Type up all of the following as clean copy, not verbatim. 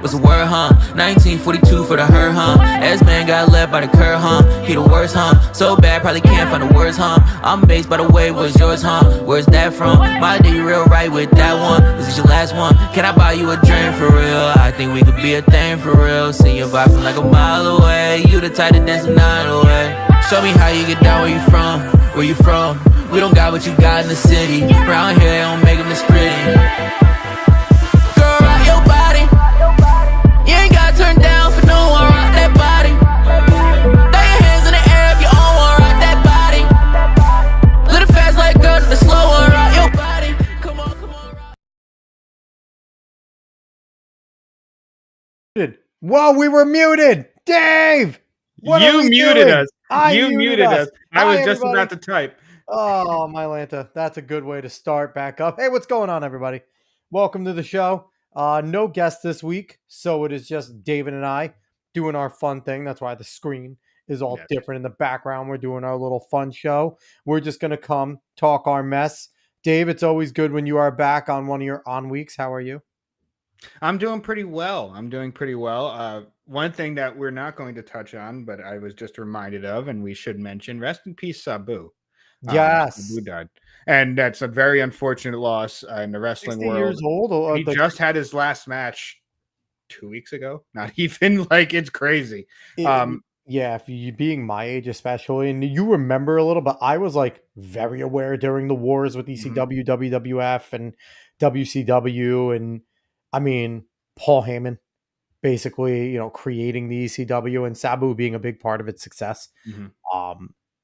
What's the word, huh? 1942 for the hurt, huh? S-man got left by the curb, huh? He the worst, huh? So bad, probably can't find the words, huh? I'm amazed by the way, what's yours, huh? Where's that from? My day real right with that one. Is this your last one? Can I buy you a drink for real? I think we could be a thing for real. See your vibe from like a mile away. You the type to dance the night away. Show me how you get down, where you from? Where you from? We don't got what you got in the city. Around here, they don't make them this pretty. Girl, rock your body. You ain't got turned down for no one. Rock that body. Throw your hands in the air if you own one. Rock that body. Little fast like girl, the slow one. Rock your body. Come on, come on. Rock. Whoa, we were muted. Dave! You muted us. You muted us. I was just everybody. about to type. Oh, my Lanta. That's a good way to start back up. Hey, what's going on, everybody? Welcome to the show. No guest this week, so it is just David and I doing our fun thing. That's why the screen is all different in the background. We're doing our little fun show. We're just going to come talk our mess. Dave, it's always good when you are back on one of your on weeks. How are you? I'm doing pretty well. One thing that we're not going to touch on, but I was just reminded of, and we should mention, rest in peace, Sabu. Yes. Sabu died. And that's a very unfortunate loss in the wrestling 60 world. years old. He just had his last match 2 weeks ago. Not even, like, it's crazy. Yeah, if you being my age especially, and you remember a little, but I was like very aware during the wars with ECW, WWF, and WCW, and I mean Paul Heyman basically, creating the ECW and Sabu being a big part of its success.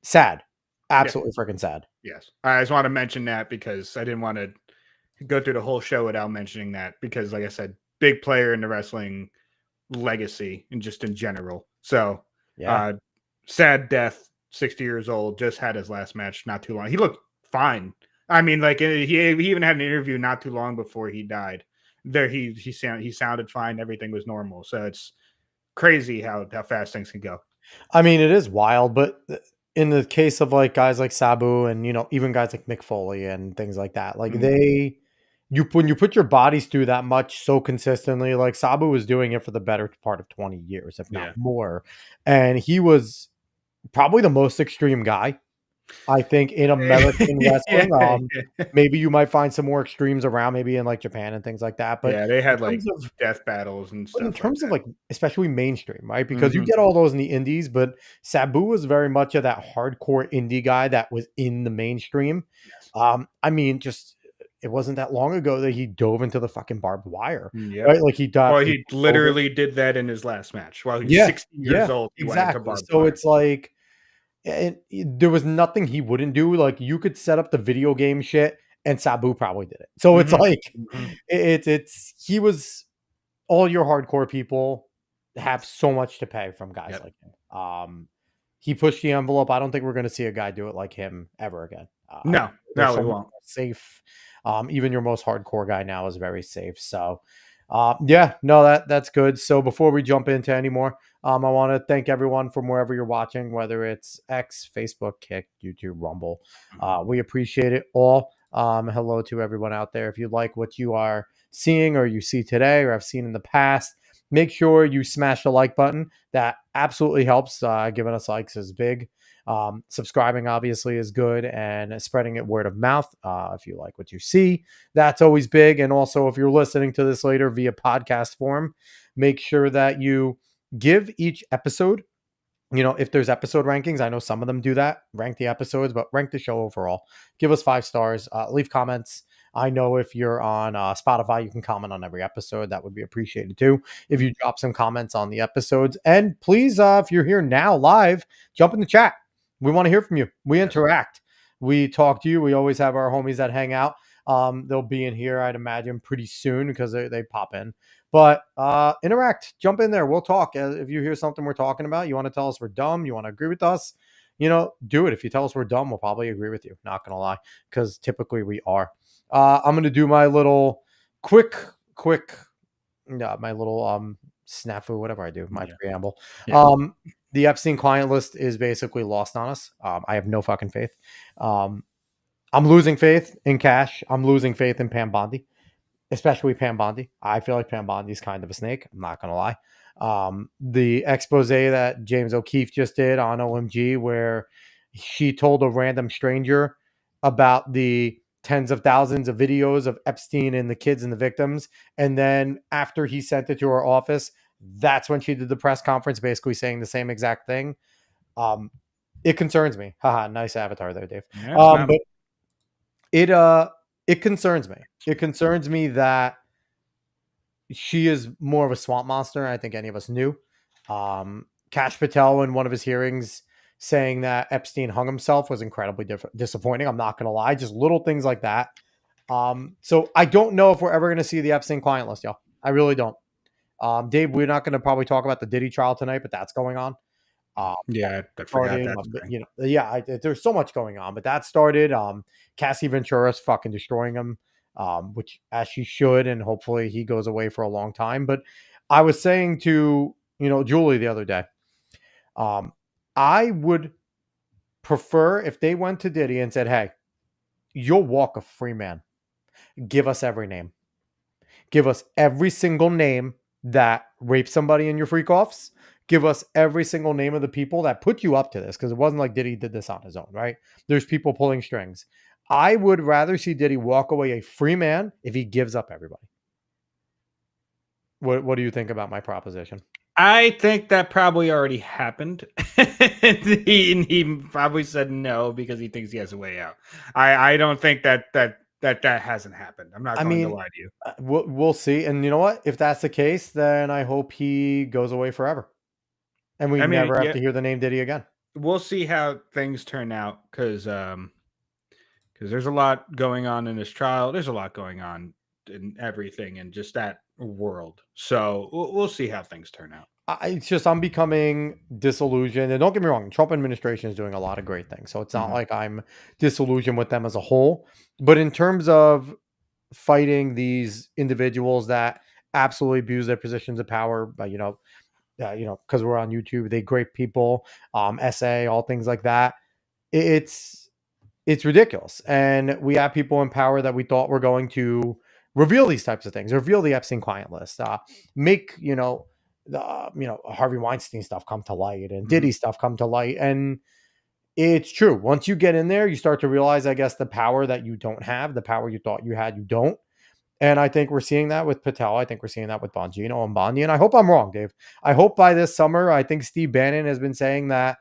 Sad, absolutely freaking sad. Yes, I just want to mention that because I didn't want to go through the whole show without mentioning that because, like I said, big player in the wrestling legacy and just in general. So. Yeah. Sad death, 60 years old, just had his last match not too long. He looked fine. I mean, like he even had an interview not too long before he died. There he sounded fine, everything was normal. So it's crazy how fast things can go. I mean, it is wild, but in the case of like guys like Sabu and even guys like Mick Foley and things like that, like when you put your bodies through that much so consistently, like Sabu was doing it for the better part of 20 years, if not more. And he was probably the most extreme guy, I think, in American wrestling. Maybe you might find some more extremes around, maybe in like Japan and things like that. But yeah, they had like death battles and stuff. In terms of like, especially mainstream, right? Because you get all those in the indies, but Sabu was very much of that hardcore indie guy that was in the mainstream. Yes. I mean, just it wasn't that long ago that he dove into the fucking barbed wire, right? Like he died. Well, he literally did that in his last match while he was 60 years old. He went into barbed wire. It's like, there was nothing he wouldn't do. Like you could set up the video game shit, and Sabu probably did it. So it's like, it's he was. All your hardcore people have so much to pay from guys like him. He pushed the envelope. I don't think we're going to see a guy do it like him ever again. No, we won't. Safe. Even your most hardcore guy now is very safe. So, that's good. So before we jump into any more, I want to thank everyone from wherever you're watching, whether it's X, Facebook, Kick, YouTube, Rumble. We appreciate it all. Hello to everyone out there. If you like what you are seeing or you see today or have seen in the past, make sure you smash the like button. That absolutely helps. Giving us likes is big. Subscribing obviously is good, and spreading it word of mouth. If you like what you see, that's always big. And also, if you're listening to this later via podcast form, make sure that you give each episode, if there's episode rankings, I know some of them do that, rank the episodes, but rank the show overall. Give us 5 stars, leave comments. I know if you're on Spotify, you can comment on every episode. That would be appreciated too. If you drop some comments on the episodes, and please, if you're here now live, jump in the chat. We want to hear from you. We interact. We talk to you. We always have our homies that hang out. They'll be in here, I'd imagine, pretty soon because they pop in. But interact. Jump in there. We'll talk. If you hear something we're talking about, you want to tell us we're dumb, you want to agree with us, do it. If you tell us we're dumb, we'll probably agree with you. Not going to lie, because typically we are. I'm going to do my little quick, my little snafu, whatever I do, my preamble. The Epstein client list is basically lost on us. I have no fucking faith. I'm losing faith in Cash. I'm losing faith in Pam Bondi. especially Pam Bondi. I feel like Pam Bondi's kind of a snake. I'm not gonna lie. The expose that James O'Keefe just did on OMG, where she told a random stranger about the tens of thousands of videos of Epstein and the kids and the victims, and then after he sent it to her office, that's when she did the press conference, basically saying the same exact thing. Um, it concerns me. Haha, nice avatar there, Dave. Yeah, it's not. But it it concerns me. It concerns me that she is more of a swamp monster. I think any of us knew. Kash Patel in one of his hearings saying that Epstein hung himself was incredibly disappointing. I'm not going to lie, just little things like that. So I don't know if we're ever going to see the Epstein client list, y'all. I really don't. Dave, we're not going to probably talk about the Diddy trial tonight, but that's going on. Yeah, I forgot Started, that. there's so much going on, but that started. Cassie Ventura's fucking destroying him, which as she should, and hopefully he goes away for a long time. But I was saying to Julie the other day, I would prefer if they went to Diddy and said, "Hey, you'll walk a free man. Give us every name. Give us every single name that raped somebody in your freak offs. Give us every single name of the people that put you up to this." Because it wasn't like Diddy did this on his own, right? There's people pulling strings. I would rather see Diddy walk away a free man if he gives up everybody. What do you think about my proposition? I think that probably already happened. he probably said no because he thinks he has a way out. I don't think that hasn't happened. I'm not I going to mean, lie to you. we'll see. And you know what? If that's the case, then I hope he goes away forever, and we I mean, never have yeah, to hear the name Diddy again. we'll see how things turn out because there's a lot going on in this trial. There's a lot going on in everything and just that world. So we'll see how things turn out. It's just I'm becoming disillusioned, and don't get me wrong, Trump administration is doing a lot of great things, so it's not Mhm. like I'm disillusioned with them as a whole. But in terms of fighting these individuals that absolutely abuse their positions of power, but because we're on YouTube, they great people, SA, all things like that. It's it's ridiculous, and we have people in power that we thought were going to reveal these types of things, reveal the Epstein client list, make the Harvey Weinstein stuff come to light and Mhm. Diddy stuff come to light. And it's true. Once you get in there, you start to realize, I guess, the power that you don't have, the power you thought you had, you don't. And I think we're seeing that with Patel. I think we're seeing that with Bongino and Bondi. And I hope I'm wrong, Dave. I hope by this summer, I think Steve Bannon has been saying that,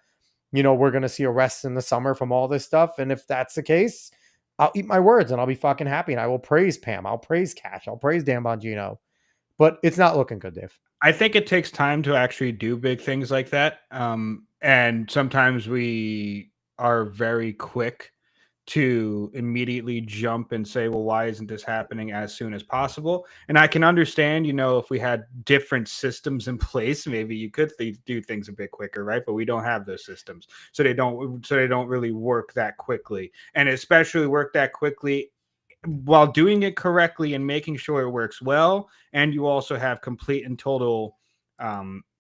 we're going to see arrests in the summer from all this stuff. And if that's the case, I'll eat my words and I'll be fucking happy. And I will praise Pam. I'll praise Cash. I'll praise Dan Bongino. But it's not looking good, Dave. I think it takes time to actually do big things like that. And sometimes we are very quick to immediately jump and say, well, why isn't this happening as soon as possible? And I can understand, if we had different systems in place, maybe you could do things a bit quicker, right? But we don't have those systems. So they don't really work that quickly. And especially work that quickly while doing it correctly and making sure it works well. And you also have complete and total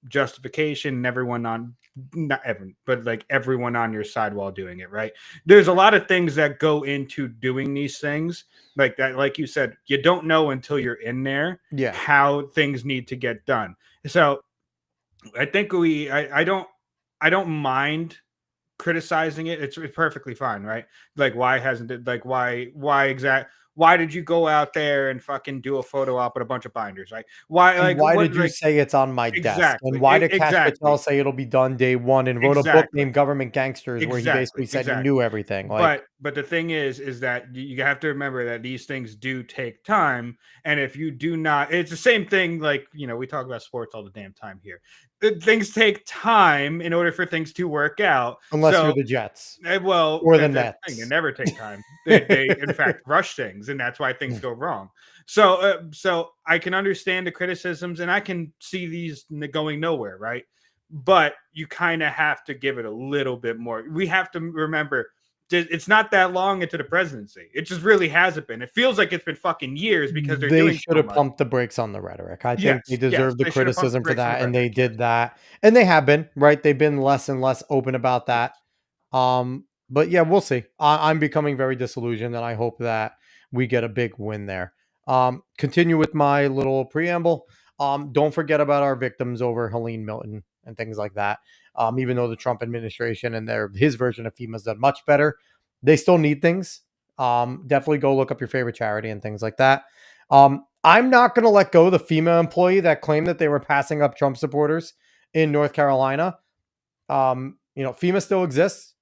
justification and everyone on not everyone, but like everyone on your side while doing it, right? There's a lot of things that go into doing these things like that. Like you said, you don't know until you're in there Yeah. how things need to get done. So I think I don't mind criticizing it. It's perfectly fine, right? Like, why hasn't it? Like, why did you go out there and fucking do a photo op with a bunch of binders? Right? Why? And Like, why what? did you Like, say it's on my desk? And exactly, why did Cash Patel exactly, say it'll be done day one and wrote a book exactly. named Government Gangsters where he basically said he knew Exactly. everything? Like, But the thing is that you have to remember that these things do take time, and if you do not, it's the same thing. Like, we talk about sports all the damn time here. Things take time in order for things to work out. unless you're So the Jets well, or the that's the thing. They Nets. never take time. They in fact rush things, and that's why things go wrong. So I can understand the criticisms, and I can see these going nowhere, right? But you kind of have to give it a little bit more. We have to remember it's not that long into the presidency. It just really hasn't been. It feels like it's been fucking years because they're They doing should so have much. pumped the brakes on the rhetoric. I think they Yes, deserve the they should have pumped the criticism for brakes on the that, and they rhetoric. Yes. did that. And they have been, right? They've been less and less open about Yes. that. But yeah, we'll see. I'm becoming very disillusioned, and I hope that we get a big win there. Continue with my little preamble. Don't forget about our victims over Helene Milton and things like that. Even though the Trump administration and his version of FEMA's done much better, they still need things. Definitely go look up your favorite charity and things like that. I'm not going to let go of the FEMA employee that claimed that they were passing up Trump supporters in North Carolina. FEMA still exists.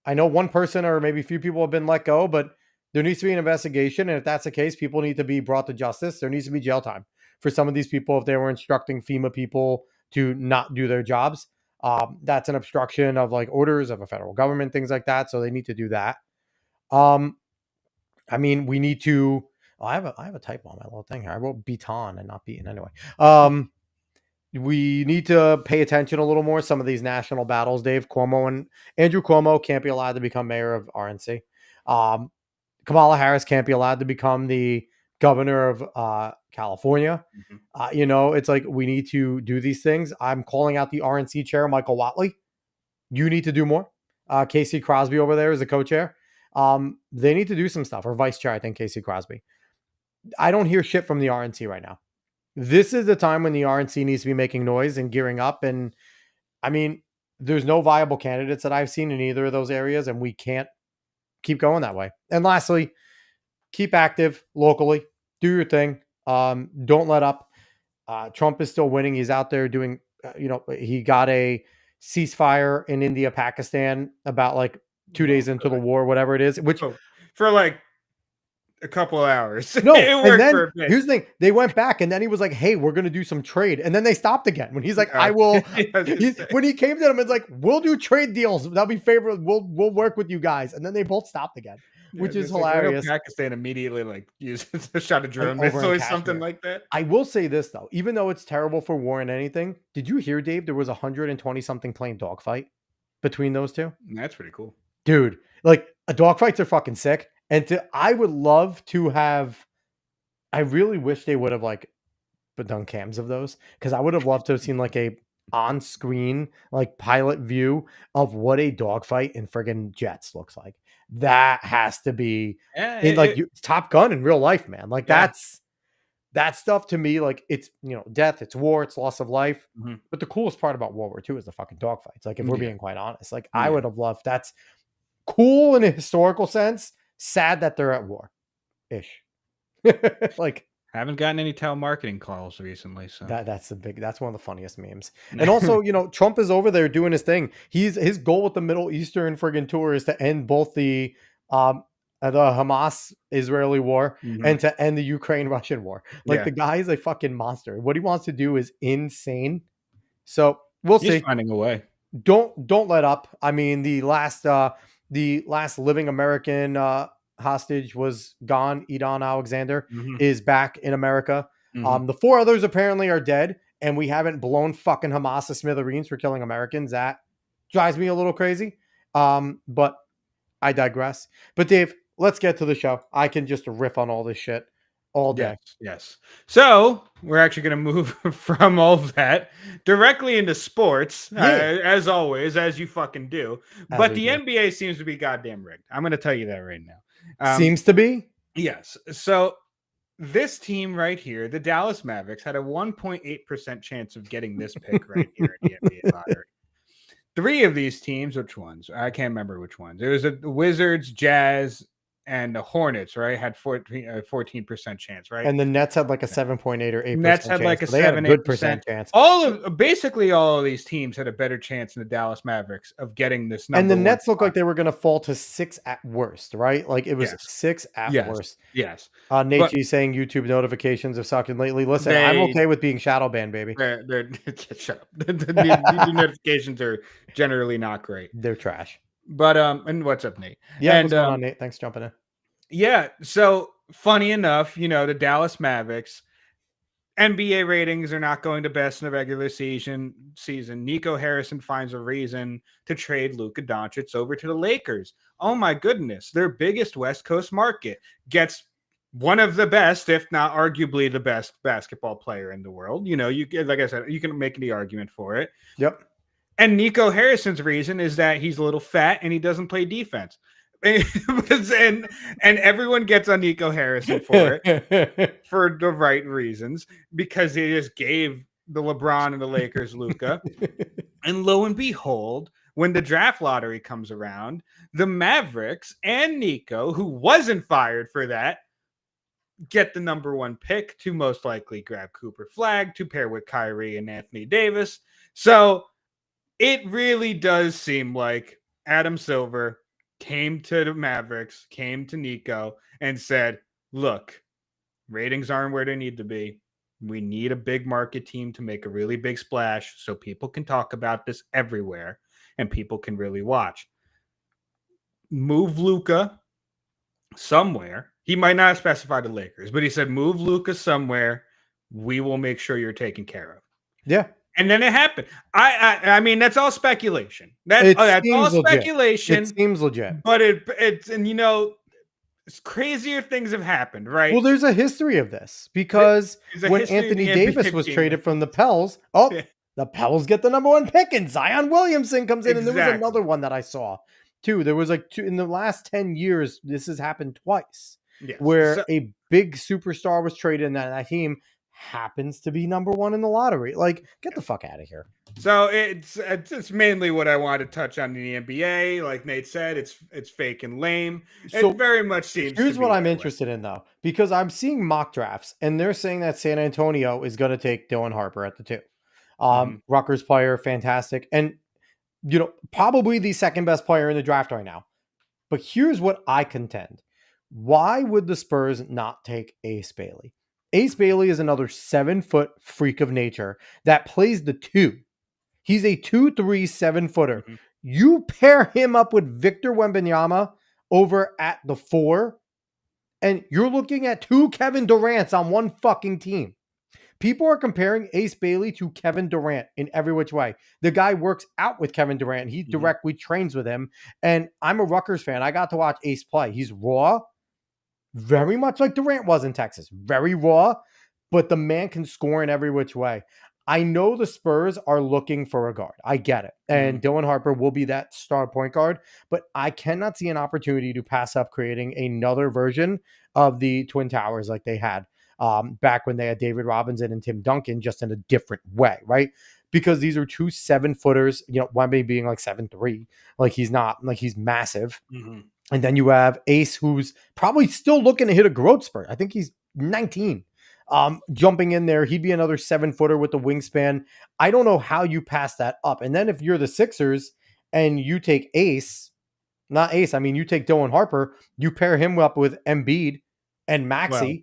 I know one person or maybe a few people have been let go, but there needs to be an investigation. And if that's the case, people need to be brought to justice. There needs to be jail time for some of these people if they were instructing FEMA people to not do their jobs. That's an obstruction of like orders of a federal government, things like that. So they need to do that. We need to. Oh, I have a typo on my little thing here. I wrote beaton and not beaten anyway. We need to pay attention a little more. Some of these national battles, Dave Cuomo and Andrew Cuomo can't be allowed to become mayor of RNC. Kamala Harris can't be allowed to become the governor of California. It's like we need to do these things. I'm calling out the RNC chair, Michael Watley. You need to do more. Casey Crosby over there is the co-chair. They need to do some stuff, or vice chair, I think, Casey Crosby. I don't hear shit from the RNC right now. This is the time when the RNC needs to be making noise and gearing up. And there's no viable candidates that I've seen in either of those areas, and we can't keep going that way. And lastly, keep active locally. Do your thing. Don't let up. Trump is still winning. He's out there doing, he got a ceasefire in India, Pakistan about like 2 days into the war, whatever it is, which for like a couple of hours. No, it worked and then for a bit. Here's the thing: they went back, and then he was like, "Hey, we're going to do some trade," and then they stopped again. When he's like, "I will," when he came to them, it's like, "We'll do trade deals. That'll be favorable. We'll work with you guys," and then they both stopped again, which is hilarious. Pakistan immediately uses a shot of drone missile or something like that. I will say this though, even though it's terrible for war and anything, did you hear, Dave? There was 120 something plane dogfight between those two. That's pretty cool, dude. Like dogfights are fucking sick. And I would love to have, I really wish they would have done cams of those, because I would have loved to have seen like a on-screen like pilot view of what a dogfight in friggin' jets looks like. That has to be Top Gun in real life, man. Like that's that stuff to me. Like it's death, it's war, it's loss of life. Mm-hmm. But the coolest part about World War II is the fucking dogfights. Like if we're being quite honest, like I would have loved. That's cool in a historical sense. Sad that they're at war ish. Like haven't gotten any telemarketing calls recently. So that's one of the funniest memes. And also, Trump is over there doing his thing. His goal with the Middle Eastern friggin' tour is to end both the Hamas Israeli war and to end the Ukraine Russian war. Like the guy is a fucking monster. What he wants to do is insane. So we'll see. He's finding a way. Don't let up. I mean, the last living American hostage was gone. Edon Alexander is back in America. The 4 others apparently are dead, and we haven't blown fucking Hamas to smithereens for killing Americans. That drives me a little crazy. But I digress. But Dave, let's get to the show. I can just riff on all this shit all day. Yes. So we're actually going to move from all of that directly into sports, as always, as you fucking do. But the NBA seems to be goddamn rigged. I'm going to tell you that right now. Seems to be? Yes. So this team right here, the Dallas Mavericks, had a 1.8% chance of getting this pick right here in the NBA lottery. 3 of these teams, which ones? I can't remember which ones. It was the Wizards, Jazz, and the Hornets, right? Had 14% chance, right? And the Nets had like a 7.8 or 8%. Nets had like a 7-8% chance. Basically all of these teams had a better chance than the Dallas Mavericks of getting this number. And the Nets looked like they were going to fall to 6 at worst, right? Like it was 6 at worst. Yes. Nate G saying YouTube notifications have sucked lately. Listen, I'm okay with being shadow banned, baby. Shut up. The YouTube notifications are generally not great. They're trash. But and what's up, Nate? Yeah, what's going on, Nate? Thanks for jumping in. Yeah, so funny enough, the Dallas Mavericks NBA ratings are not going to best in the regular season. Nico Harrison finds a reason to trade Luka Doncic over to the Lakers. Oh my goodness, their biggest West Coast market gets one of the best, if not arguably the best basketball player in the world. You like I said, you can make the argument for it. Yep. And Nico Harrison's reason is that he's a little fat and he doesn't play defense. and everyone gets on Nico Harrison for it for the right reasons because they just gave the LeBron and the Lakers Luka. And lo and behold, when the draft lottery comes around, the Mavericks and Nico, who wasn't fired for that, get the number one pick to most likely grab Cooper Flag to pair with Kyrie and Anthony Davis. So it really does seem like Adam Silver came to the Mavericks, came to Nico, and said, look, ratings aren't where they need to be. We need a big market team to make a really big splash so people can talk about this everywhere and people can really watch. Move Luka somewhere. He might not specify the Lakers, but he said, move Luka somewhere. We will make sure you're taken care of. Yeah. And then it happened. I mean, that's all speculation. That's all speculation. It seems legit. But it's and it's crazier things have happened, right? Well, there's a history of this because when Anthony Davis was traded from the Pels, the Pels get the number one pick, and Zion Williamson comes in, and there was another one that I saw too. There was like two in the last 10 years. This has happened twice, where a big superstar was traded, and that team happens to be number one in the lottery. Like, get the fuck out of here. So it's mainly what I wanted to touch on in the NBA. Like Nate said, it's fake and lame. So it very much seems. Here's what I'm interested in though, because I'm seeing mock drafts, and they're saying that San Antonio is going to take Dylan Harper at the 2. Rutgers player, fantastic, and probably the second best player in the draft right now. But here's what I contend: why would the Spurs not take Ace Bailey? Ace Bailey is another 7-foot freak of nature that plays the 2. He's a 2'3", 7-footer. Mm-hmm. You pair him up with Victor Wembanyama over at the 4, and you're looking at 2 Kevin Durants on one fucking team. People are comparing Ace Bailey to Kevin Durant in every which way. The guy works out with Kevin Durant. He directly trains with him. And I'm a Rutgers fan. I got to watch Ace play. He's raw. Very much like Durant was in Texas. Very raw, but the man can score in every which way. I know the Spurs are looking for a guard. I get it. And Dylan Harper will be that star point guard, but I cannot see an opportunity to pass up creating another version of the Twin Towers like they had back when they had David Robinson and Tim Duncan, just in a different way, right? Because these are 2 7-footers, Wemby being like 7'3". Like he's not, like he's massive. Mm-hmm. And then you have Ace, who's probably still looking to hit a growth spurt. I think he's 19. Jumping in there, he'd be another 7-footer with the wingspan. I don't know how you pass that up. And then if you're the Sixers and you take Ace, not Ace, I mean, you take Dylan Harper, you pair him up with Embiid and Maxey. Well,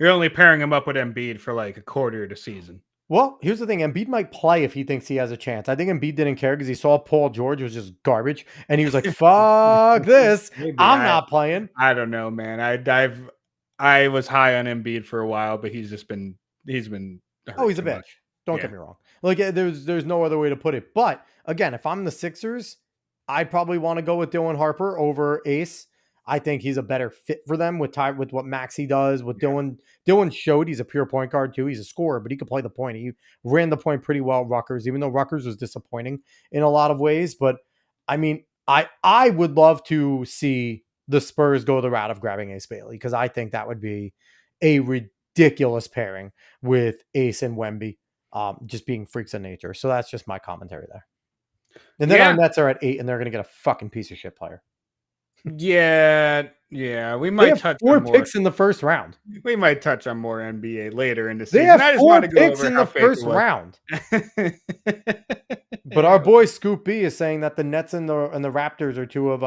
you're only pairing him up with Embiid for like a quarter of the season. Well, here's the thing. Embiid might play if he thinks he has a chance. I think Embiid didn't care because he saw Paul George was just garbage. And he was like, fuck this. I'm not playing. I don't know, man. I was high on Embiid for a while, but he's been he's a bitch. Don't get me wrong. Like there's no other way to put it. But again, if I'm the Sixers, I'd probably want to go with Dylan Harper over Ace. I think he's a better fit for them with what Maxey does. With Dylan showed he's a pure point guard too. He's a scorer, but he could play the point. He ran the point pretty well at Rutgers, even though Rutgers was disappointing in a lot of ways. But I mean, I would love to see the Spurs go the route of grabbing Ace Bailey, because I think that would be a ridiculous pairing with Ace and Wemby, just being freaks of nature. So that's just my commentary there. And then our Nets are at 8, and they're going to get a fucking piece of shit player. Yeah. We might touch 4 picks in the first round. We might touch on more NBA later in the season. They have 4 picks in the first round. But our boy Scoop B is saying that the Nets and the Raptors are 2 of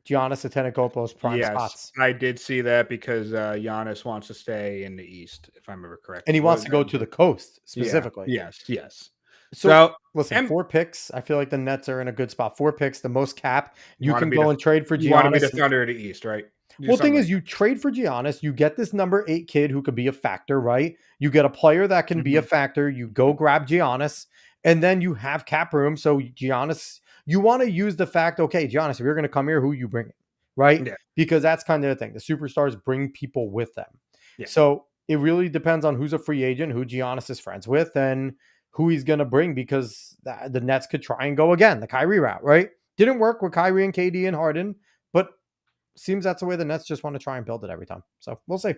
Giannis Antetokounmpo's prime spots. I did see that because Giannis wants to stay in the East, if I remember correctly. And he wants to go to the coast specifically. Yes. So listen, 4 picks. I feel like the Nets are in a good spot. 4 picks, the most cap. You can go and trade for Giannis. You want to be the Thunder of the East, right? Well, the thing is, you trade for Giannis, you get this number 8 kid who could be a factor, right? You get a player that can be a factor. You go grab Giannis, and then you have cap room. So Giannis, you want to use the fact, okay, Giannis, if you're going to come here, who you bring in, right? Yeah. Because that's kind of the thing. The superstars bring people with them. Yeah. So it really depends on who's a free agent, who Giannis is friends with, and who he's going to bring, because the Nets could try and go again, the Kyrie route, right? Didn't work with Kyrie and KD and Harden, but seems that's the way the Nets just want to try and build it every time. So we'll see.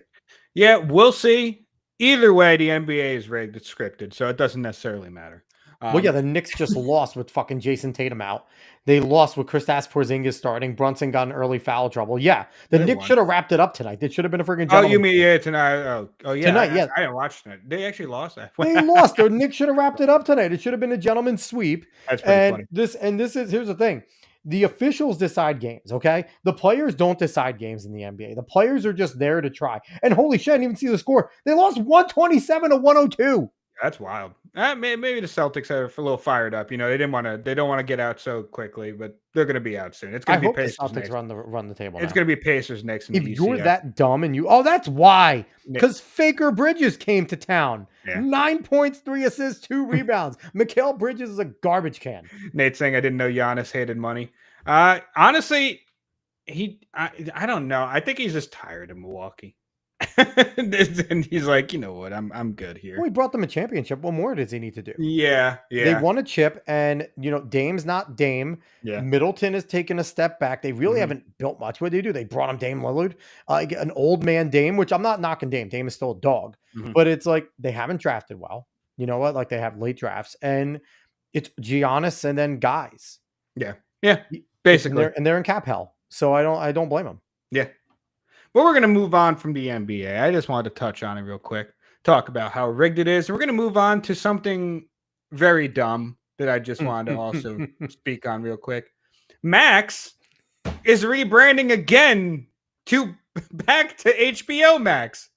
Yeah, we'll see. Either way, the NBA is rigged. It's scripted, so it doesn't necessarily matter. Well, yeah, the Knicks just lost with fucking Jason Tatum out. They lost with Kristaps Porzingis starting. Brunson got in early foul trouble. Yeah, the They Knicks won. should have wrapped it up tonight. It should have been a freaking Oh, you gentleman. mean tonight? Oh, yeah. Tonight, yeah. I didn't watch it. They actually lost that. They lost. The Knicks should have wrapped it up tonight. It should have been a gentleman's sweep. That's pretty funny. This is here's the thing. The officials decide games, okay? The players don't decide games in the NBA. The players are just there to try. And holy shit, I didn't even see the score. They lost 127 to 102. That's wild. Maybe the Celtics are a little fired up. They don't want to get out so quickly, but they're going to be out soon. It's I going to be hope the Pacers Celtics next. run the table. It's Now. going to be Pacers next. In If the you're UCF. that dumb and that's why. Because Faker Bridges came to town. Yeah. 9 points, 3 assists, 2 rebounds. Mikal Bridges is a garbage can. Nate saying I didn't know Giannis hated money. Honestly, I don't know. I think he's just tired of Milwaukee. And he's like, you know what? I'm good here. Well, he brought them a championship. What more does he need to do? Yeah. They won a chip, and Dame's not Dame. Yeah. Middleton has taken a step back. They really haven't built much. What did they do? They brought him Dame Lillard, an old man Dame, which I'm not knocking Dame. Dame is still a dog, but it's like they haven't drafted well. You know what? Like they have late drafts, and it's Giannis and then guys. Yeah. Basically, and they're in cap hell. So I don't blame them. Yeah. Well, we're going to move on from the NBA. I just wanted to touch on it real quick, talk about how rigged it is. We're going to move on to something very dumb that I just wanted to also speak on real quick. Max is rebranding again back to HBO Max.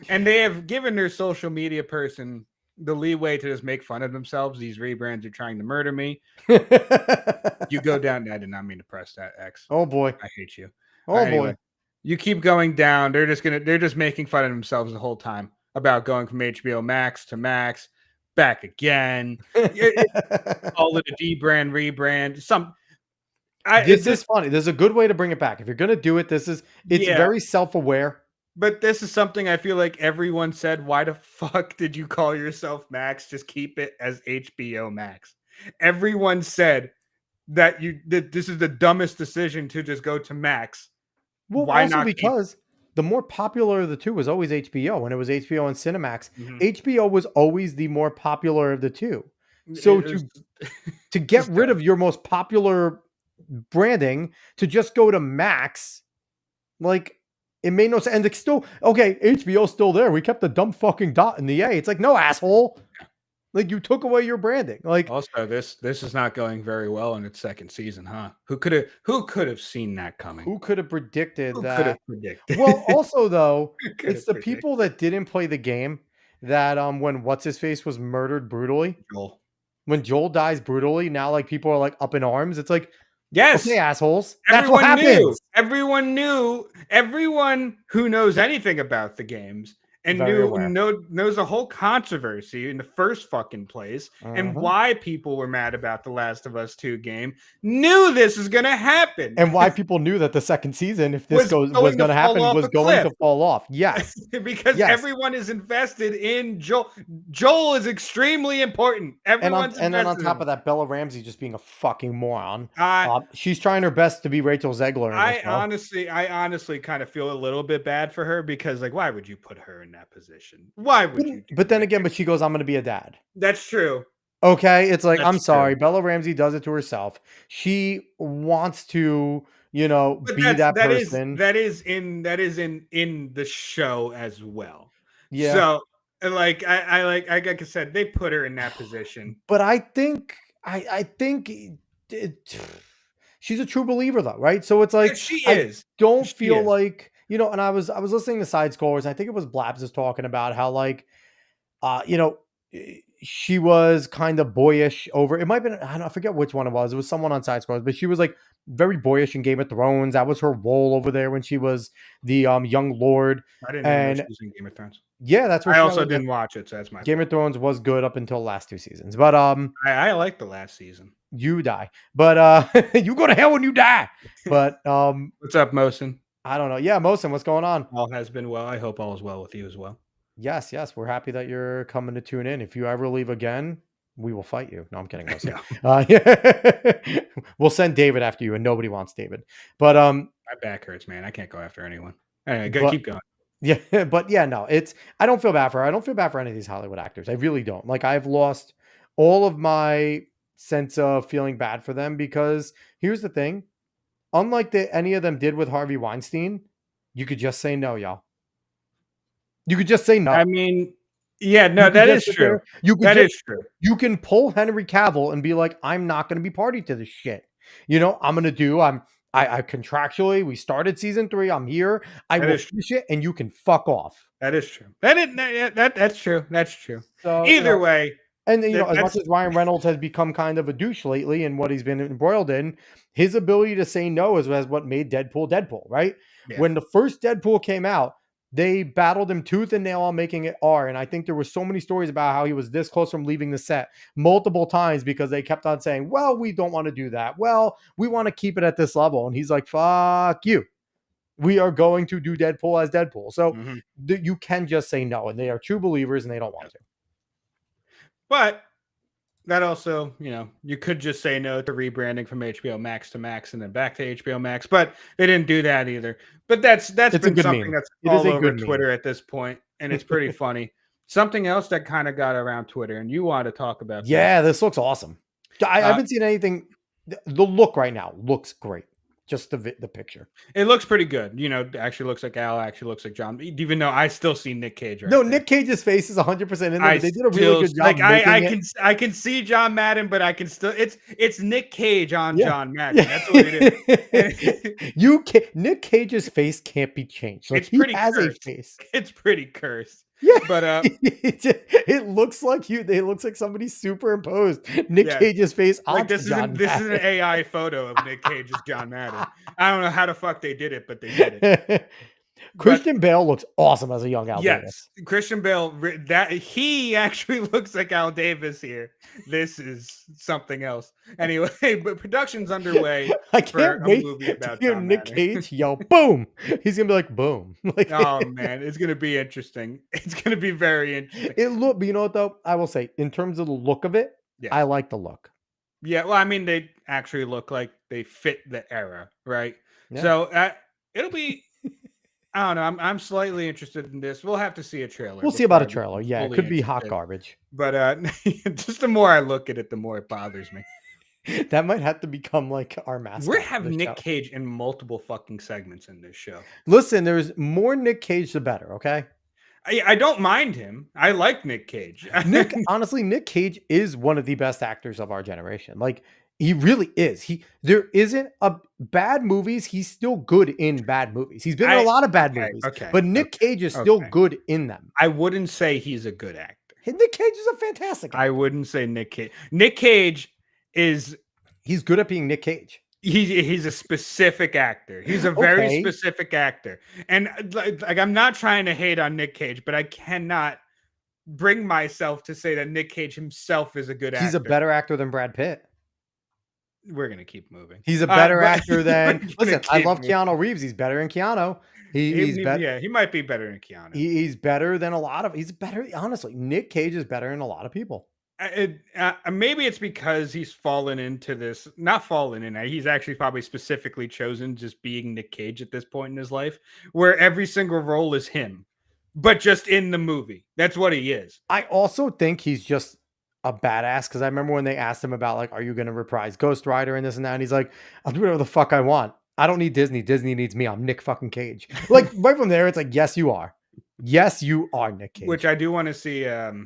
And they have given their social media person the leeway to just make fun of themselves. These rebrands are trying to murder me. You go down. I did not mean to press that X. Oh boy. I hate you. Oh anyway. boy. You keep going down. They're just making fun of themselves the whole time about going from HBO Max to Max, back again. All of the D brand rebrand. This is funny. There's a good way to bring it back. If you're gonna do it, it's very self-aware. But this is something I feel like everyone said, why the fuck did you call yourself Max? Just keep it as HBO Max. Everyone said that this is the dumbest decision to just go to Max. Well, why also not because the more popular of the two was always HBO. When it was HBO and Cinemax, Mm-hmm. HBO was always the more popular of the two. So to get rid of your most popular branding, to just go to Max, like it made no sense. And it's still okay. HBO's still there. We kept the dumb fucking dot in the A. It's like, no, asshole. Like you took away your branding. Like also, this is not going very well in its second season, huh? Who could have seen that coming? Who could have predicted that? Could have predicted? Well, also though, it's the people that didn't play the game that when what's his face was murdered brutally. Joel. When Joel dies brutally, now like people are like up in arms. It's like, yes, okay, assholes. That's what happens. Everyone knew. Everyone who knows anything about the games and knows the whole controversy in the first fucking place and why people were mad about the Last of Us 2 game, knew this was going to happen. And why people knew that the second season, if this was going to happen, was going to fall off. Yes. Because everyone is invested in Joel. Joel is extremely important. Everyone's and then on top of that, Bella Ramsey just being a fucking moron. She's trying her best to be Rachel Zegler. I honestly kind of feel a little bit bad for her because, like, why would you put her in that position? Why would you? But then again, she goes, I'm going to be a dad. That's true. Okay. It's like, I'm sorry. Bella Ramsey does it to herself. She wants to, be that person. That is in the show as well. Yeah. So like I said, they put her in that position. But I think she's a true believer though, right? So it's like she is. I don't feel like, and I was listening to Side Scores. I think it was Blabs is talking about how like she was kind of boyish over it. Might have been, I forget which one it was. It was someone on Side Scores, but she was like very boyish in Game of Thrones. That was her role over there when she was the young lord. I didn't know she was in Game of Thrones. Yeah, that's what I also didn't watch it, so that's my Game of Thrones was good up until the last 2 seasons. But I like the last season. You die. But you go to hell when you die. But what's up, Mosin? I don't know. Yeah, Mosin, what's going on? All has been well. I hope all is well with you as well. Yes. We're happy that you're coming to tune in. If you ever leave again, We will fight you. No, I'm kidding. Mostly. No, Yeah. We'll send David after you, and nobody wants David. But my back hurts, man. I can't go after anyone. Anyway, go, but keep going. yeah, but yeah, no, I don't feel bad for her. I don't feel bad for any of these Hollywood actors. I really don't. Like I've lost all of my sense of feeling bad for them because here's the thing. Unlike any of them did with Harvey Weinstein, you could just say no, y'all. You could just say no. I mean, yeah, You no, could that just is sit true. there. You could That just is true. you can pull Henry Cavill and be like, I'm not going to be party to this shit. I'm going to do. I contractually we started season 3. I'm here. I That will is true. finish it, and you can fuck off. That is true. That's true. That's true. So Either way, and as much that's as Ryan Reynolds has become kind of a douche lately and what he's been embroiled in, his ability to say no is what made Deadpool, right? yeah. When the first Deadpool came out, they battled him tooth and nail on making it R. And I think there were so many stories about how he was this close from leaving the set multiple times because they kept on saying, well, we don't want to do that. Well, we want to keep it at this level. And he's like, fuck you. We are going to do Deadpool as Deadpool. So you can just say no. And they are true believers and they don't want to. But that also, you could just say no to rebranding from HBO Max to Max and then back to HBO Max, but they didn't do that either. But that's been something meme. that's It all is a over good Twitter meme. at this point, and it's pretty funny. Something else that kind of got around Twitter, and you want to talk about Yeah, this looks awesome. I haven't seen anything. The look right now looks great. Just the picture. It looks pretty good. Actually looks like Al, actually looks like John. Even though I still see Nick Cage right No, there. Nick Cage's face is 100% in there, but they did a really good job. Like I can see John Madden, but I can still it's Nick Cage on John Madden. Yeah. That's what it is. Nick Cage's face can't be changed. Like It's pretty he has cursed. a face. It's pretty cursed. Yeah, but it looks like it looks like somebody superimposed Nick Cage's face like onto this John is an AI photo of Nick Cage as John Madden. I don't know how the fuck they did it, but they did it. Christian Bale looks awesome as a young Al Davis. Christian Bale, that he actually looks like Al Davis here. This is something else. Anyway, but production's underway. I can't wait a movie to about hear John Nick Madden. Cage yell boom. He's gonna be like boom. Like, oh man, it's gonna be interesting. It's gonna be very interesting. But you know what though? I will say, in terms of the look of it, I like the look. Yeah, well, I mean, they actually look like they fit the era, right? Yeah. So it'll be. I don't know. I'm slightly interested in this. We'll have to see a trailer. We'll see about a trailer. Yeah, it could be hot garbage. But just the more I look at it, the more it bothers me. That might have to become like our mascot. We're having Nick Cage in multiple fucking segments in this show. Listen, there's more Nick Cage, the better. Okay. I don't mind him. I like Nick Cage. Honestly, Nick Cage is one of the best actors of our generation. Like he really is. There isn't a bad movies. He's still good in bad movies. He's been in a lot of bad movies. But Nick Cage is still good in them. I wouldn't say he's a good actor. Nick Cage is a fantastic actor. I wouldn't say Nick Cage. Nick Cage he's good at being Nick Cage. He's a specific actor. He's a very specific actor. And like I'm not trying to hate on Nick Cage, but I cannot bring myself to say that Nick Cage himself is a good actor. He's a better actor than Brad Pitt. We're going to keep moving. He's a better actor than... Listen, I love Keanu Reeves. He's better than Keanu. He's better. Yeah, he might be better than Keanu. He's better than a lot of... He's better... Honestly, Nick Cage is better than a lot of people. Maybe it's because he's fallen into this... Not fallen in. He's actually probably specifically chosen just being Nick Cage at this point in his life, where every single role is him, but just in the movie. That's what he is. I also think he's just a badass, because I remember when they asked him about, like, are you going to reprise Ghost Rider and this and that, and he's like, I'll do whatever the fuck I want. I don't need Disney. Disney needs me. I'm Nick fucking Cage. Like, right from there, it's like, yes, you are. Yes, you are Nick Cage. Which I do want to see The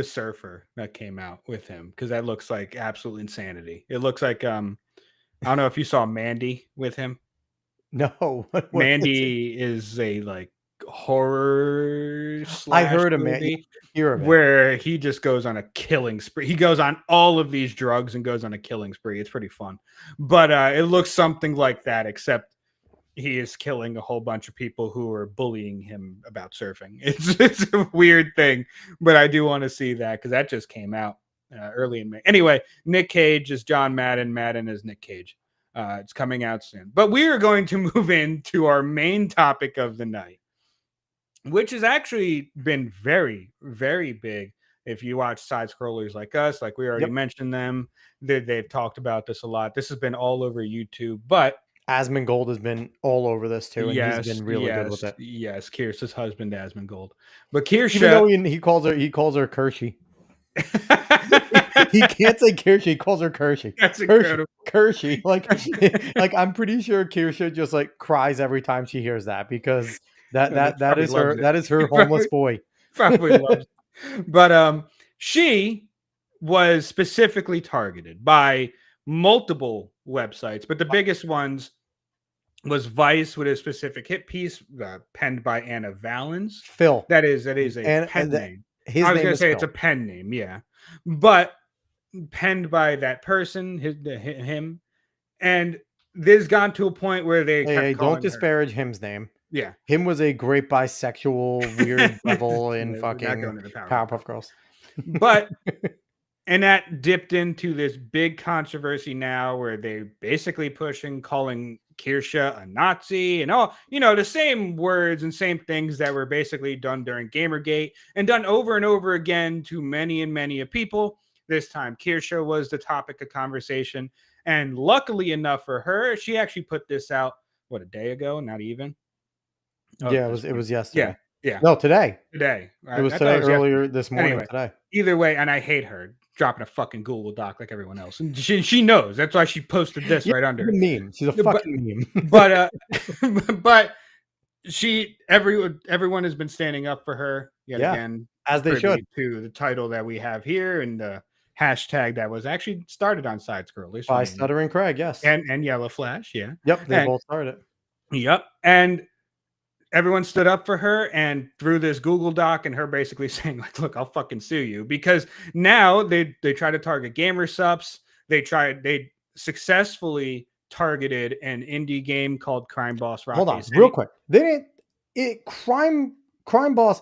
Surfer that came out with him, because that looks like absolute insanity. It looks like, I don't know if you saw Mandy with him. No. Mandy is a, like, horror I heard of Mandy. Where he just goes on a killing spree. He goes on all of these drugs and goes on a killing spree. It's pretty fun. But it looks something like that, except he is killing a whole bunch of people who are bullying him about surfing. It's a weird thing, but I do want to see that, because that just came out early in May. Anyway, Nick Cage is John Madden. Madden is Nick Cage. It's coming out soon. But we are going to move into our main topic of the night, which has actually been very, very big If you watch side scrollers like us, like we already Yep. mentioned them, they've talked about this a lot. This has been all over YouTube, but Asmongold has been all over this too, and he's yes, been really good with yes, it. yes, Kirsche's husband, Asmongold. But Even though Kirsche, he calls her Kirsche. He can't say Kirsche, he calls her Kirsche. that's Kirsche, incredible. Kirsche. Like I'm pretty sure Kirsche just like cries every time she hears that because That's probably loves it. that is her Probably, homeless boy. probably loves it. But she was specifically targeted by multiple websites, but the biggest ones was Vice with a specific hit piece penned by Anna Valens. Phil. That is a And pen name. his I was name gonna is say Phil. it's a pen name, yeah, but penned by that person, him, and this gone to a point where they kept Hey, don't calling her. disparage him's name. Yeah, Him was a great bisexual, weird devil in we're not fucking going to the Powerpuff Girls. but and that dipped into this big controversy now where they're basically pushing calling Kirsche a Nazi and all, the same words and same things that were basically done during Gamergate and done over and over again to many and many of people. This time Kirsche was the topic of conversation. And luckily enough for her, she actually put this out, a day ago? Not even. Oh, Yeah, it was yesterday. Yeah. No, today. Today. It was I thought today, yesterday. earlier this morning. Anyway. Today. Either way, and I hate her dropping a fucking Google Doc like everyone else. And she knows. That's why she posted this right under. She's a meme. She's a fucking meme. But but everyone has been standing up for her yet again, as they should, to the title that we have here and the hashtag that was actually started on Side Scrollers by Stuttering Craig, yes, and Yellow Flash, yeah. Yep, they both started it. Yep, and everyone stood up for her and through this Google Doc and her basically saying like, look, I'll fucking sue you, because now they try to target gamer subs. They successfully targeted an indie game called Crime Boss Rocky Hold on, City. real quick. They didn't Crime Boss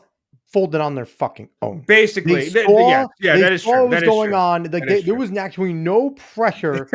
folded on their fucking own. Basically, they saw, that is true. What was going on. There was actually no pressure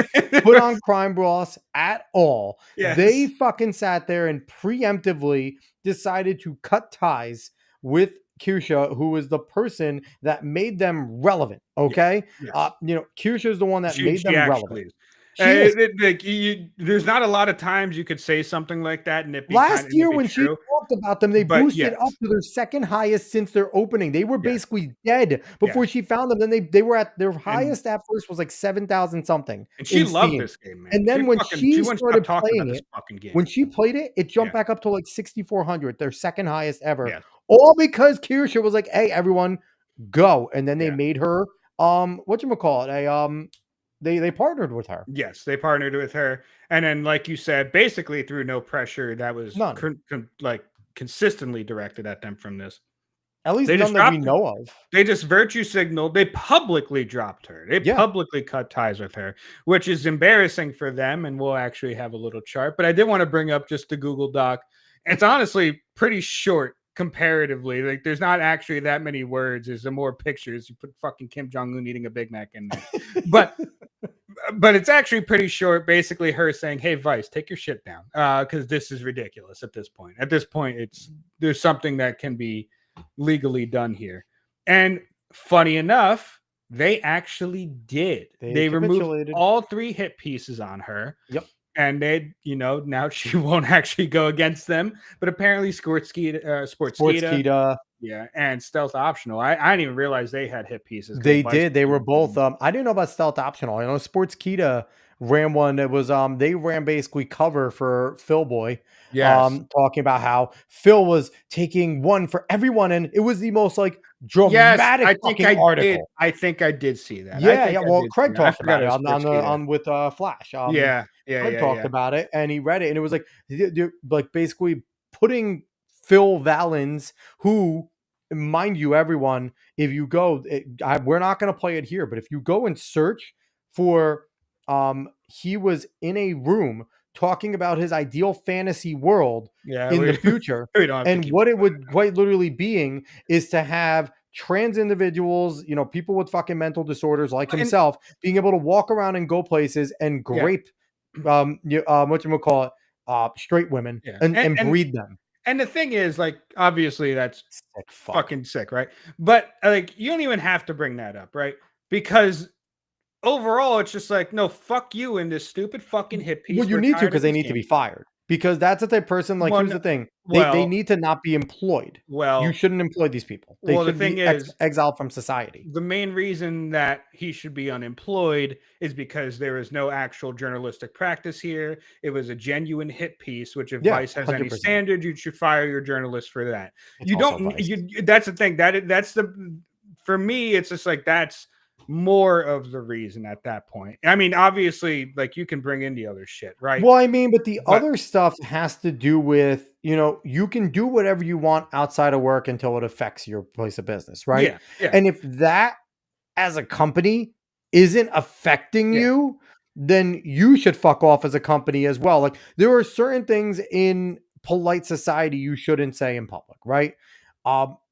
put on Crime Boss at all. Yes. They fucking sat there and preemptively decided to cut ties with Kirsche, who was the person that made them relevant. Okay, yes. Kirsche is the one that made them relevant. There's not a lot of times you could say something like that, and last year when she talked about them, they boosted up to their second highest since their opening. They were basically dead before she found them. Then they were at their highest at first was like 7,000 something. And she loved this game, man. And then when she started playing it, when she played it, it jumped back up to like 6,400, their second highest ever. All because Kirsche was like, "Hey, everyone, go!" And then they made her whatchamacallit, They partnered with her. Yes, they partnered with her, and then, like you said, basically through no pressure that was consistently directed at them from this. At least none that we know of. They just virtue signaled. They publicly dropped her. They publicly cut ties with her, which is embarrassing for them. And we'll actually have a little chart. But I did want to bring up just the Google Doc. It's honestly pretty short comparatively. Like, there's not actually that many words. There's more pictures. You put fucking Kim Jong-un eating a Big Mac in there. But it's actually pretty short. Basically her saying, "Hey, Vice, take your shit down. Because this is ridiculous at this point. At this point, there's something that can be legally done here." And funny enough, they actually did. They removed all 3 hit pieces on her. Yep. And they, now she won't actually go against them. But apparently Sportskeeda, and Stealth Optional. I didn't even realize they had hit pieces. They did. They were both. I didn't know about Stealth Optional. Sportskeeda ran one that was they ran basically cover for Phil Boy. Yes. Talking about how Phil was taking one for everyone, and it was the most like dramatic article. I think I did see that. Yeah. Well, Craig talked about it on with Flash. Craig talked about it, and he read it, and it was like basically putting Phil Valens, who, mind you, everyone, if you go, we're not going to play it here, but if you go and search for, he was in a room talking about his ideal fantasy world in the future, and what it would quite literally being is to have trans individuals, people with fucking mental disorders like himself, being able to walk around and go places and grape, straight women and breed them. And the thing is, like, obviously that's Sick fuck. fucking sick, right? But like, you don't even have to bring that up, right? Because overall, it's just like, no, fuck you and this stupid fucking hit Well, piece. you We're need to tired because of they this need to be game. fired. Because that's the type of person, like, here's One, the thing, they well, need to not be employed. You well, shouldn't employ these people. They well. The should thing be is, exiled from society. the main reason that he should be unemployed is because there is no actual journalistic practice here. It was a genuine hit piece, which if Yeah, Vice has any 100%. standard, you should fire your journalist for that. It's You also don't. Vice. That's the thing. That's the. For me, it's just like that's more of the reason at that point. I mean, obviously, like you can bring in the other shit, right? Well, I mean, but the But other stuff has to do with, you can do whatever you want outside of work until it affects your place of business, right? yeah, yeah, And if that as a company isn't affecting yeah. you, then you should fuck off as a company as well. Like there are certain things in polite society you shouldn't say in public, right?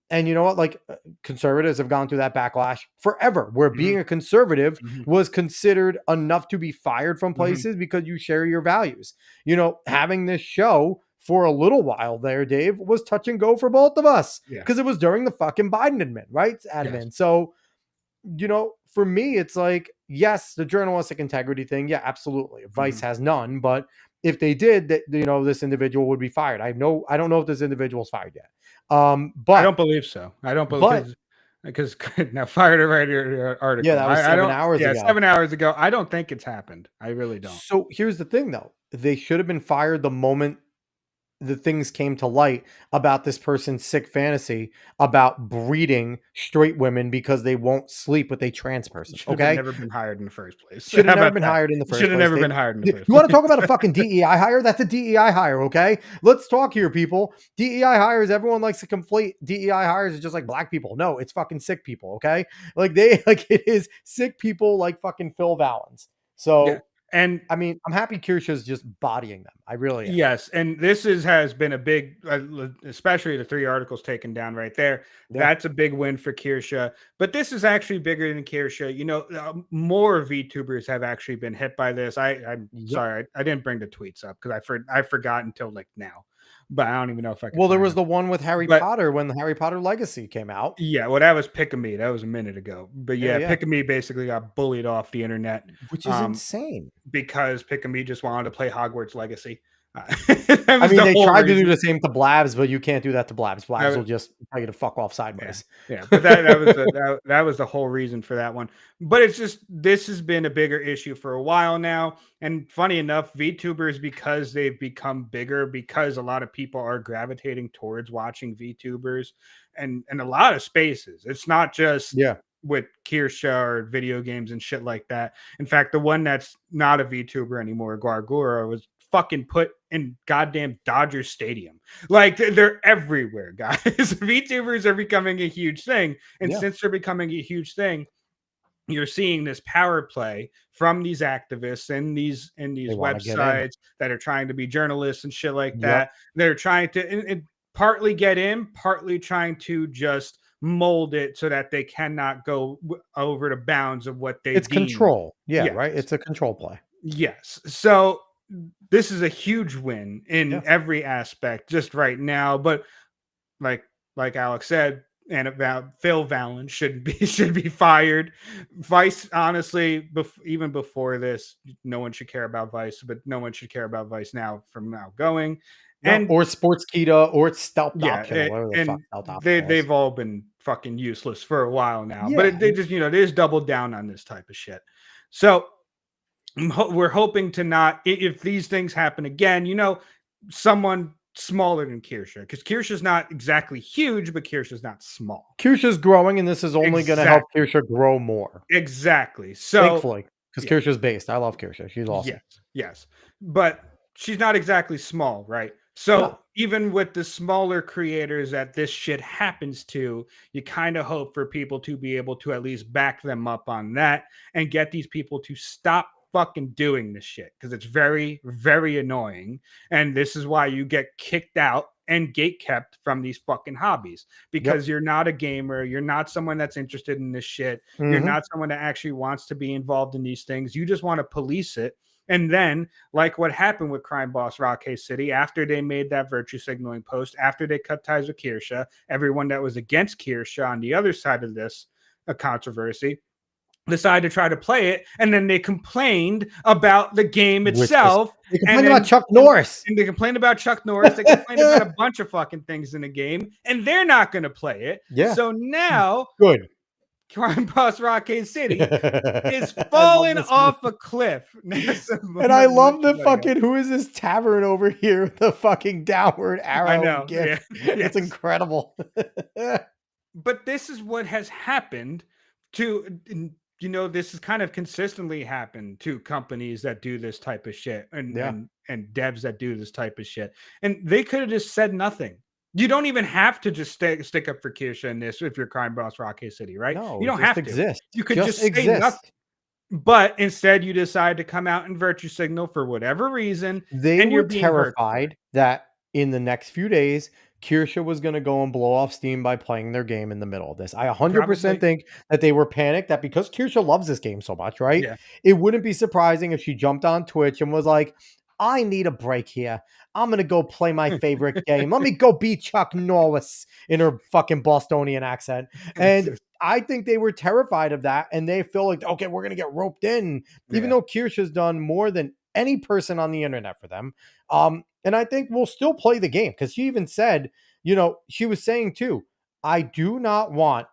And you know what? Like conservatives have gone through that backlash forever, where Hmm. being a conservative Hmm. was considered enough to be fired from Hmm. places because you share your values. Having this show for a little while there, Dave, was touch and go for both of us Yeah. because it was during the fucking Biden admin, right? Yes. Admin. So for me, it's like, yes, the journalistic integrity thing. Yeah, absolutely. Vice Mhm. has none, but if they did that, this individual would be fired. I don't know if this individual's fired yet. I But, don't believe so. I don't believe but because now fired to write your yeah, article. that was I 7 don't. hours Yeah, ago. 7 hours ago. I don't think it's happened. I really don't. So here's the thing though. They should have been fired the moment the things came to light about this person's sick fantasy about breeding straight women because they won't sleep with a trans person. Should have Okay. never been hired in the first place. Should have How never about been that? hired in the Should first have place, never Dave. been hired in the You first want to place. talk about a fucking DEI hire? That's a DEI hire, okay? Let's talk here, people. DEI hires, everyone likes to conflate DEI hires as just like black people. No, it's fucking sick people, okay? Like it is sick people like fucking Phil Valens. Yeah, So, and I mean, I'm happy Kirsche's just bodying them. I really am. yes, and has been a big, especially the 3 articles taken down right there. Yeah. That's a big win for Kirsche. But this is actually bigger than Kirsche. More VTubers have actually been hit by this. I'm Yep. sorry, I didn't bring the tweets up because I forgot until like now, but I don't even know if I can. Well, there Find was them. the one with Harry But Potter when the Harry Potter Legacy came out. yeah, well, that was Pick a Me. That was a minute ago. But Yeah, yeah, yeah. Pick a Me basically got bullied off the internet. Which is Um, insane. because Pick a Me just wanted to play Hogwarts Legacy. That I was mean, the they whole tried to do reason. the same to Blabs, but you can't do that to Blabs. Blabs That will was- just tell you to fuck off yeah, sideways. yeah, but that was that was the whole reason for that one. But it's just this has been a bigger issue for a while now. And funny enough, VTubers, because they've become bigger, because a lot of people are gravitating towards watching VTubers and a lot of spaces. It's not just Yeah. with Kirsche or video games and shit like that. In fact, the one that's not a VTuber anymore, Gargura, was fucking put in goddamn Dodger Stadium. Like they're everywhere, guys. VTubers are becoming a huge thing. And Yeah. since they're becoming a huge thing, you're seeing this power play from these activists and these They wanna get in. websites that are trying to be journalists and shit like Yep. that. They're trying to and partly get in, partly trying to just mold it so that they cannot go over the bounds of what they It's deem. control. Yeah, Yes. right? It's a control play. Yes. So this is a huge win in Yeah. every aspect just right now. But like Alex said, and about Phil Valens should be fired. Vice, honestly, even before this, no one should care about Vice, but no one should care about Vice now from now going. No, And or Sportskeeda or it's stealth yeah, optional, whatever the fuck and stealth optional is. they've all been fucking useless for a while now. Yeah. But they just they just doubled down on this type of shit. So we're hoping to not, if these things happen again, someone smaller than Kirsche, because Kirsche's not exactly huge, but Kirsche's not small. Kirsche's growing, and this is only going to help Kirsche grow more. Exactly. So Thankfully, because yeah. Kirsche's based. I love Kirsche. She's awesome. Yes. But she's not exactly small, right? So No. even with the smaller creators that this shit happens to, you kind of hope for people to be able to at least back them up on that and get these people to stop fucking doing this shit, because it's very, very annoying. And this is why you get kicked out and gate kept from these fucking hobbies, because you're not a gamer, you're not someone that's interested in this shit, you're not someone that actually wants to be involved in these things, you just want to police it And then, like what happened with Crime Boss Rockay City, after they made that virtue signaling post, after they cut ties with Kirsche, everyone that was against Kirsche on the other side of this controversy decided to try to play it, and then they complained about the game itself. They And complained then about Chuck Norris. and they complained about Chuck Norris. They complained about a bunch of fucking things in the game, and they're not going to play it. Yeah. So now, Good. Crime Boss Rockay City is I love falling this off movie. a cliff. And I love the fucking, who is this tavern over here? The fucking downward arrow I know. gif. Yeah. It's Yes. incredible. But this is what has happened to, this has kind of consistently happened to companies that do this type of shit and devs that do this type of shit. And they could have just said nothing. You don't even have to just stick up for Kirsche in this if you're Crime Boss Rockay City, right? No, you don't just have exist. to. You could just say exist. nothing. But instead, you decide to come out and virtue signal for whatever reason. They and were you're being hurt. terrified that in the next few days, Kirsche was going to go and blow off steam by playing their game in the middle of this. I 100% think that they were panicked that because Kirsche loves this game so much, right? Yeah. It wouldn't be surprising if she jumped on Twitch and was like, I need a break here. I'm going to go play my favorite game. Let me go beat Chuck Norris in her fucking Bostonian accent. And I think they were terrified of that. And they feel like, okay, we're going to get roped in, even though Kirsche has done more than any person on the internet for them. And I think we'll still play the game because she even said, she was saying too, I do not want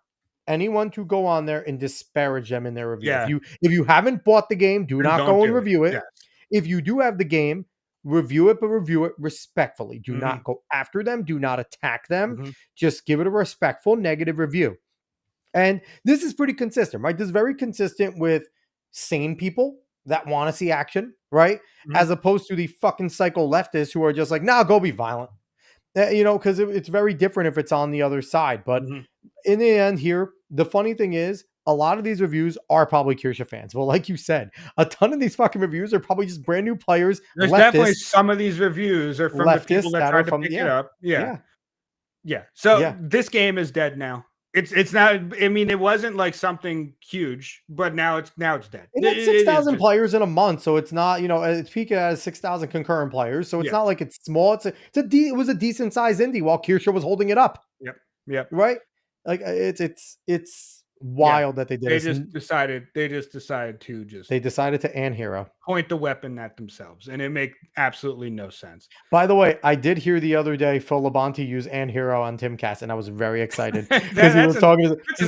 anyone to go on there and disparage them in their review. Yeah. If you haven't bought the game, do not go and review it. Yes. If you do have the game, review it, but review it respectfully. Do not go after them. Do not attack them. Just give it a respectful negative review. And this is pretty consistent, right? This is very consistent with sane people that want to see action, right? As opposed to the fucking psycho leftists who are just like, nah, go be violent. Because it's very different if it's on the other side. But in the end here, the funny thing is, a lot of these reviews are probably Kirsche fans. Well, like you said, a ton of these fucking reviews are probably just brand new players. There's definitely some of these reviews are from the people that tried to pick it up. Yeah. So this game is dead now. It's not. I mean, it wasn't like something huge, but now it's dead. It had 6,000 players in a month, so it's not. It's peaking at 6,000 concurrent players, so it's not like it's small. It was a decent sized indie while Kirsche was holding it up. Yep. Right. Like it's wild that they did. They just decided to They decided to Hero. Point the weapon at themselves, and it make absolutely no sense. By the way, I did hear the other day Phil Labonte use Hero on Timcast, and I was very excited because he was talking. He's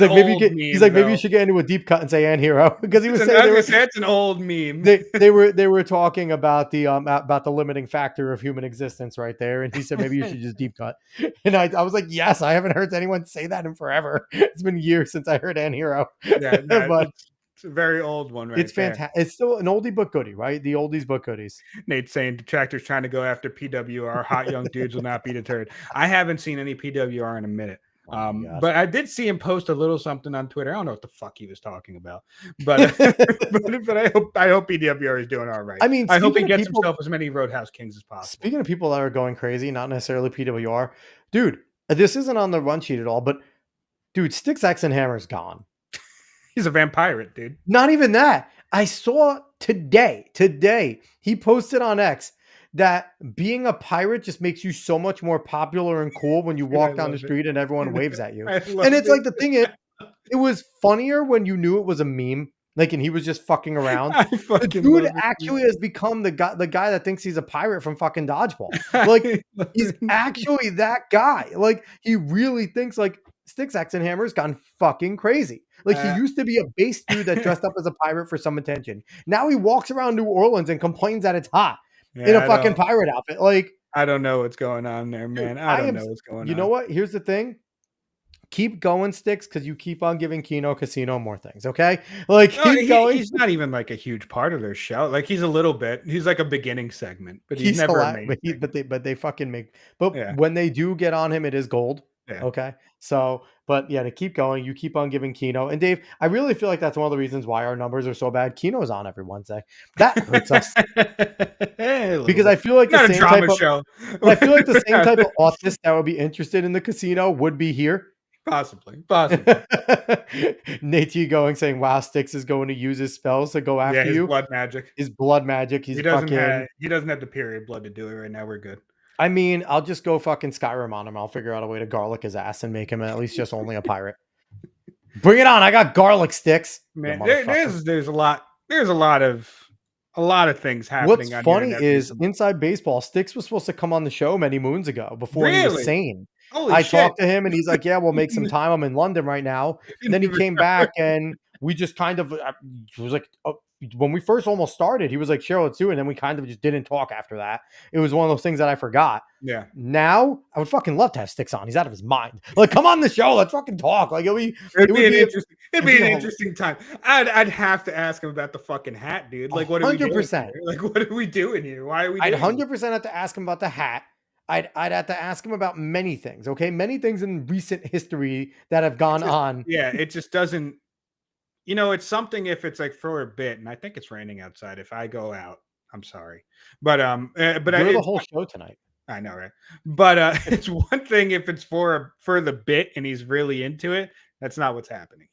like, maybe you should get into a deep cut and say Hero because he was saying that's an old meme. They were talking about the limiting factor of human existence right there, and he said maybe you should just deep cut. And I was like, yes, I haven't heard anyone say that in forever. It's been years since I heard Hero. Yeah, but it's a very old one, right? It's fantastic. It's still an oldie but goodie, right? The oldies but goodies. Nate saying detractors trying to go after PWR. Hot young dudes will not be deterred. I haven't seen any PWR in a minute. But I did see him post a little something on Twitter. I don't know what the fuck he was talking about, but but I hope PWR is doing all right. I mean, I hope he gets himself as many Roadhouse Kings as possible. Speaking of people that are going crazy, not necessarily PWR, dude. This isn't on the run sheet at all, but dude, Sticks X and Hammer's gone. He's a vampire, dude. Not even that. I saw today, he posted on X that being a pirate just makes you so much more popular and cool when you walk down the street and everyone waves at you. And it's like the thing is, it was funnier when you knew it was a meme. Like, and he was just fucking around. The dude actually has become the guy that thinks he's a pirate from fucking Dodgeball. Like, he's actually that guy. Like, he really thinks like Sticks X and Hammer's gone fucking crazy. Like, he used to be a base dude that dressed up as a pirate for some attention. Now he walks around New Orleans and complains that it's hot in a fucking pirate outfit. Like, I don't know what's going on there, man. I don't know what's going on. You know what? Here's the thing. Keep going, Sticks, because you keep on giving Kino Casino more things, okay? Like, keep going. He's not even like a huge part of their show. Like, he's a little bit. He's like a beginning segment, but he's never amazing. But they fucking make. But when they do get on him, it is gold. Yeah. Okay. So, but yeah, to keep going, you keep on giving Kino. And Dave, I really feel like that's one of the reasons why our numbers are so bad. Kino's on every Wednesday. That hurts us. Because I feel like the same type of show. I feel like the same type of autist that would be interested in the casino would be here. Possibly. Nate T going saying, "Wow, Styx is going to use his spells to go Yeah, after his you." blood magic. His blood magic. He's He doesn't fucking. have the period blood to do it right now. We're good. I mean, I'll just go fucking Skyrim on him. I'll figure out a way to garlic his ass and make him at least just only a pirate. Bring it on! I got garlic sticks. You Man, motherfucker. there's a lot of things What's happening on the funny internet is recently. Inside Baseball, Styx was supposed to come on the show many moons ago before he was Really? sane. Holy I shit. talked to him and he's like, "Yeah, we'll make some time. I'm in London right now." And then he came back and we just kind of he was like, when we first almost started, he was like, "Sure, let's do it." And then we kind of just didn't talk after that. It was one of those things that I forgot. Yeah. Now I would fucking love to have Styx on. He's out of his mind. Like, come on the show. Let's fucking talk. Like, It'd would be an be interesting time. I'd have to ask him about the fucking hat, dude. Like, what are we doing 100%. here? Like, what are we doing here? Why are we I'd doing 100% have to ask him about the hat. I'd have to ask him about many things. Okay, many things in recent history that have gone on. Yeah, it just doesn't. It's something if it's like for a bit, and I think it's raining outside. If I go out, I'm sorry, but You're the whole show tonight. I know, right? But it's one thing if it's for the bit and he's really into it. That's not what's happening.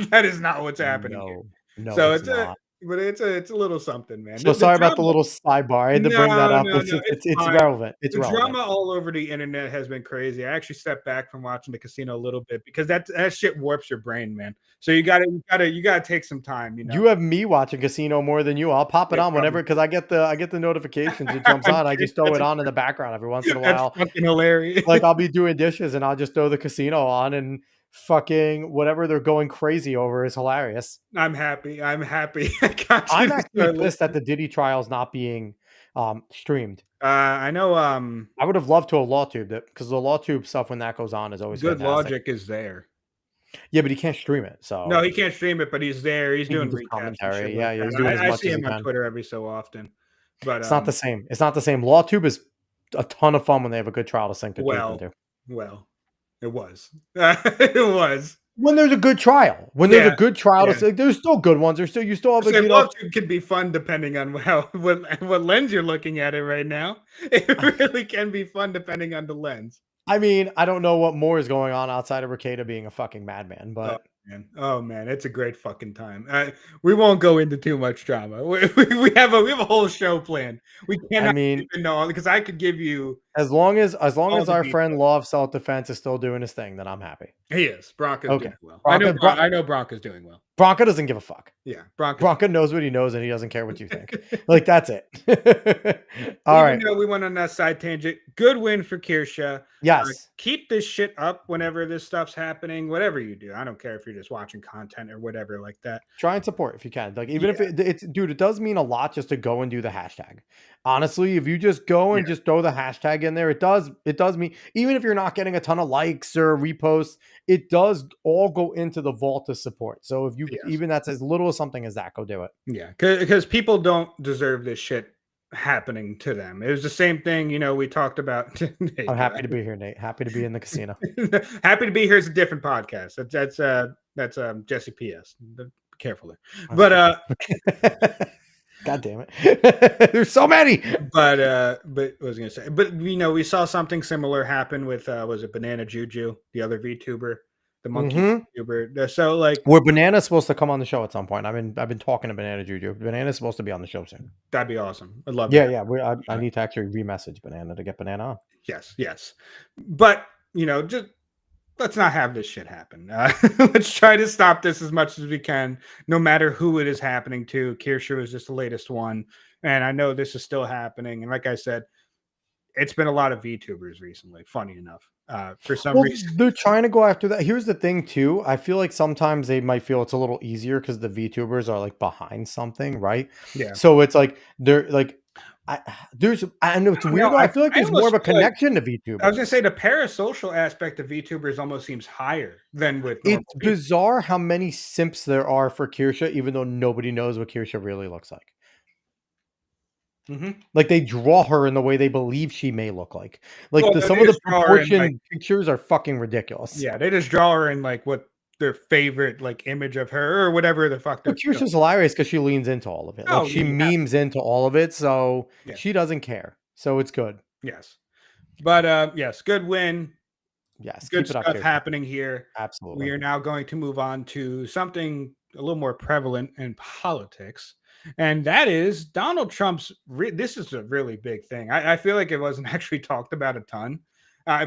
That is not what's happening here. No, So it's not. but it's a little something, man. So sorry about the little sidebar. I had to bring that up. It's fine. relevant. It's The relevant. drama all over the internet has been crazy. I actually stepped back from watching the casino a little bit because that shit warps your brain, man. So you gotta take some time. You have me watching Casino more than you. I'll pop it on whenever because I get the notifications. It jumps on. I just throw it on in the background every once in a while. That's fucking hilarious. Like I'll be doing dishes and I'll just throw the Casino on and fucking whatever they're going crazy over is hilarious. I'm happy. I'm I'm actually pissed that the Diddy trial's not being streamed. I know. I would have loved to have law tubed it because the law tube stuff when that goes on is always Good fantastic. Logic is there. Yeah, but he can't stream it. So no, he can't stream it, but he's there. He's doing recaps commentary. Yeah, he's doing as much I see as him he on can. Twitter every so often. But it's not the same. It's not the same. Law tube is a ton of fun when they have a good trial to sink the teeth into. Well, it was. It was. When there's a good trial. When there's a good trial to sink, there's still good ones. You still have a Law tube can be fun depending on what lens you're looking at it right now. It really can be fun depending on the lens. I mean, I don't know what more is going on outside of Ricada being a fucking madman, but oh man, it's a great fucking time. We won't go into too much drama. We have a whole show planned. We cannot. I mean, even know because I could give you as long as our friend Law of Self Defense is still doing his thing, then I'm happy. He is. Bronco's doing well. Bronco, I know Bronco's doing well. Bronco doesn't give a fuck. Yeah, Bronco knows what he knows, and he doesn't care what you think. Like that's it. All right. We went on that side tangent. Good win for Kirsche. Yes. Keep this shit up whenever this stuff's happening. Whatever you do, I don't care if you're just watching content or whatever like that. Try and support if you can. Like even if it's dude, it does mean a lot just to go and do the hashtag. Honestly, if you just go and just throw the hashtag in there, it does mean even if you're not getting a ton of likes or reposts, it does all go into the vault of support. So if you even that's as little as something as that, go do it. Yeah, because people don't deserve this shit happening to them. It was the same thing, we talked about. I'm happy to be here, Nate. Happy to be in the casino. Happy to be here is a different podcast. That's Jesse PS. Be careful there. But God damn it. There's so many. But what was I gonna say? But we saw something similar happen with was it Banana Juju, the other VTuber, the monkey VTuber. So like were Banana's supposed to come on the show at some point. I've been talking to Banana Juju. Banana's supposed to be on the show soon. That'd be awesome. I'd love I need to actually re-message Banana to get Banana on. Yes. But just let's not have this shit happen. Let's try to stop this as much as we can, no matter who it is happening to. Kirsche was just the latest one, and I know this is still happening. And like I said, it's been a lot of VTubers recently, funny enough. For some reason. They're trying to go after that. Here's the thing, too. I feel like sometimes they might feel it's a little easier because the VTubers are like behind something, right? Yeah. So it's like they're like I know it's weird. I feel like there's more of a connection to VTubers. I was gonna say the parasocial aspect of VTubers almost seems higher than with normal it's bizarre how many simps there are for Kirsche, even though nobody knows what Kirsche really looks like. Like they draw her in the way they believe she may look like. Like some of the proportion pictures are fucking ridiculous. Yeah, they just draw her in like what their favorite like image of her or whatever the fuck. Kirsche's hilarious because she leans into all of it. Like she memes into all of it, so she doesn't care. So it's good. Yes, but yes, good win. Yes, Good keep it up, stuff Kirsche. happening here. We Absolutely. are now going to move on to something a little more prevalent in politics, and that is Donald Trump's. This is a really big thing. I feel like it wasn't actually talked about a ton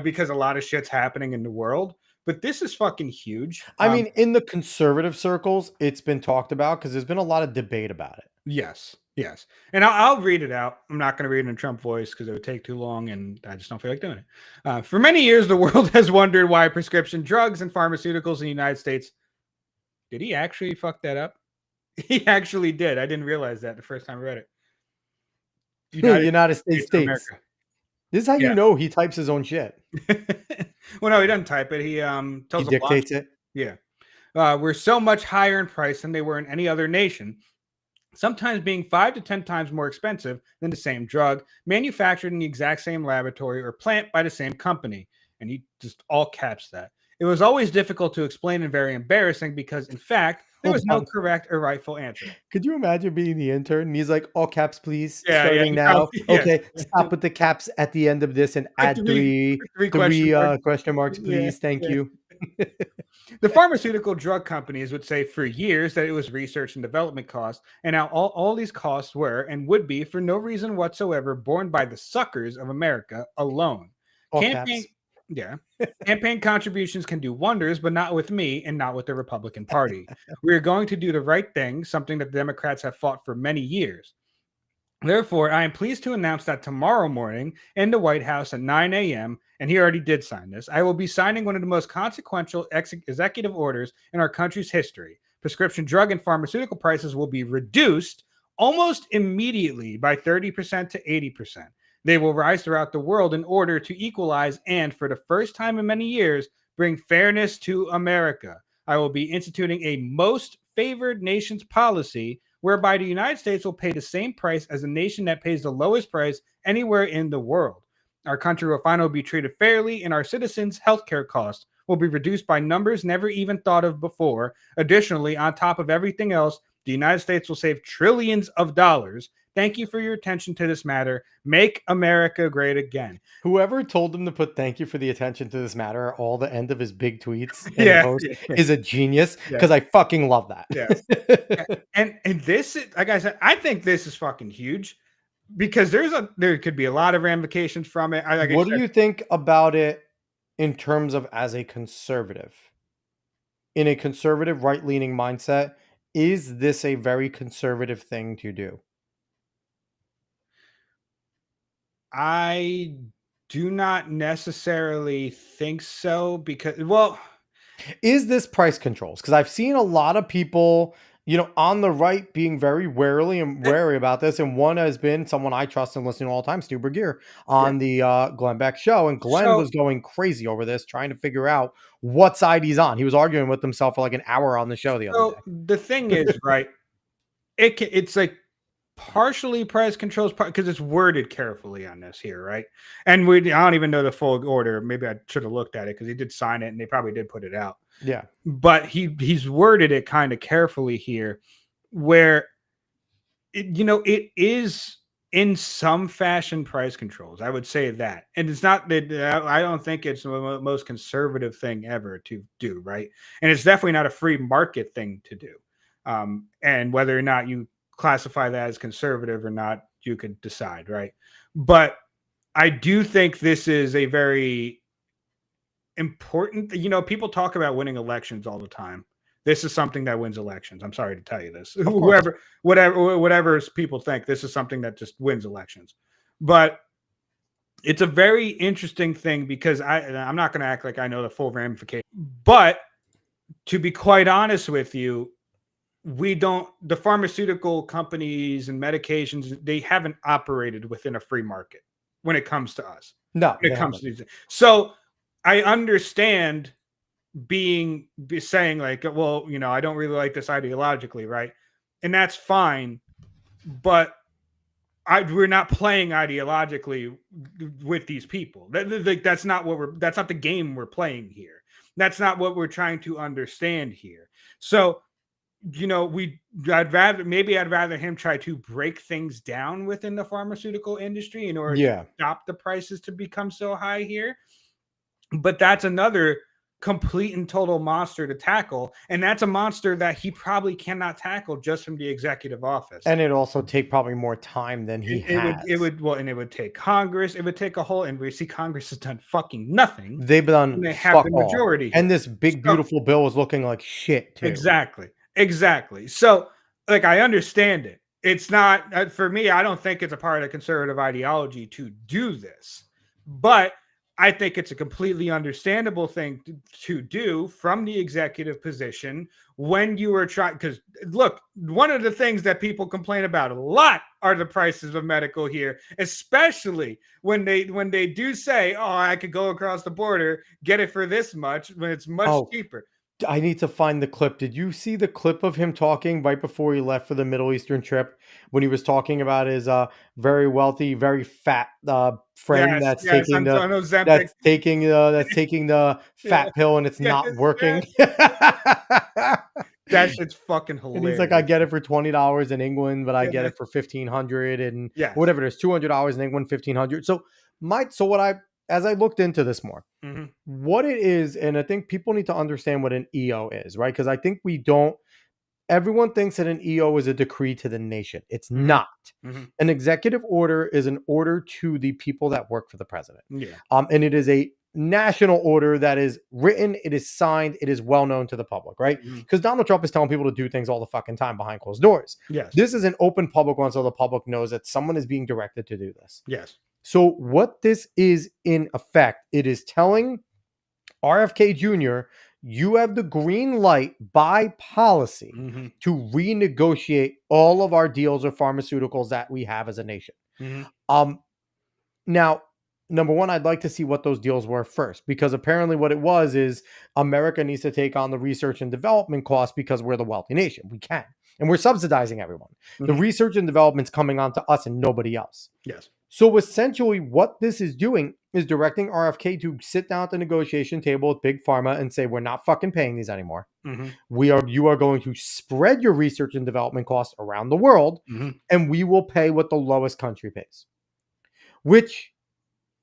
because a lot of shit's happening in the world, but this is fucking huge. I mean, in the conservative circles, it's been talked about because there's been a lot of debate about it. Yes, yes. And I'll read it out. I'm not going to read it in Trump voice because it would take too long and I just don't feel like doing it. For many years, the world has wondered why prescription drugs and pharmaceuticals in the United States. Did he actually fuck that up? He actually did. I didn't realize that the first time I read it. United United States States of states. America. This is how Yeah. you know he types his own shit. Well, no, he doesn't type it. He He tells a launch. dictates it. Yeah. We're so much higher in price than they were in any other nation, sometimes being 5 to 10 times more expensive than the same drug, manufactured in the exact same laboratory or plant by the same company. And he just all caps that. It was always difficult to explain and very embarrassing because, in fact, there Hold was no on. correct or rightful answer. Could you imagine being the intern? And he's like, all caps, please, Yeah, yeah, starting now. yeah. Okay, stop with the caps at the end of this and Like add three question marks. question marks, Yeah, please. Thank yeah. you. The pharmaceutical drug companies would say for years that it was research and development costs, and now all these costs were and would be for no reason whatsoever borne by the suckers of America alone. All Campaign, caps. yeah, campaign contributions can do wonders, but not with me and not with the Republican Party. We are going to do the right thing, something that the Democrats have fought for many years. Therefore, I am pleased to announce that tomorrow morning in the White House at 9 a.m., and he already did sign this, I will be signing one of the most consequential executive orders in our country's history. Prescription drug and pharmaceutical prices will be reduced almost immediately by 30% to 80%. They will rise throughout the world in order to equalize and, for the first time in many years, bring fairness to America. I will be instituting a most favored nations policy whereby the United States will pay the same price as a nation that pays the lowest price anywhere in the world. Our country will finally be treated fairly, and our citizens' healthcare costs will be reduced by numbers never even thought of before. Additionally, on top of everything else, the United States will save trillions of dollars. Thank you for your attention to this matter. Make America great again. Whoever told him to put thank you for the attention to this matter at all the end of his big tweets and Yeah, posts yeah, is a genius yeah. because I fucking love that. Yeah. And this, like I said, I think this is fucking huge because there could be a lot of ramifications from it. What do you think about it in terms of as a conservative? In a conservative right-leaning mindset, is this a very conservative thing to do? I do not necessarily think so because, well, Is this price controls? Because I've seen a lot of people, on the right being very wary about this. And one has been someone I trust and listen to all the time, Stu Burgier, yeah. on the Glenn Beck show. And Glenn So, was going crazy over this, trying to figure out what side he's on. He was arguing with himself for like an hour on the show the other so the thing is, right? It's like partially price controls because it's worded carefully on this here, right? And I don't even know the full order. Maybe I should have looked at it because he did sign it and they probably did put it out. day. Yeah. But he's worded it kind of carefully here, where it is in some fashion price controls. I would say that, and it's not that I don't think it's the most conservative thing ever to do, right? And it's definitely not a free market thing to do. And whether or not you classify that as conservative or not, you could decide, right? But I do think this is a very important. People talk about winning elections all the time. This is something that wins elections. I'm sorry to tell you this. Of course. Whatever people think, this is something that just wins elections. But it's a very interesting thing because I'm not going to act like I know the full ramification. But to be quite honest with you, the pharmaceutical companies and medications, they haven't operated within a free market when it comes to us. No, When it comes to these. So I understand saying like, well, I don't really like this ideologically, right? And that's fine, but we're not playing ideologically with these people. That's not the game we're playing here. That's not what we're trying to understand here. So, I'd rather him try to break things down within the pharmaceutical industry in order to stop the prices to become so high here. But that's another complete and total monster to tackle, and that's a monster that he probably cannot tackle just from the executive office. And it also take probably more time than he It has. would well, and it would take Congress. It would take a whole, and we see Congress has done fucking nothing. They've And done they have fuck the all. majority here. And this big, So beautiful bill is looking like shit too. exactly. So, like, I understand it. It's not for me. I don't think it's a part of conservative ideology to do this, but I think it's a completely understandable thing to do from the executive position when you are trying. Because look, one of the things that people complain about a lot are the prices of medical here, especially when they do say, "Oh, I could go across the border, get it for this much," when it's much Oh, cheaper. I need to find the clip. Did you see the clip of him talking right before he left for the Middle Eastern trip when he was talking about his very wealthy, very fat friend Yes, that's yes, taking on Ozempic. that's taking the Yeah, fat pill and it's yes, not working? that shit's fucking And he's like, I hilarious. get it for $20 in England, but I get Yeah, it for 1,500 and yes. whatever it is, $200 in England, 1,500. So what I as I looked into this more, Mhm, what it is, and I think people need to understand what an EO is, right? Because I think we don't. Everyone thinks that an EO is a decree to the nation. It's mhm, not. mhm. An executive order is an order to the people that work for the president. Yeah. And it is a national order that is written, it is signed, it is well known to the public, right? Mhm. Because Donald Trump is telling people to do things all the fucking time behind closed doors. Yes. This is an open public one, so the public knows that someone is being directed to do this. Yes. So, what this is in effect, it is telling RFK Jr., you have the green light by policy Mhm, to renegotiate all of our deals of pharmaceuticals that we have as a nation. mhm. Um, Now, number one, I'd like to see what those deals were first, because apparently what it was is America needs to take on the research and development costs because we're the wealthy nation. We can. And we're subsidizing everyone. The Mhm. research and development's coming on to us and nobody else. Yes. So essentially, what this is doing is directing RFK to sit down at the negotiation table with Big Pharma and say, we're not fucking paying these anymore. Mhm, You are going to spread your research and development costs around the world, mhm. and we will pay what the lowest country pays. Which,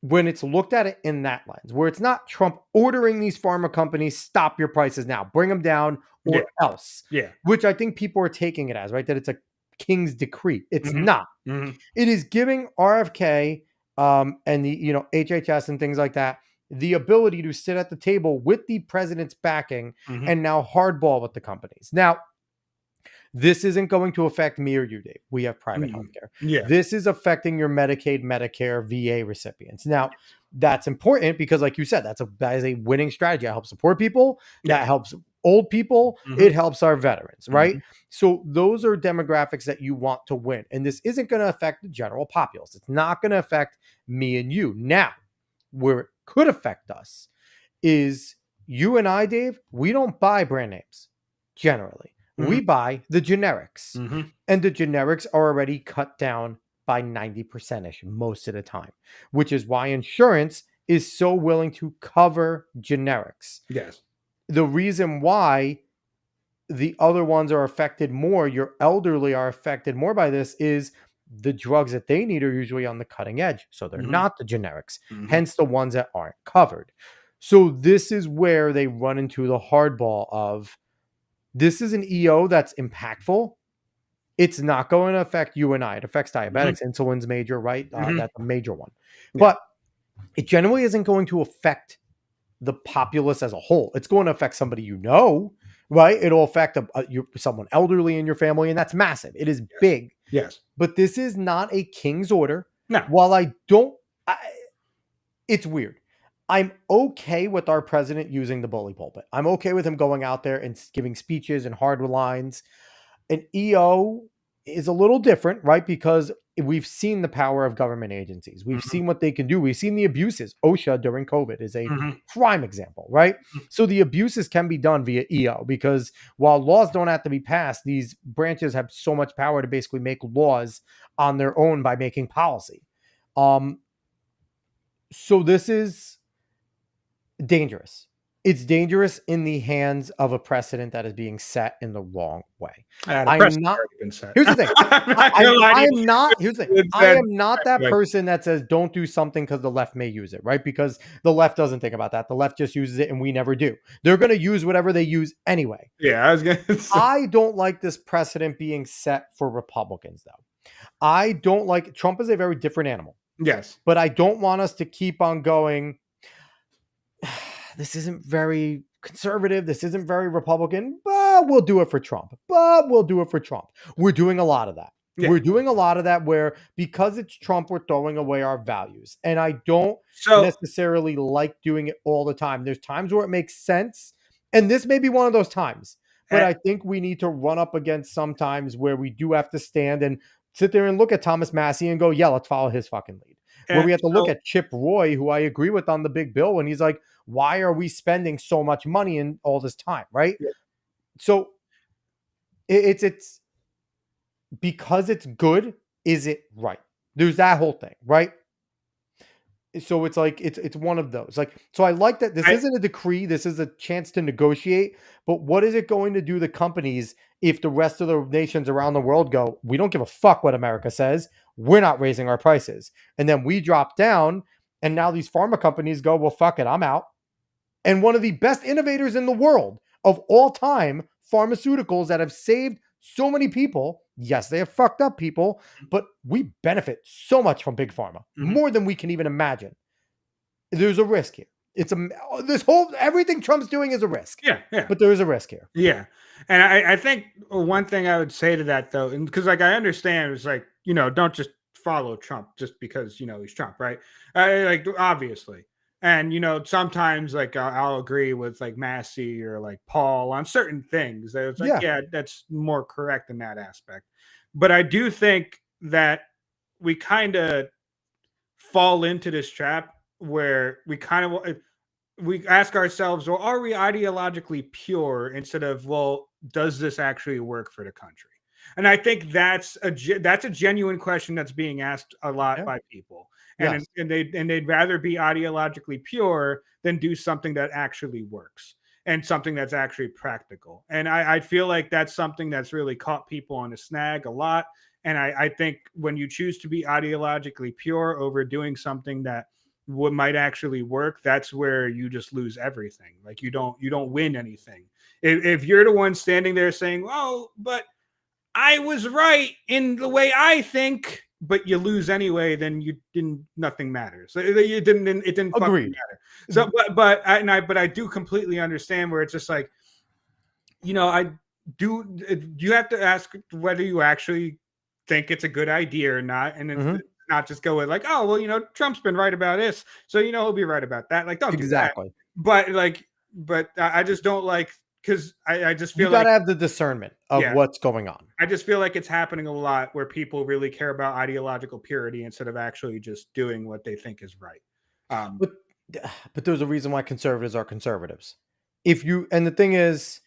when it's looked at it in that lens, where it's not Trump ordering these pharma companies, stop your prices now, bring them down Yeah. or else, Yeah. which I think people are taking it as, right? That it's a king's decree. It's Mhm, not. mhm. It is giving RFK and the HHS and things like that the ability to sit at the table with the president's backing Mhm. and now hardball with the companies. Now, this isn't going to affect me or you, Dave. We have private Mhm. healthcare. Yeah. This is affecting your Medicaid, Medicare, VA recipients. Now, that's important because, like you said, that is a winning strategy. That helps support people. Yeah. That helps old people. Mhm. It helps our veterans, right? Mhm. So those are demographics that you want to win. And this isn't going to affect the general populace. It's not going to affect me and you. Now, where it could affect us is you and I, Dave, we don't buy brand names generally. We Mhm. buy the generics. Mhm. And the generics are already cut down by 90% ish most of the time, which is why insurance is so willing to cover generics. Yes. The reason why the other ones are affected more, your elderly are affected more by this, is the drugs that they need are usually on the cutting edge. So they're Mhm. not the generics, Mhm. hence the ones that aren't covered. So this is where they run into the hardball of this is an EO that's impactful. It's not going to affect you and I. It affects Mhm. diabetics. Insulin's major, right? Mhm. That's a major one. Yeah. But it generally isn't going to affect the populace as a whole. It's going to affect somebody you know, right? It'll affect someone elderly in your family, and that's massive. It is Yes. big. Yes. But this is not a king's order. No. While it's weird. I'm okay with our president using the bully pulpit. I'm okay with him going out there and giving speeches and hard lines. An EO is a little different, right? Because we've seen the power of government agencies. We've Mhm. seen what they can do. We've seen the abuses. OSHA during COVID is a Mhm. prime example, right? Mhm. So the abuses can be done via EO because while laws don't have to be passed, these branches have so much power to basically make laws on their own by making policy. So this is dangerous. It's dangerous in the hands of a precedent that is being set in the wrong way. The I'm precedent's not. already been set. Here's the thing. I'm not gonna lie to I you. am not. Here's the thing. It's I said am not that like, person that says don't do something because the left may use it, right? Because the left doesn't think about that. The left just uses it, and we never do. They're going to use whatever they use anyway. yeah, I was gonna say. I don't like this precedent being set for Republicans, though. I don't like Trump is a very different animal, Yes. but I don't want us to keep on going. This isn't very conservative. This isn't very Republican, but we'll do it for Trump. But we'll do it for Trump. We're doing a lot of that. Yeah. We're doing a lot of that where because it's Trump, we're throwing away our values. And I don't So necessarily like doing it all the time. There's times where it makes sense. And this may be one of those times. But I think we need to run up against sometimes where we do have to stand and sit there and look at Thomas Massey and go, yeah, let's follow his fucking lead. Where we have to look at Chip Roy, who I agree with on the big bill, when he's like, why are we spending so much money in all this time, right? Yeah. So it's because it's good, is it right? There's that whole thing, right? So it's like it's one of those. Like, so I like that this isn't a decree, this is a chance to negotiate, but what is it going to do to companies if the rest of the nations around the world go, we don't give a fuck what America says, we're not raising our prices. And then we drop down, and now these pharma companies go, well, fuck it, I'm out. And one of the best innovators in the world of all time, pharmaceuticals that have saved so many people. Yes, they have fucked up people, but we benefit so much from big pharma, more than we can even imagine. There's a risk here. It's everything Trump's doing is a risk. yeah, But there is a risk here. Yeah. And I think one thing I would say to that though, and because like I understand it's like, don't just follow Trump just because he's Trump, right? Like obviously. And sometimes like I'll agree with like Massey or like Paul on certain things. That it's like, yeah, that's more correct in that aspect. But I do think that we kind of fall into this trap where we ask ourselves, well, are we ideologically pure instead of, well, does this actually work for the country? And I think that's a genuine question that's being asked a lot by people. And, and they'd rather be ideologically pure than do something that actually works and something that's actually practical. And I feel like that's something that's really caught people on a snag a lot. And I think when you choose to be ideologically pure over doing something that what might actually work, that's where you just lose everything. Like you don't win anything. If you're the one standing there saying, oh, but I was right in the way I think, but you lose anyway, then nothing matters. It didn't fucking matter. So, but I do completely understand where it's just like, you have to ask whether you actually think it's a good idea or not. And it's not just go with like, oh, well, Trump's been right about this. So, he'll be right about that. Like, don't do that. But I just don't like, because I just feel you gotta have the discernment of what's going on. I just feel like it's happening a lot where people really care about ideological purity instead of actually just doing what they think is right. But there's a reason why conservatives are conservatives. And the thing is,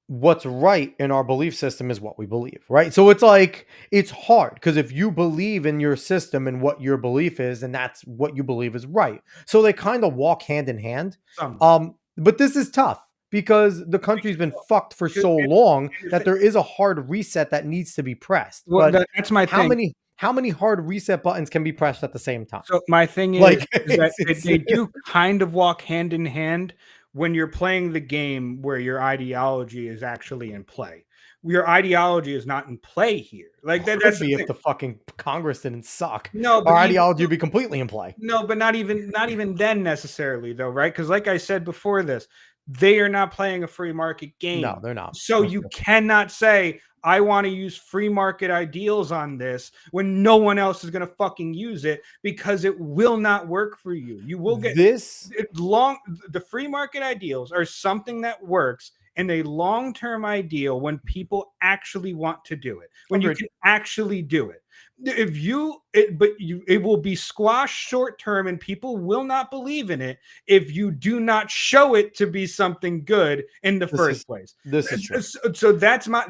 what's right in our belief system is what we believe, right? So it's like, it's hard because if you believe in your system and what your belief is, and that's what you believe is right. So they kind of walk hand in hand. But this is tough because the country's been fucked for so long that there is a hard reset that needs to be pressed. Well, but that's my thing. How many hard reset buttons can be pressed at the same time? So my thing is, like, is that they do kind of walk hand in hand when you're playing the game where your ideology is actually in play. Your ideology is not in play here. Like that's if the fucking Congress didn't suck. No, our ideology would be completely in play. No, but not even then necessarily though, right? Because like I said before this, they are not playing a free market game. No, they're not. So you cannot say, I want to use free market ideals on this when no one else is going to fucking use it, because it will not work for you. You will get the free market ideals are something that works in a long-term ideal when people actually want to do it, when you can actually do it. It will be squashed short term and people will not believe in it if you do not show it to be something good in the first place. This is true. So that's my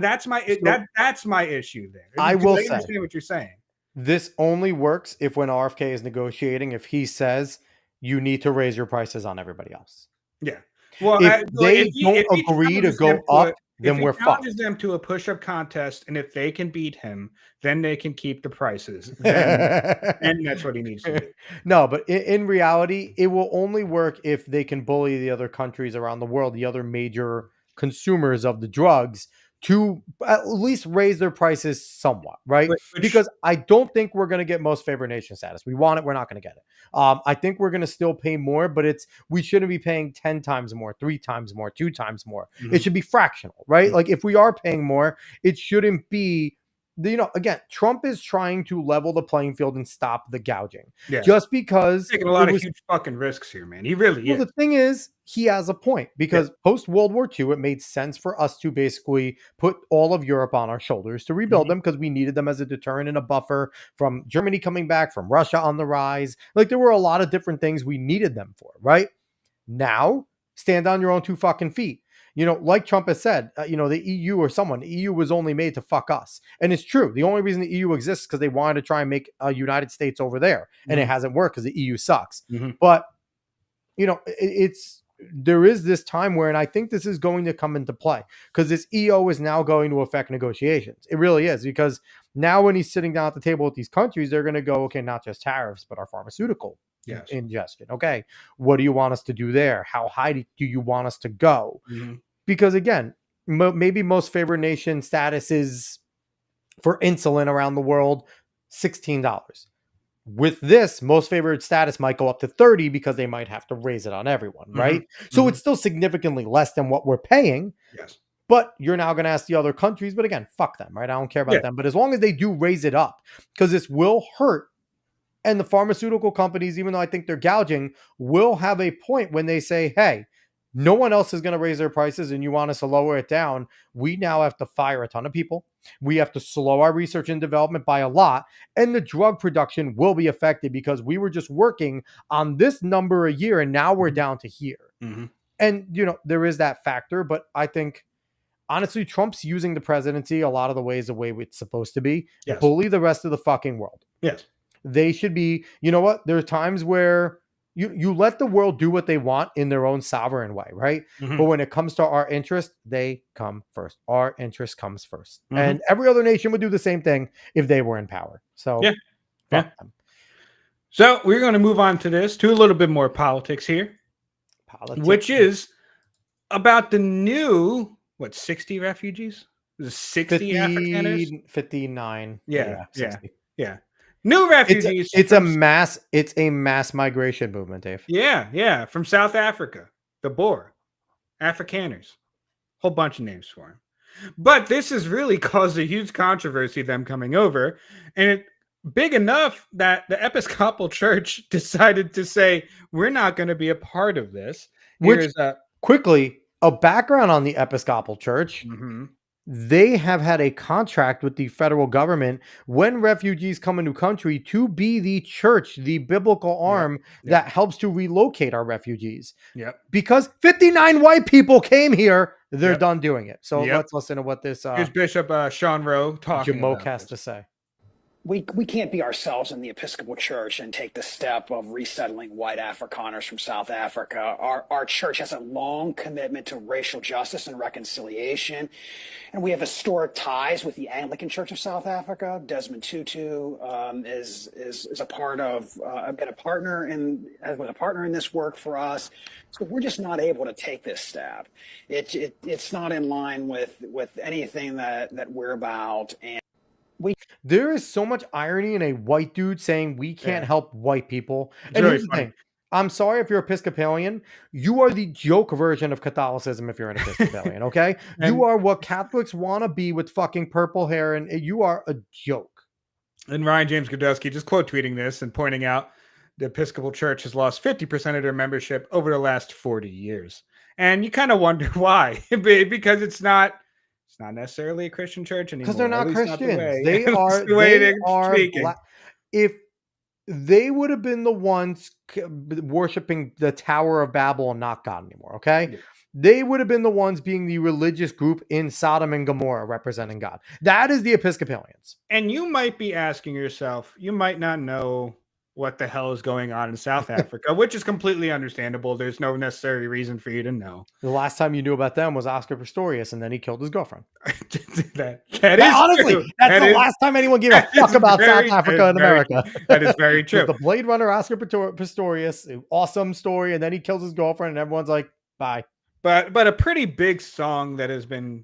issue there. I will say, understand what you're saying. This only works if when RFK is negotiating, if he says you need to raise your prices on everybody else. Yeah. Well, If they don't if he agree to challenges them go to up, if then he we're challenges fucked. them to a push-up contest, and if they can beat him, then they can keep the prices. Then that's what he needs to do. No, but in reality, it will only work if they can bully the other countries around the world, the other major consumers of the drugs, to at least raise their prices somewhat, right? Which Because I don't think we're going to get most favored nation status. We want it, we're not going to get it. I think we're going to still pay more, but we shouldn't be paying 10 times more, 3 times more, 2 times more. It should be fractional, right? Like if we are paying more, it shouldn't be. Again, Trump is trying to level the playing field and stop the gouging. yeah, Just because taking a it lot of was huge fucking risks here, man. He really well, is. the thing is, he has a point because post World War II, it made sense for us to basically put all of Europe on our shoulders to rebuild them because we needed them as a deterrent and a buffer from Germany coming back, from Russia on the rise. Like there were a lot of different things we needed them for, right? Now, stand on your own 2 fucking feet. Like Trump has said, the EU or someone, the EU was only made to fuck us. And it's true. The only reason the EU exists is because they wanted to try and make a United States over there. And it hasn't worked because the EU sucks. But there is this time where, and I think this is going to come into play because this EO is now going to affect negotiations. It really is, because now when he's sitting down at the table with these countries, they're going to go, okay, not just tariffs, but our pharmaceutical ingestion. Okay, what do you want us to do there? How high do you want us to go? Because again, maybe most favored nation status is for insulin around the world $16. With this, most favored status might go up to 30 because they might have to raise it on everyone, right? So it's still significantly less than what we're paying. Yes. But you're now going to ask the other countries. But again, fuck them, right? I don't care about them. But as long as they do raise it up, because this will hurt. And the pharmaceutical companies, even though I think they're gouging, will have a point when they say, hey, no one else is going to raise their prices and you want us to lower it down. We now have to fire a ton of people. We have to slow our research and development by a lot. And the drug production will be affected because we were just working on this number a year and now we're down to here. And, there is that factor. But I think, honestly, Trump's using the presidency a lot of the ways the way it's supposed to be. Bully the rest of the fucking world. They should be, you know what? There are times where you let the world do what they want in their own sovereign way, right? But when it comes to our interest, they come first. Our interest comes first. And every other nation would do the same thing if they were in power. So, fuck them. So we're going to move on to a little bit more politics here, which is about the new, 60 refugees? Is it 60 Afrikaners? 59. Yeah. 60. Yeah. New refugees. It's a mass migration movement, Dave. Yeah. From South Africa, the Boer, Afrikaners, whole bunch of names for them. But this has really caused a huge controversy, them coming over, and it big enough that the Episcopal Church decided to say, we're not going to be a part of this. Quickly, a background on the Episcopal Church. They have had a contract with the federal government when refugees come into country to be the church, the biblical arm that helps to relocate our refugees. Because 59 white people came here, they're done doing it. So let's listen to what this here's Bishop Sean Rowe talking Jamoke about has this. to say. We can't be ourselves in the Episcopal Church and take the step of resettling white Afrikaners from South Africa. Our church has a long commitment to racial justice and reconciliation, and we have historic ties with the Anglican Church of South Africa. Desmond Tutu is a part of been a partner in this work for us. So we're just not able to take this step. It's not in line with anything that we're about. And there is so much irony in a white dude saying we can't help white people. It's and really here's the funny. thing. I'm sorry if you're Episcopalian. You are the joke version of Catholicism if you're an Episcopalian, okay? You are what Catholics want to be with fucking purple hair, and you are a joke. And Ryan James Godowski just quote tweeting this and pointing out the Episcopal Church has lost 50% of their membership over the last 40 years. And you kind of wonder why. Because it's not necessarily a Christian church anymore. Because they're not Christians. They are black. If they would have been the ones worshiping the Tower of Babel and not God anymore, okay? Yeah. They would have been the ones being the religious group in Sodom and Gomorrah representing God. That is the Episcopalians. And you might be asking yourself, you might not know what the hell is going on in South Africa, which is completely understandable. There's no necessary reason for you to know. The last time you knew about them was Oscar Pistorius, and then he killed his girlfriend. that is honestly, true. that's the last time anyone gave a fuck about South Africa and America. That is very It was true. the Blade Runner Oscar Pistorius, awesome story, and then he kills his girlfriend, and everyone's like, "Bye." But a pretty big song that has been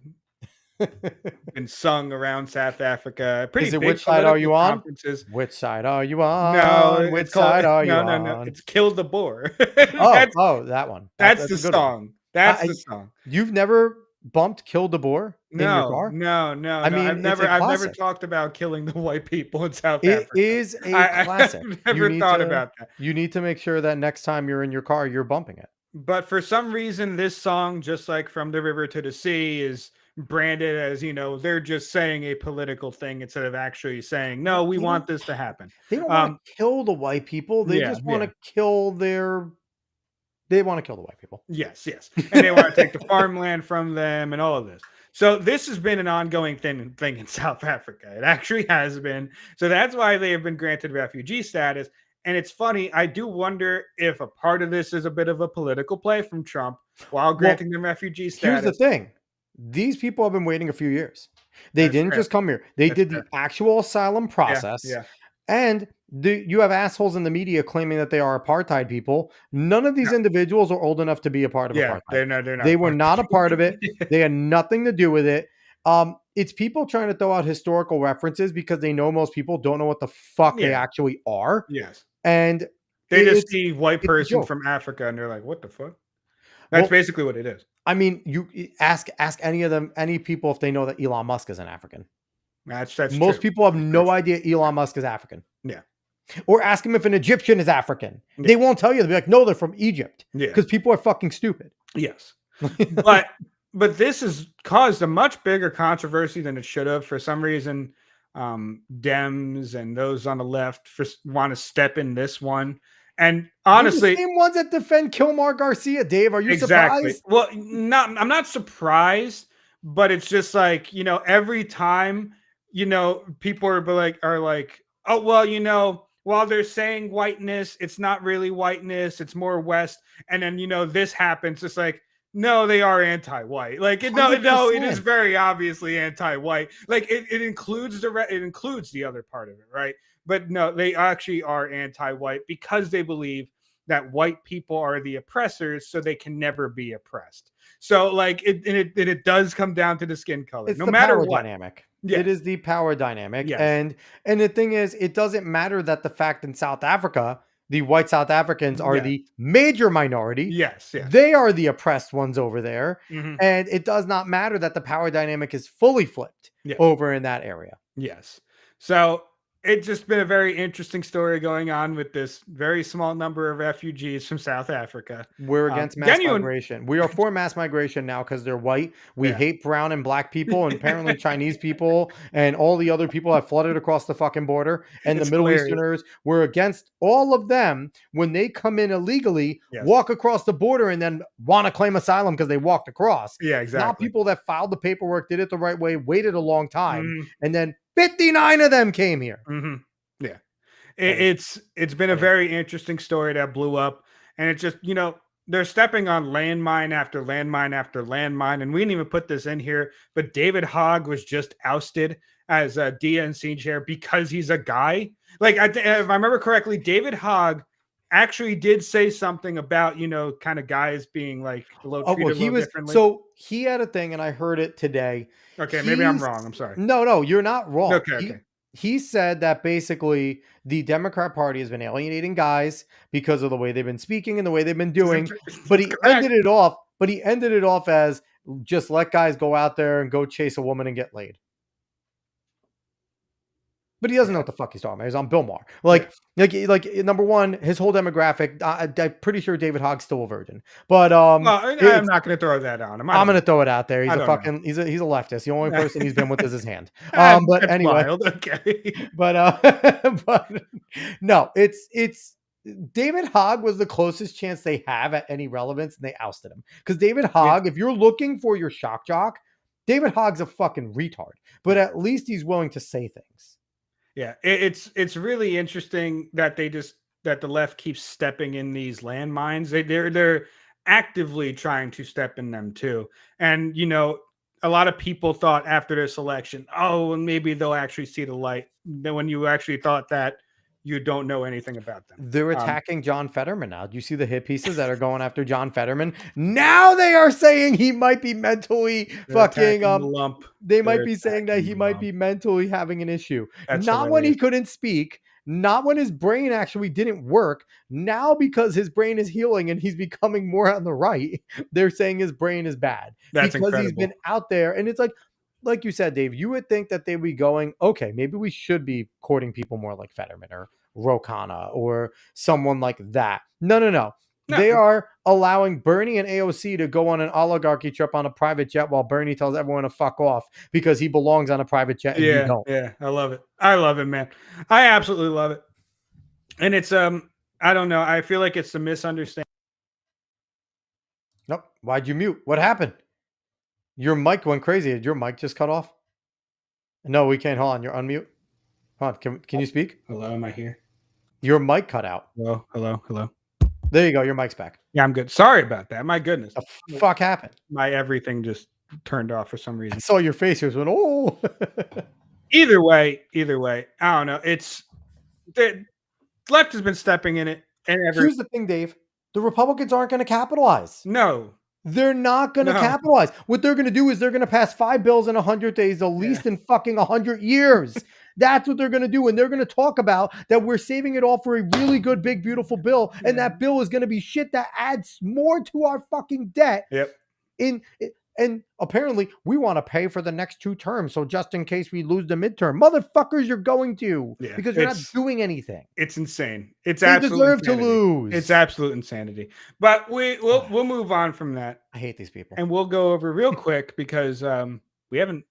sung around South Africa. Pretty Is it big Which Side Are You On? conferences. Which side are you on? No, Which it's called side are you no, on? no. It's "Kill the Boar." Oh, that one. That's the a good one. song. That's the song. You've never bumped "Kill the Boar" in your car? No. I mean, I've it's a never classic. talked about killing the white people in South It Africa. is a classic. I've never thought about that. You need to make sure that next time you're in your car, you're bumping it. But for some reason, this song, just like "From the River to the Sea," is branded as, they're just saying a political thing instead of actually saying, no, we want this to happen. They don't want to kill the white people. They just want to kill they want to kill the white people. Yes. And they want to take the farmland from them and all of this. So this has been an ongoing thing in South Africa. It actually has been. So that's why they have been granted refugee status. And it's funny, I do wonder if a part of this is a bit of a political play from Trump while granting them refugee status. Here's the thing. These people have been waiting a few years. They didn't just come here. They did the actual asylum process. Yeah. And you have assholes in the media claiming that they are apartheid people. None of these individuals are old enough to be a part of apartheid. They're not. They were not a part of it. They had nothing to do with it. It's people trying to throw out historical references because they know most people don't know what the fuck they actually are. Yes. And they just see white person from Africa and they're like, what the fuck? That's basically what it is. I mean, you ask any people if they know that Elon Musk is an African. That's most true. people have no idea Elon Musk is African. Yeah. Or ask them if an Egyptian is African. Yeah. They won't tell you. They'll be like, no, they're from Egypt. Yeah. Because people are fucking stupid. Yes. But this has caused a much bigger controversy than it should have. For some reason, Dems and those on the left want to step in this one. And honestly, the same ones that defend Kilmar Garcia, Dave. Are you surprised? Well, I'm not surprised, but it's just like, every time, people are like, oh, well, while they're saying whiteness, it's not really whiteness, it's more West. And then, this happens. It's like, no, they are anti-white. Like, no, it is very obviously anti-white. Like, it includes the other part of it, right? But no, they actually are anti-white because they believe that white people are the oppressors, so they can never be oppressed. So, like, it does come down to the skin color, it's no the matter power what. Dynamic. Yeah. It is the power dynamic, yes. And the thing is, it doesn't matter that the fact in South Africa, the white South Africans are the major minority. Yes. They are the oppressed ones over there, mm-hmm. And it does not matter that the power dynamic is fully flipped over in that area. Yes. So it's just been a very interesting story going on with this very small number of refugees from South Africa. We're against mass migration. We are for mass migration now because they're white. We hate brown and black people, and apparently Chinese people and all the other people have flooded across the fucking border. And the Middle Easterners, we're against all of them when they come in illegally, walk across the border, and then want to claim asylum because they walked across. Yeah, exactly. Not people that filed the paperwork, did it the right way, waited a long time, and then 59 of them came here. Mm-hmm. Yeah. It's been a very interesting story that blew up. And it's just, they're stepping on landmine after landmine after landmine. And we didn't even put this in here, but David Hogg was just ousted as a DNC chair because he's a guy. Like, if I remember correctly, David Hogg actually did say something about, kind of guys being like a little differently. So he had a thing, and I heard it today. Okay, maybe I'm wrong. I'm sorry. No, you're not wrong. Okay. He said that basically the Democrat Party has been alienating guys because of the way they've been speaking and the way they've been doing. But he ended it off as just let guys go out there and go chase a woman and get laid. But he doesn't know what the fuck he's talking about. He's on Bill Maher. Like number one, his whole demographic. I'm pretty sure David Hogg's still a virgin. But I'm not going to throw that on him. I'm going to throw it out there. He's he's a leftist. The only person he's been with is his hand. But anyway, wild. Okay. But no, it's David Hogg was the closest chance they have at any relevance, and they ousted him because David Hogg. If you're looking for your shock jock, David Hogg's a fucking retard. But at least he's willing to say things. Yeah, it's really interesting that they just that the left keeps stepping in these landmines. They're actively trying to step in them too. And a lot of people thought after this election, oh, and maybe they'll actually see the light. Then when you actually thought that, you don't know anything about them. They're attacking John Fetterman now. Do you see the hit pieces that are going after John Fetterman? Now they are saying he might be mentally fucking the lump. They might They're be saying that attacking he the might lump. be mentally having an issue. That's Not when he hilarious. couldn't speak, not when his brain actually didn't work. Now because his brain is healing and he's becoming more on the right, they're saying his brain is bad. That's because he's incredible. been out there. And it's like you said, Dave, you would think that they'd be going, okay, maybe we should be courting people more like Fetterman or Rokana or someone like that. No. No. They are allowing Bernie and AOC to go on an oligarchy trip on a private jet while Bernie tells everyone to fuck off because he belongs on a private jet and you don't. Yeah, I love it. I love it, man. I absolutely love it. And it's I don't know. I feel like it's a misunderstanding. Nope. Why'd you mute? What happened? Your mic went crazy. Did your mic just cut off? No, we can't. Hold on. You're unmute. Hold on. Can you speak? Hello, am I here? Your mic cut out. Hello. There you go. Your mic's back. Yeah, I'm good. Sorry about that. My goodness. The fuck happened? My everything just turned off for some I reason. saw your face. It went, oh. Either way, I don't know. It's the left has been stepping in it, and Here's the thing, Dave. The Republicans aren't going to capitalize. no, They're not going to capitalize. What they're going to do is they're going to pass 5 bills in 100 days, the least in fucking 100 years. That's what they're going to do. And they're going to talk about that we're saving it all for a really good, big, beautiful bill. And that bill is going to be shit that adds more to our fucking debt. Yep. And apparently we want to pay for the next 2 terms. So just in case we lose the midterm, motherfuckers, you're going to, because you're not doing anything. It's insane. It's they deserve to lose. It's absolute insanity. But we'll move on from that. I hate these people. And we'll go over real quick because we haven't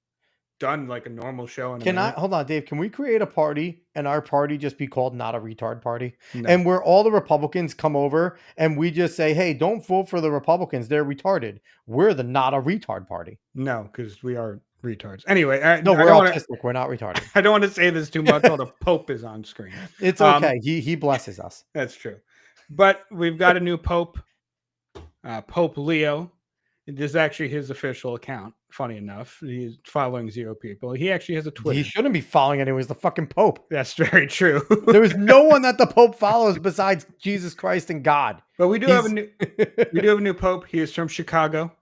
done like a normal show. Hold on, Dave? Can we create a party and our party just be called Not a Retard Party? No. And where all the Republicans come over and we just say, hey, don't vote for the Republicans. They're retarded. We're the Not a Retard Party. No, because we are retards. Anyway, we're autistic. We're not retarded. I don't want to say this too much while the Pope is on screen. It's okay. He blesses us. That's true. But we've got a new Pope, Pope Leo. This is actually his official account. Funny enough, he's following 0 people. He actually has a Twitter. He shouldn't be following anyone. He's the fucking Pope. That's very true. There is no one that the Pope follows besides Jesus Christ and God. But we do have a new Pope. He is from Chicago.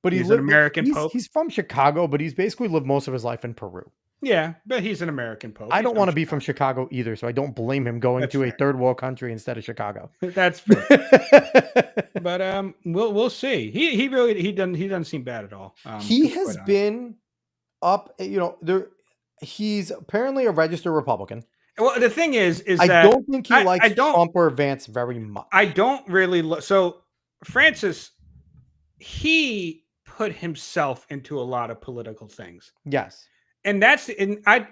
But he's an American Pope. He's from Chicago, but he's basically lived most of his life in Peru. Yeah, but he's an American Pope. I don't want to be from Chicago either, so I don't blame him going to a third world country instead of Chicago. That's fair. But we'll see. He doesn't seem bad at all. He has been up, he's apparently a registered Republican. Well, the thing is I don't think he likes Trump or Vance very much. I don't really so Francis, he put himself into a lot of political things. Yes. And I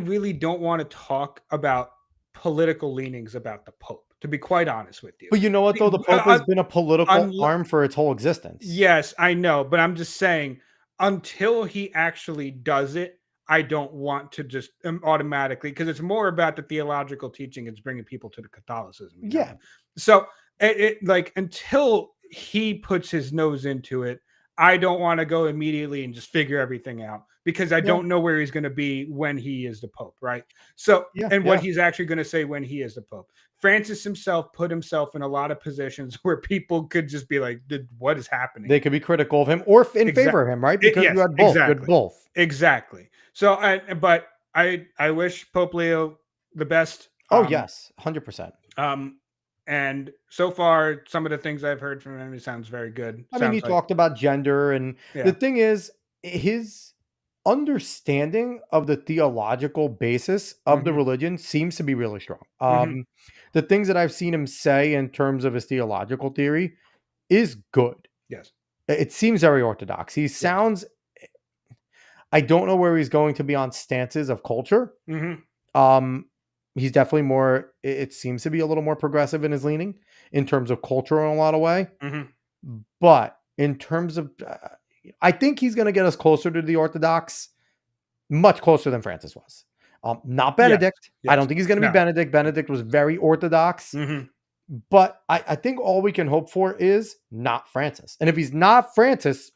really don't want to talk about political leanings about the Pope, to be quite honest with you. But you know what, though? The Pope has been a political arm for its whole existence. Yes, I know. But I'm just saying, until he actually does it, I don't want to just automatically, because it's more about the theological teaching. It's bringing people to the Catholicism. Yeah. So until he puts his nose into it, I don't want to go immediately and just figure everything out, because I don't know where he's going to be when he is the Pope, right? So, what he's actually going to say when he is the Pope. Francis himself put himself in a lot of positions where people could just be like, what is happening? They could be critical of him or in favor of him, right? Because you had both. Exactly. You had both. Exactly. So, but I wish Pope Leo the best. Yes, 100%. And so far, some of the things I've heard from him, he sounds very good. I mean, he talked about gender, and the thing is, his understanding of the theological basis of the religion seems to be really strong. The things that I've seen him say in terms of his theological theory is good. Yes. It seems very orthodox. He sounds, I don't know where he's going to be on stances of culture. He's definitely more, it seems to be a little more progressive in his leaning in terms of culture in a lot of way. But in terms of, I think he's going to get us closer to the Orthodox, much closer than Francis was. Not Benedict. I yes. don't think he's going to be No. Benedict. Benedict was very orthodox. Mhm. But I think all we can hope for is not Francis. And if he's not Francis,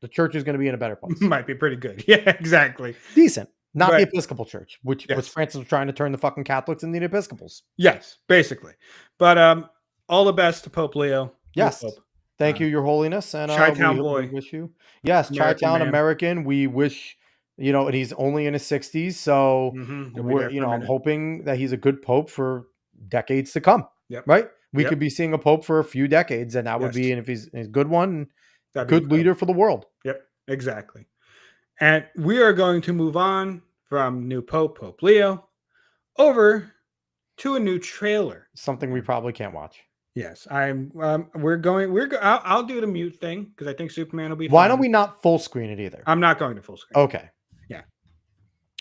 the church is going to be in a better place. Might be pretty good. Yeah, exactly. Decent. Not the But Episcopal Church, which yes, Francis was trying to turn the fucking Catholics into the Episcopals. yes, basically. But all the best to Pope Leo. New Yes. Pope. Thank you, Your Holiness. And Chi-town we boy. wish you. Yes, American Chi-town man. American. We wish, and he's only in his 60s. So Mhm. He'll be we're, there for a I'm minute. hoping that he's a good pope for decades to come. Yep. Right? We Yep. could be seeing a pope for a few decades, and that would Yes. be, and if he's a good one, That'd be good incredible. leader for the world. Yep, exactly. And we are going to move on from new Pope, Pope Leo, over to a new trailer. Something we probably can't watch. Yes, I'm. We're going. I'll do the mute thing because I think Superman will be. Why fine. don't we not full screen it either? I'm not going to full screen. Okay.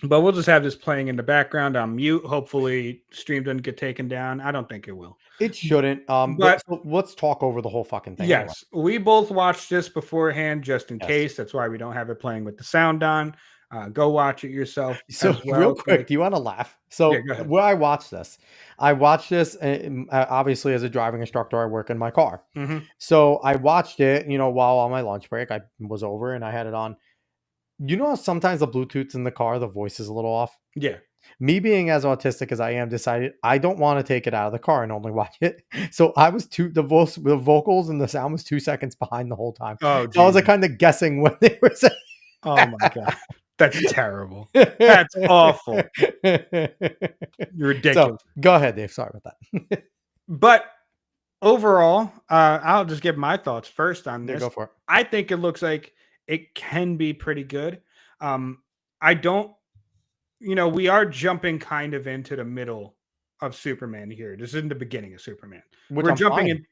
But we'll just have this playing in the background on mute. Hopefully, stream doesn't get taken down. I don't think it will. It shouldn't. But so let's talk over the whole fucking thing. Yes, we both watched this beforehand just in Yes. case. That's why we don't have it playing with the sound on. Go watch it yourself. So as well. real quick, do you want to laugh? So Yeah, go ahead. where I watched this, obviously as a driving instructor, I work in my car. Mhm. So I watched it, while on my lunch break, I was over and I had it on. You know how sometimes the Bluetooth in the car, the voice is a little off? Yeah. Me being as autistic as I am, decided I don't want to take it out of the car and only watch it. So I was the vocals and the sound was 2 seconds behind the whole time. Oh, So I was geez. kind of guessing what they were saying. Oh my god, that's terrible. That's awful. Ridiculous. So go ahead, Dave. Sorry about that. But overall, I'll just give my thoughts first on Yeah, this. go for it. I think it looks like it can be pretty good. I don't, we are jumping kind of into the middle of Superman here. This isn't the beginning of Superman. Which We're I'm jumping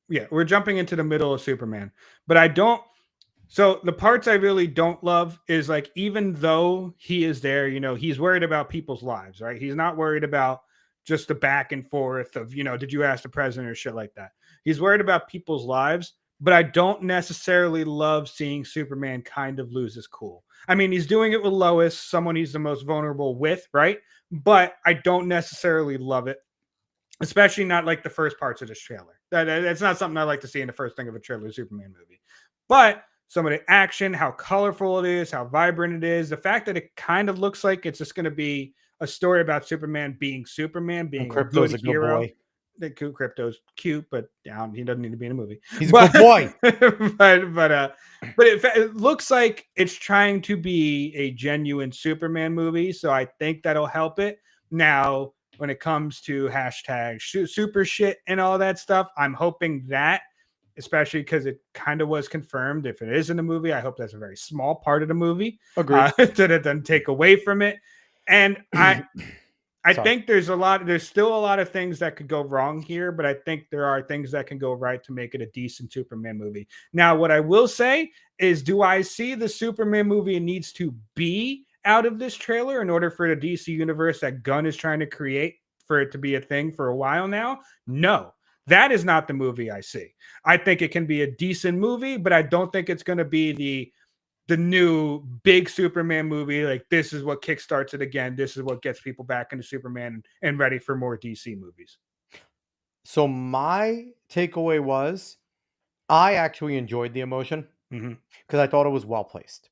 fine. we're jumping into the middle of Superman. But I don't. So the parts I really don't love is like, even though he is there, he's worried about people's lives, right? He's not worried about just the back and forth of, did you ask the president or shit like that? He's worried about people's lives, but I don't necessarily love seeing Superman kind of lose his cool. I mean, he's doing it with Lois, someone he's the most vulnerable with, right? But I don't necessarily love it, especially not like the first parts of this trailer. That's not something I like to see in the first thing of a trailer Superman movie. But some of the action, how colorful it is, how vibrant it is, the fact that it kind of looks like it's just going to be a story about Superman, being And a Crypto's good a good hero. boy. The Crypto's cute, but he doesn't need to be in a movie. He's a good boy. But it looks like it's trying to be a genuine Superman movie, so I think that'll help it. Now, when it comes to hashtag super shit and all that stuff, I'm hoping that, especially because it kind of was confirmed, if it is in the movie, I hope that's a very small part of the movie. Agreed. That it doesn't take away from it. And I Sorry. think there's still a lot of things that could go wrong here, but I think there are things that can go right to make it a decent Superman movie. Now, what I will say is, do I see the Superman movie needs to be out of this trailer in order for the DC universe that Gunn is trying to create for it to be a thing for a while now? No, that is not the movie I see. I think it can be a decent movie, but I don't think it's going to be the new big Superman movie. Like, this is what kickstarts it again. This is what gets people back into Superman and ready for more DC movies. So my takeaway was, I actually enjoyed the emotion because I thought it was well placed.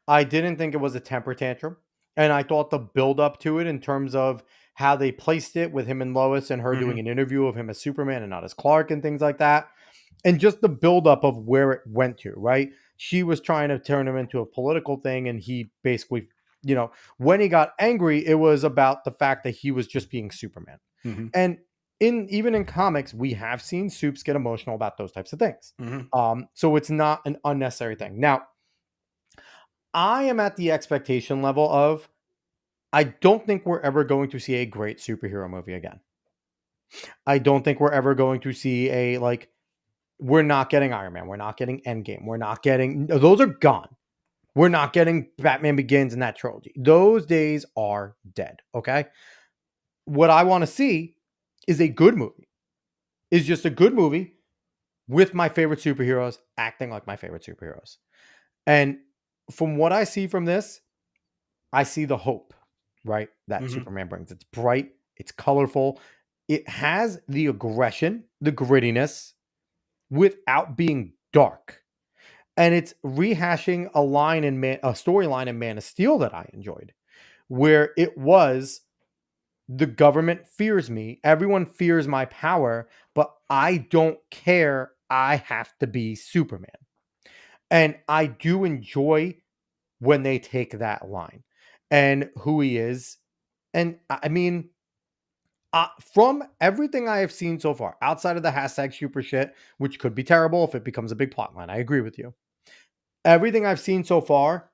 I didn't think it was a temper tantrum, and I thought the build up to it in terms of how they placed it with him and Lois and her doing an interview of him as Superman and not as Clark and things like that, and just the build up of where it went to, right? She was trying to turn him into a political thing, and he basically, when he got angry, it was about the fact that he was just being Superman. And even in comics, we have seen Supes get emotional about those types of things. So it's not an unnecessary thing. Now, I am at the expectation level of, I don't think we're ever going to see a great superhero movie again. I don't think we're ever going to see we're not getting Iron Man. We're not getting Endgame. We're not getting, those are gone. We're not getting Batman Begins in that trilogy. Those days are dead. Okay. What I want to see is a good movie. Is just a good movie with my favorite superheroes acting like my favorite superheroes. And from what I see from this, I see the hope, right? That Mhm. Superman brings. It's bright, it's colorful, it has the aggression, the grittiness without being dark. And it's rehashing a storyline in Man of Steel that I enjoyed, where it was the government fears me, everyone fears my power, but I don't care. I have to be Superman. And I do enjoy when they take that line and who he is. And I mean, from everything I have seen so far, outside of the hashtag super shit, which could be terrible if it becomes a big plot line, I agree with you. Everything I've seen so far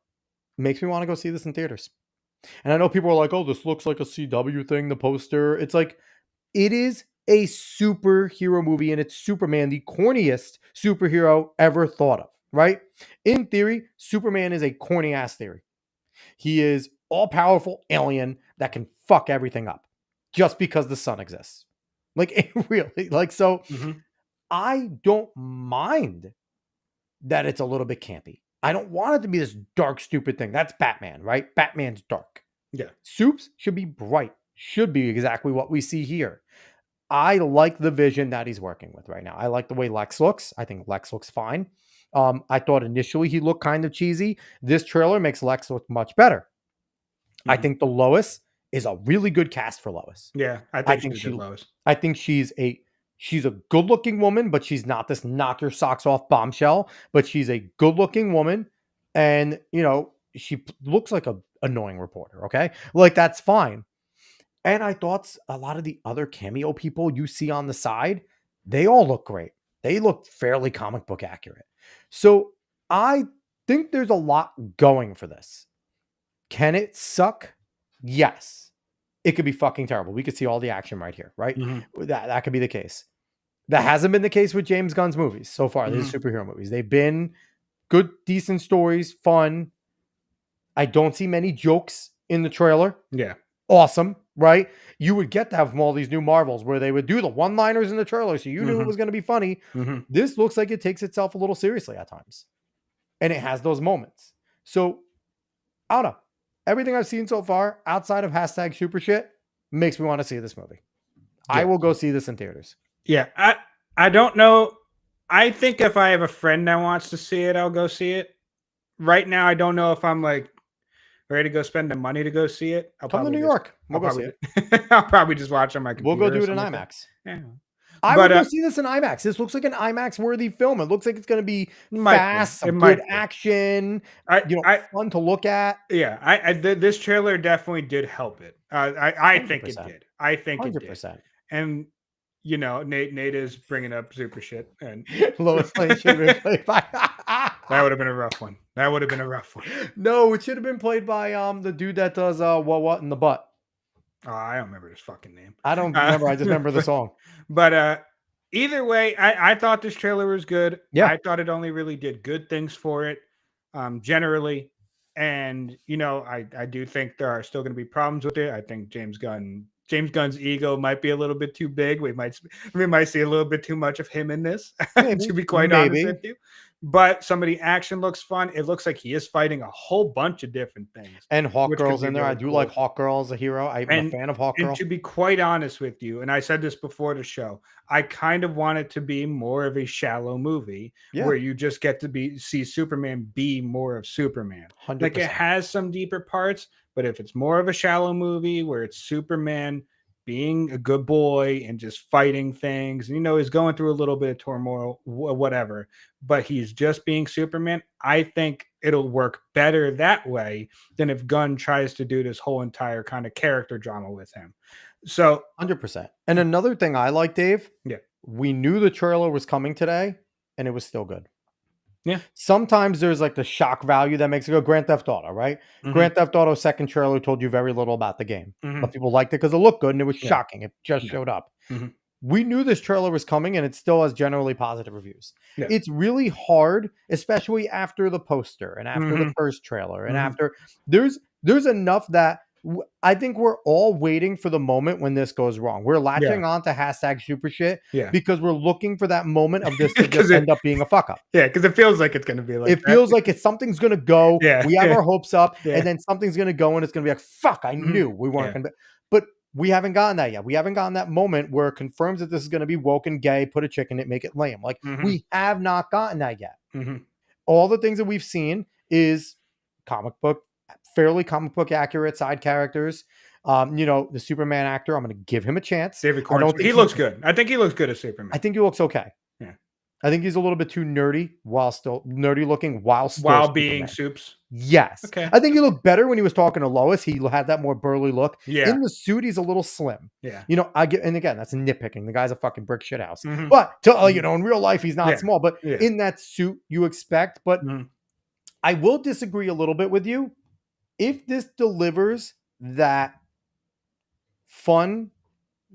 makes me want to go see this in theaters. And I know people are like, oh, this looks like a CW thing, the poster. It's like, it is a superhero movie, and it's Superman, the corniest superhero ever thought of, right? In theory, Superman is a corny ass theory. He is all powerful alien that can fuck everything up just because the sun exists. Like, it really, like, so Mhm. I don't mind that it's a little bit campy. I don't want it to be this dark, stupid thing. That's Batman, right? Batman's dark. Yeah. Soups should be bright, should be exactly what we see here. I like the vision that he's working with right now. I like the way Lex looks. I think Lex looks fine. I thought initially he looked kind of cheesy. This trailer makes Lex look much better. I Mhm. think the Lois is a really good cast for Lois. Yeah, I I think think she's she good, Lois. I think she's a good-looking woman, but she's not this knock your socks off bombshell, but she's a good-looking woman, and she looks like a annoying reporter, okay? Like, that's fine. And I thought a lot of the other cameo people you see on the side, they all look great. They look fairly comic book accurate. So I think there's a lot going for this. Can it suck? Yes. It could be fucking terrible. We could see all the action right here, right? Mhm. That could be the case. That hasn't been the case with James Gunn's movies so far. These Mhm. superhero movies. They've been good, decent stories, fun. I don't see many jokes in the trailer. Yeah. Awesome, right? You would get that from all these new Marvels where they would do the one-liners in the trailer, so you knew it Mhm. was going to be funny. Mhm. This looks like it takes itself a little seriously at times, and it has those moments. So, I don't know. Everything I've seen so far, outside of hashtag super shit, makes me want to see this movie. I Yeah. will go see this in theaters. Yeah. I don't know. I think if I have a friend that wants to see it, I'll go see it. Right now, I don't know if I'm like ready to go spend the money to go see it. Come to New York. We'll go see it. I'll probably just watch on my We'll go computer or do it in something like that. IMAX. Yeah. I But would go see this in IMAX. This looks like an IMAX worthy film. It looks like it's going to be might be. fast, It some might good be. action, I fun to look at. yeah. This trailer definitely did help it. I think it 100%. did. I think it did. 100%. And Nate is bringing up super shit, and Lois Lane should have been played by. that would have been a rough one. That would have been a rough one. No, it should have been played by the dude that does what in the butt. Oh, I don't remember his fucking name. I don't remember. I just remember the song. But either way, I thought this trailer was good. Yeah. I thought it only really did good things for it, generally. And I do think there are still going to be problems with it. I think James Gunn's ego might be a little bit too big. We might see a little bit too much of him in this, Maybe. to be quite honest Maybe. with you. But some of the action looks fun. It looks like he is fighting a whole bunch of different things. And Hawk which could Girl's be in there. I really do cool. like Hawk Girl as a hero. I'm a fan of Hawk And Girl. to be quite honest with you, and I said this before the show, I kind of want it to be more of a shallow movie Yeah. where you just get to see Superman be more of Superman. 100%. Like, it has some deeper parts, but if it's more of a shallow movie where it's Superman being a good boy and just fighting things, he's going through a little bit of turmoil, whatever, but he's just being Superman, I think it'll work better that way than if Gunn tries to do this whole entire kind of character drama with him. So 100%. And another thing I like, Dave. Yeah. We knew the trailer was coming today, and it was still good. Yeah. Sometimes there's like the shock value that makes it go. Grand Theft Auto, right? Mhm. Grand Theft Auto second trailer told you very little about the game, Mhm. but people liked it because it looked good and it was Yeah. shocking. It just Yeah. showed up. Mhm. We knew this trailer was coming, and it still has generally positive reviews. Yeah. It's really hard, especially after the poster and after the Mhm. first trailer, and Mhm. after there's enough that I think we're all waiting for the moment when this goes wrong. We're latching on to hashtag super shit Yeah. because we're looking for that moment of this to 'Cause just end up being a fuck up. Yeah, because it feels like it's gonna be like It that. feels like something's gonna go. Yeah, We have yeah, our hopes up, yeah. and then something's gonna go, and it's gonna be like, "Fuck! I Mhm. knew we weren't Yeah. gonna." But we haven't gotten that yet. We haven't gotten that moment where it confirms that this is gonna be woke and gay. Put a chick in it, make it lame. Like Mhm. we have not gotten that yet. Mhm. All the things that we've seen is fairly comic book accurate side characters. The Superman actor, I'm going to give him a chance. David I don't Cornswell. think He looks good. I think he looks good as Superman. I think he looks okay. Yeah. I think he's a little bit too nerdy looking while still While being Superman. Soups. Yes. Okay. I think he looked better when he was talking to Lois. He had that more burly look. Yeah. In the suit, he's a little slim. Yeah. And again, that's nitpicking. The guy's a fucking brick shit house. Mhm. But in real life, he's not Yeah. small. But Yeah. in that suit, you expect. But Mhm. I will disagree a little bit with you. If this delivers that fun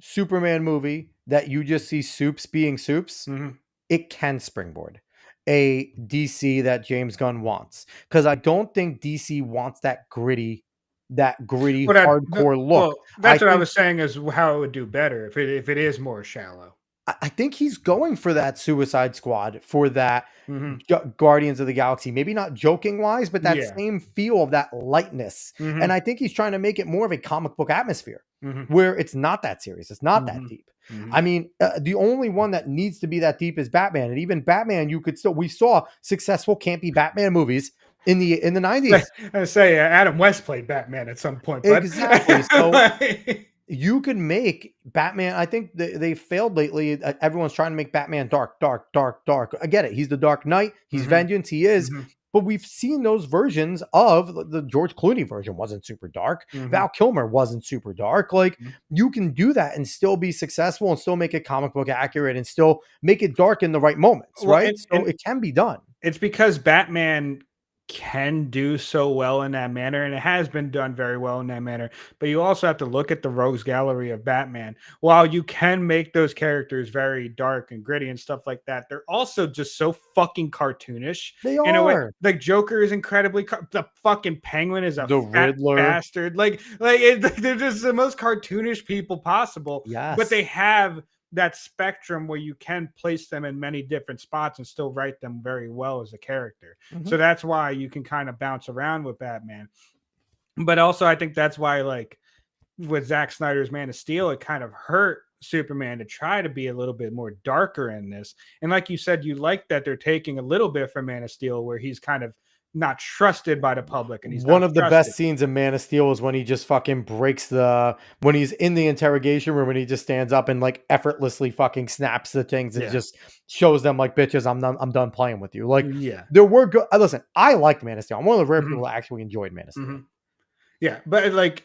Superman movie that you just see Soups being Soups, Mhm. it can springboard a DC that James Gunn wants. Because I don't think DC wants that gritty hardcore look. Well, that's what I think was saying is how it would do better if it is more shallow. I think he's going for that Suicide Squad, for that Mhm. Guardians of the Galaxy. Maybe not joking wise, but that Yeah. same feel of that lightness. Mhm. And I think he's trying to make it more of a comic book atmosphere Mhm. where it's not that serious. It's not that Mhm. deep. Mhm. I mean, the only one that needs to be that deep is Batman. And even Batman, we saw successful campy Batman movies in the 90s. I say Adam West played Batman at some point, but Exactly. So you could make Batman. I think they failed lately. Everyone's trying to make Batman dark, dark, dark, dark. I get it. He's the Dark Knight. He's Mhm. vengeance. He is. Mhm. But we've seen those versions of the George Clooney version wasn't super dark. Mhm. Val Kilmer wasn't super dark. Like Mhm. you can do that and still be successful and still make it comic book accurate and still make it dark in the right moments, Well, right? So it can be done. it's because Batman can do so well in that manner, and it has been done very well in that manner. But you also have to look at the rogues gallery of Batman. While you can make those characters very dark and gritty and stuff like that, they're also just so fucking cartoonish. They In a way, are. like Joker is incredibly the fucking Penguin is a The fat Riddler. bastard. They're just the most cartoonish people possible. Yes. But they have that spectrum where you can place them in many different spots and still write them very well as a character. Mhm. So that's why you can kind of bounce around with Batman. But also I think that's why, like, with Zack Snyder's Man of Steel, it kind of hurt Superman to try to be a little bit more darker in this. And like you said, you like that they're taking a little bit from Man of Steel where he's kind of not trusted by the public, and he's one not of the trusted. best scenes in Man of Steel is when he just fucking breaks when he's in the interrogation room and he just stands up and like effortlessly fucking snaps the things and Yeah. just shows them like, bitches, I'm done playing with you. Like Yeah. there were good. Listen, I liked Man of Steel. I'm one of the rare Mhm. people that actually enjoyed Man of Steel. Mhm. Yeah, but like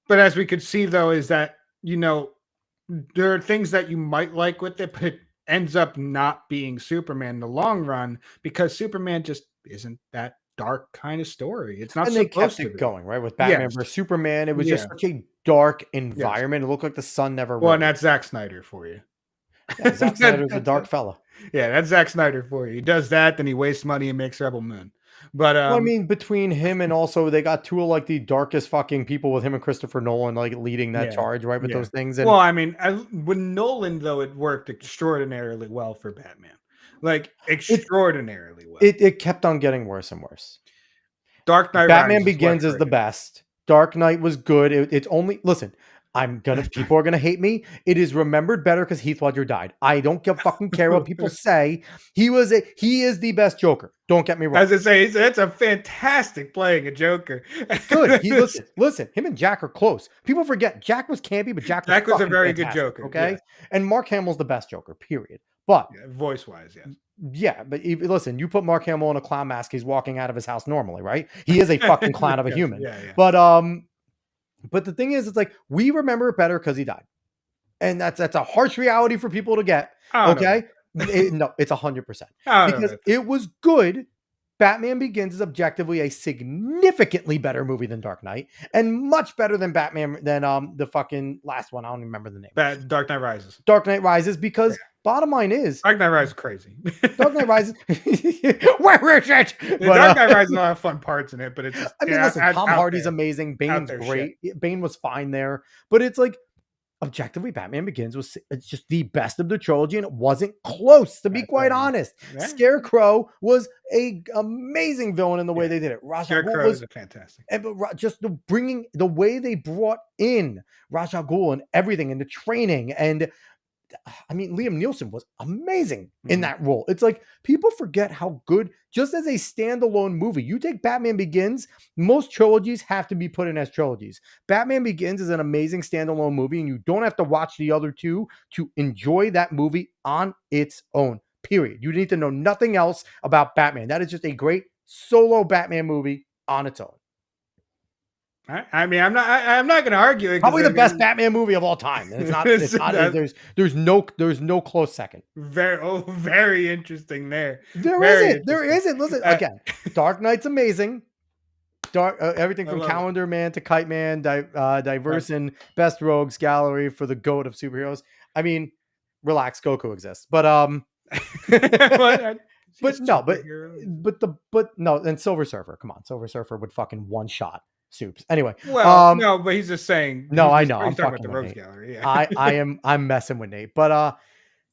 but as we could see though, is that there are things that you might like with it, but it ends up not being Superman in the long run because Superman just isn't that dark kind of story. It's not And they supposed kept to it be. going, right? With Batman Yes. versus Superman, it was Yeah. just such a dark environment. It looked like the sun never Well, rose. and that's Zack Snyder for you. Yeah, Zack Snyder's a dark fella. Yeah, that's Zack Snyder for you. He does that, then he wastes money and makes Rebel Moon. But Well, I mean, between him and also they got two of like the darkest fucking people with him and Christopher Nolan like leading that Yeah, charge, right? With yeah. those things. And Well, I mean, with Nolan though, it worked extraordinarily well for Batman, like extraordinarily well. it kept on getting worse and worse. Dark Knight Batman Rises Begins was is the great. best. Dark Knight was good. It's only listen. People are gonna hate me. It is remembered better because Heath Ledger died. I don't fucking care what people say. He is the best Joker. Don't get me wrong. As I say, it's a fantastic playing a Joker. Good. Listen. Him and Jack are close. People forget Jack was campy, but Jack was a fucking very good fantastic, Joker. Okay, yes. and Mark Hamill's the best Joker. Period. But Yeah, voice wise, yes. yeah, but listen, you put Mark Hamill in a clown mask, he's walking out of his house normally, right? He is a fucking clown of a Yes, human. yeah. But the thing is, it's like we remember it better because he died, and that's a harsh reality for people to get. I don't know. Okay, no, it's 100% I don't because know. it was good. Batman Begins is objectively a significantly better movie than Dark Knight, and much better than the fucking last one. I don't even remember the name. Dark Knight Rises. Dark Knight Rises because bottom line is, Dark Knight Rises is crazy. Dark Knight Rises. Where is it? Dark Knight Rises has a lot of fun parts in it, but it's just, I mean, listen, Tom Hardy's there. amazing. Bane's there great. Bane was fine there, but it's like objectively, Batman Begins was it's just the best of the trilogy, and it wasn't close, to be quite honest. Yeah. Scarecrow was a amazing villain in the way they did it. Ra's al Ghul Scarecrow is a fantastic. but just the way they brought in Ra's al Ghul and everything, and the training, and I mean, Liam Neeson was amazing in that role. It's like people forget how good, just as a standalone movie, you take Batman Begins, most trilogies have to be put in as trilogies. Batman Begins is an amazing standalone movie, and you don't have to watch the other two to enjoy that movie on its own, period. You need to know nothing else about Batman. That is just a great solo Batman movie on its own. I mean, I'm not going to argue it. Probably the best Batman movie of all time. And it's not. There's no close second. Very interesting there. There isn't. Listen, again, Dark Knight's amazing. Everything from Calendar Man to Kite Man, diverse and best rogues gallery for the GOAT of superheroes. I mean, relax, Goku exists, but no, and Silver Surfer. Come on, Silver Surfer would fucking one shot Soups. Anyway, no, but he's just saying. No, I know. I'm talking about the Rogues Gallery. Yeah. I'm messing with Nate, but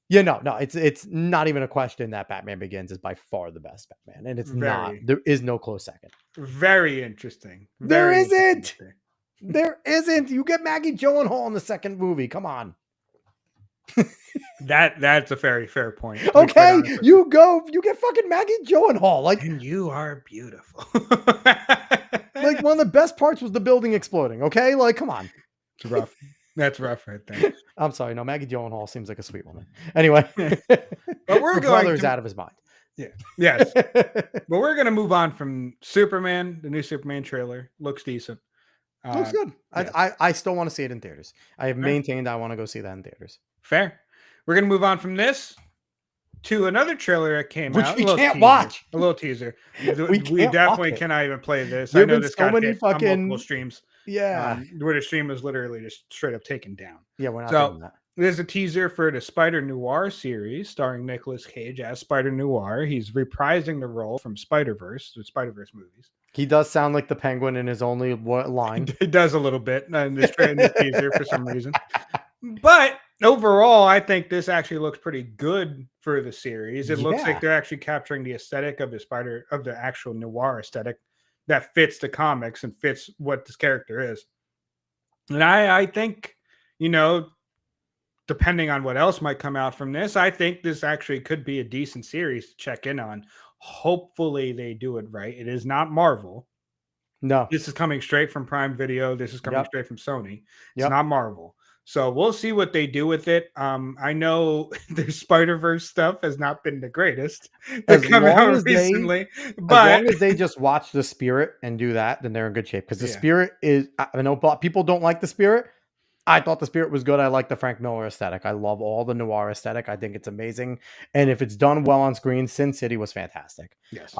no, it's not even a question that Batman Begins is by far the best Batman, and it's not. There is no close second. Very interesting. There isn't. There isn't. You get Maggie Gyllenhaal in the second movie. Come on. That's a very fair point. Okay, you get fucking Maggie Gyllenhaal, and you are beautiful. One of the best parts was the building exploding. Okay, come on. It's rough. That's rough right there. I'm sorry. No, Maggie Gyllenhaal seems like a sweet woman. Anyway, but we're brother's out of his mind. Yeah. Yes. But we're going to move on from Superman. The new Superman trailer looks decent. Looks good. Yes. I still want to see it in theaters. I have maintained I want to go see that in theaters. Fair. We're going to move on from this to another trailer that came out. Which we can't watch. A little teaser. We definitely cannot even play this. There I know this so got many hit fucking on multiple streams. Yeah. Where the stream was literally just straight up taken down. Yeah, we're not doing that. There's a teaser for the Spider Noir series starring Nicolas Cage as Spider Noir. He's reprising the role from Spider-Verse, the Spider-Verse movies. He does sound like the Penguin in his only line. It does a little bit in the teaser for some reason. But overall, I think this actually looks pretty good for the series. It looks like they're actually capturing the aesthetic of the actual noir aesthetic that fits the comics and fits what this character is. And I think, depending on what else might come out from this, I think this actually could be a decent series to check in on. Hopefully they do it right. It is not Marvel. No. This is coming straight from Prime Video. This is coming straight from Sony. It's not Marvel. So we'll see what they do with it. I know the Spider-Verse stuff has not been the greatest that come out recently. But as long as they just watch the Spirit and do that, then they're in good shape. Because the Spirit is, I know people don't like the Spirit. I thought the Spirit was good. I like the Frank Miller aesthetic. I love all the noir aesthetic. I think it's amazing. And if it's done well on screen, Sin City was fantastic. Yes.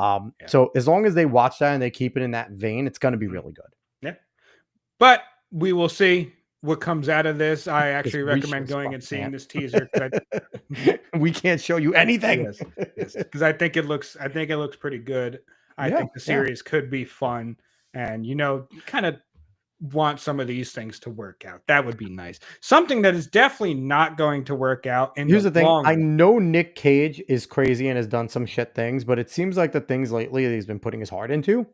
So as long as they watch that and they keep it in that vein, it's going to be really good. Yeah. But we will see what comes out of this. I actually recommend going and seeing this teaser. We can't show you anything. Yes. Because I think it looks pretty good. I think the series could be fun, and kind of want some of these things to work out. That would be nice. Something that is definitely not going to work out. Here's the thing. I know Nick Cage is crazy and has done some shit things, but it seems like the things lately that he's been putting his heart into,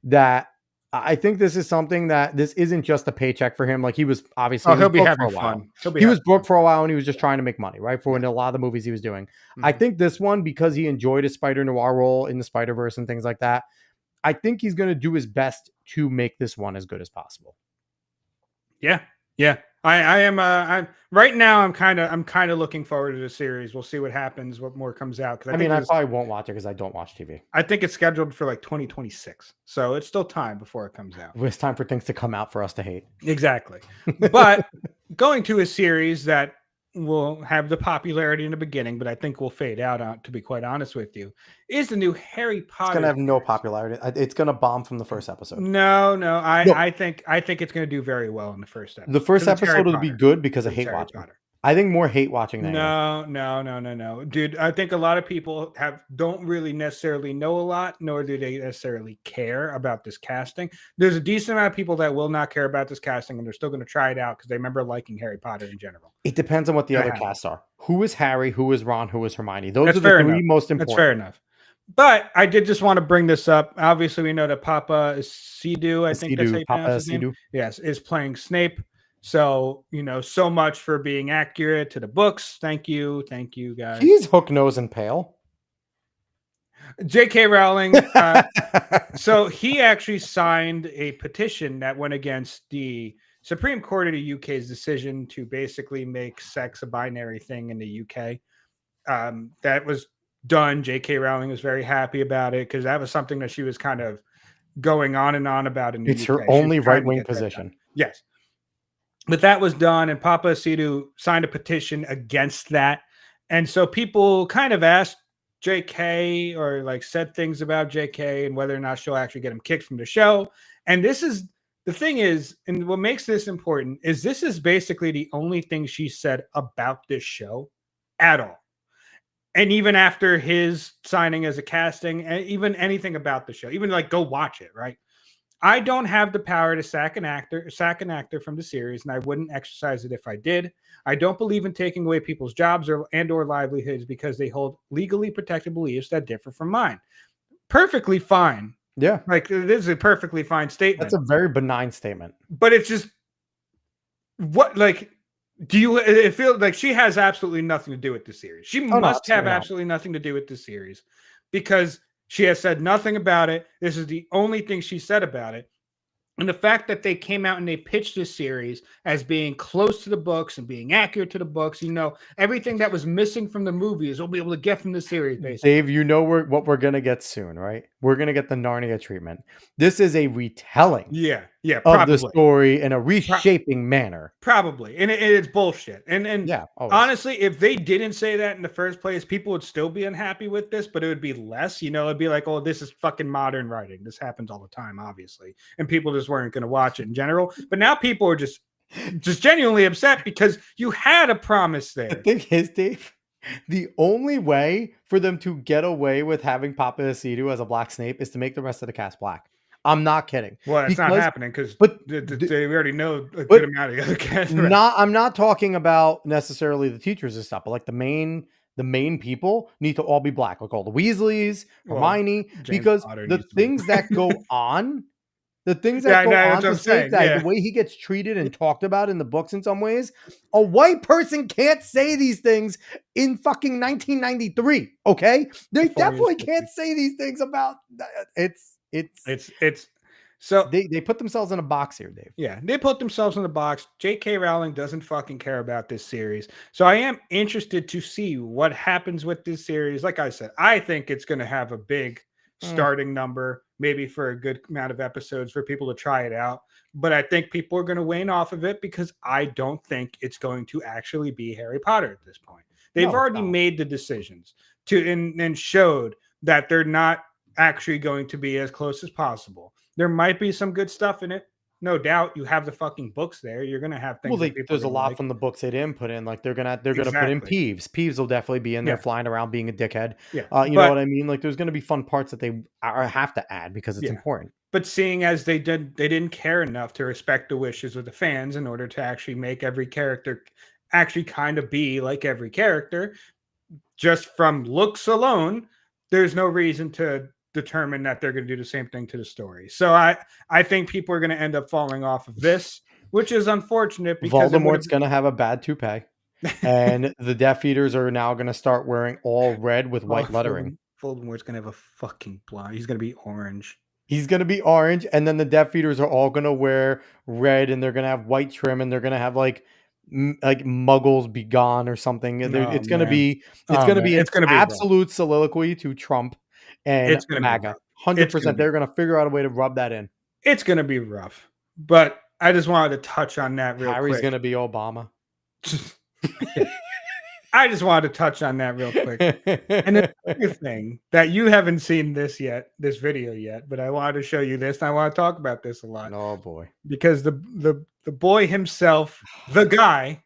that I think this is something that this isn't just a paycheck for him. Like he was obviously he'll be having fun. He was booked for a while and he was just trying to make money, right? For a lot of the movies he was doing. Mm-hmm. I think this one, because he enjoyed his Spider Noir role in the Spider-Verse and things like that, I think he's going to do his best to make this one as good as possible. Yeah. I am. I'm right now. I'm kind of looking forward to the series. We'll see what happens. What more comes out? I probably won't watch it because I don't watch TV. I think it's scheduled for 2026, so it's still time before it comes out. It's time for things to come out for us to hate. Exactly. But going to a series that will have the popularity in the beginning, but I think will fade out, to be quite honest with you, is the new Harry Potter. It's going to have no popularity. It's going to bomb from the first episode. No. I think it's going to do very well in the first episode. The first episode will be good because I hate watching. I think more hate watching that. No, dude. I think a lot of people don't really necessarily know a lot, nor do they necessarily care about this casting. There's a decent amount of people that will not care about this casting, and they're still going to try it out because they remember liking Harry Potter in general. It depends on what the Gonna other happen. casts are. Who is Harry? Who is Ron? Who is Hermione? Those That's are the fair three enough. most That's important. fair enough. But I did just want to bring this up. Obviously, we know that Papa Sidu, I think that's how you pronounce his name. Yes, is playing Snape. So, so much for being accurate to the books. Thank you, guys. He's hook, nose, and pale. J.K. Rowling. So he actually signed a petition that went against the Supreme Court of the UK's decision to basically make sex a binary thing in the UK. That was done. J.K. Rowling was very happy about it because that was something that she was kind of going on and on about in the UK. It's her only right-wing position. Yes. But that was done, and Papa Sidu signed a petition against that. And so people kind of asked JK or like said things about JK and whether or not she'll actually get him kicked from the show. And this is the thing is, and what makes this important is this is basically the only thing she said about this show at all. And even after his signing as a casting, and even anything about the show, even like go watch it, right? I don't have the power to sack an actor from the series, and I wouldn't exercise it if I did. I don't believe in taking away people's jobs or livelihoods because they hold legally protected beliefs that differ from mine. Perfectly fine. Yeah. Like, this is a perfectly fine statement. That's a very benign statement. But it's just, what, like, it feels like she has absolutely nothing to do with the series. She must have absolutely nothing to do with the series because she has said nothing about it. This is the only thing she said about it. And the fact that they came out and they pitched this series as being close to the books and being accurate to the books, everything that was missing from the movies we'll be able to get from the series, basically. Dave, what we're going to get soon, right? We're going to get the Narnia treatment. This is a retelling of the story in a reshaping manner. Probably. And it's bullshit. And yeah, honestly, if they didn't say that in the first place, people would still be unhappy with this, but it would be less, it'd be like, oh, this is fucking modern writing. This happens all the time, obviously. And people just weren't going to watch it in general. But now people are just genuinely upset because you had a promise there. The thing is, Dave, the only way for them to get away with having Papa Sidu as a black Snape is to make the rest of the cast black. I'm not kidding. Well, it's not happening because we already know a good amount of the other cast. I'm not talking about necessarily the teachers and stuff, but like the main people need to all be black, like all the Weasleys, Hermione, because the things that go on. The things that go on to Snape, the way he gets treated and talked about in the books in some ways, a white person can't say these things in fucking 1993, okay? They definitely can't say these things about it's so they put themselves in a box here, Dave. Yeah, they put themselves in the box. J.K. Rowling doesn't fucking care about this series. So I am interested to see what happens with this series. Like I said, I think it's going to have a big starting number, maybe for a good amount of episodes for people to try it out. But I think people are going to wane off of it because I don't think it's going to actually be Harry Potter at this point. They've already made the decisions and showed that they're not actually going to be as close as possible. There might be some good stuff in it. No doubt. You have the fucking books there. You're gonna have things. Well, there's a lot from the books they didn't put in. Like they're gonna put in Peeves. Peeves will definitely be in there flying around being a dickhead. Yeah, you know what I mean? Like there's gonna be fun parts that they have to add because it's important. But seeing as they didn't care enough to respect the wishes of the fans in order to actually make every character actually kind of be like every character, just from looks alone, there's no reason to determine that they're going to do the same thing to the story. So I think people are going to end up falling off of this, which is unfortunate because Voldemort's going to have a bad toupee and the Death Eaters are now going to start wearing all red with white lettering. Voldemort's going to have a fucking blonde. He's going to be orange. He's going to be orange. And then the Death Eaters are all going to wear red and they're going to have white trim and they're going to have like Muggles be gone or something. It's going to be an absolute soliloquy to Trump. And it's going to MAGA. 100%. They're going to figure out a way to rub that in. It's going to be rough. But I just wanted to touch on that real quick. Harry's going to be Obama. I just wanted to touch on that real quick. And the other thing that you haven't seen this video yet, but I wanted to show you this. And I want to talk about this a lot. Oh, boy. Because the boy himself, the guy,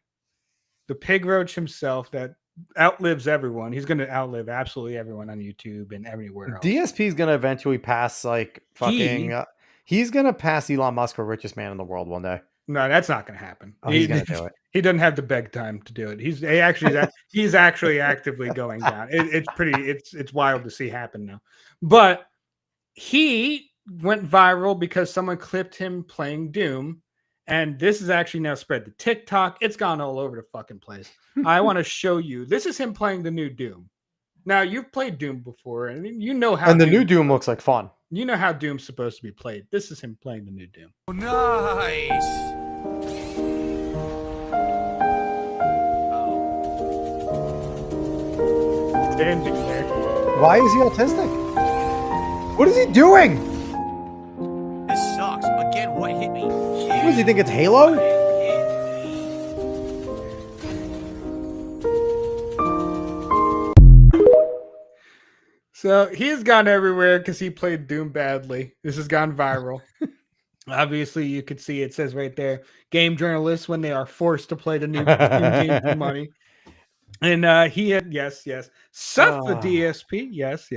the pig roach himself that outlives everyone. He's going to outlive absolutely everyone on YouTube and everywhere else. DSP is going to eventually pass like fucking. He's going to pass Elon Musk for richest man in the world one day. No, that's not going to happen. Oh, he's going to do it. He doesn't have the beg time to do it. He's actually actively going down. It's wild to see happen now. But he went viral because someone clipped him playing Doom. And this is actually now spread to TikTok. It's gone all over the fucking place. I want to show you. This is him playing the new Doom. Now, you've played Doom before, and you know how. And the new Doom looks like fun. You know how Doom's supposed to be played. This is him playing the new Doom. Oh, nice. Standing there. Why is he autistic? What is he doing? This sucks. Again, what hit me? What does he think it's Halo? So he's gone everywhere because he played Doom badly. This has gone viral. Obviously, you could see it says right there, game journalists when they are forced to play the new game for money. And he had, yes. Seth the DSP, yes.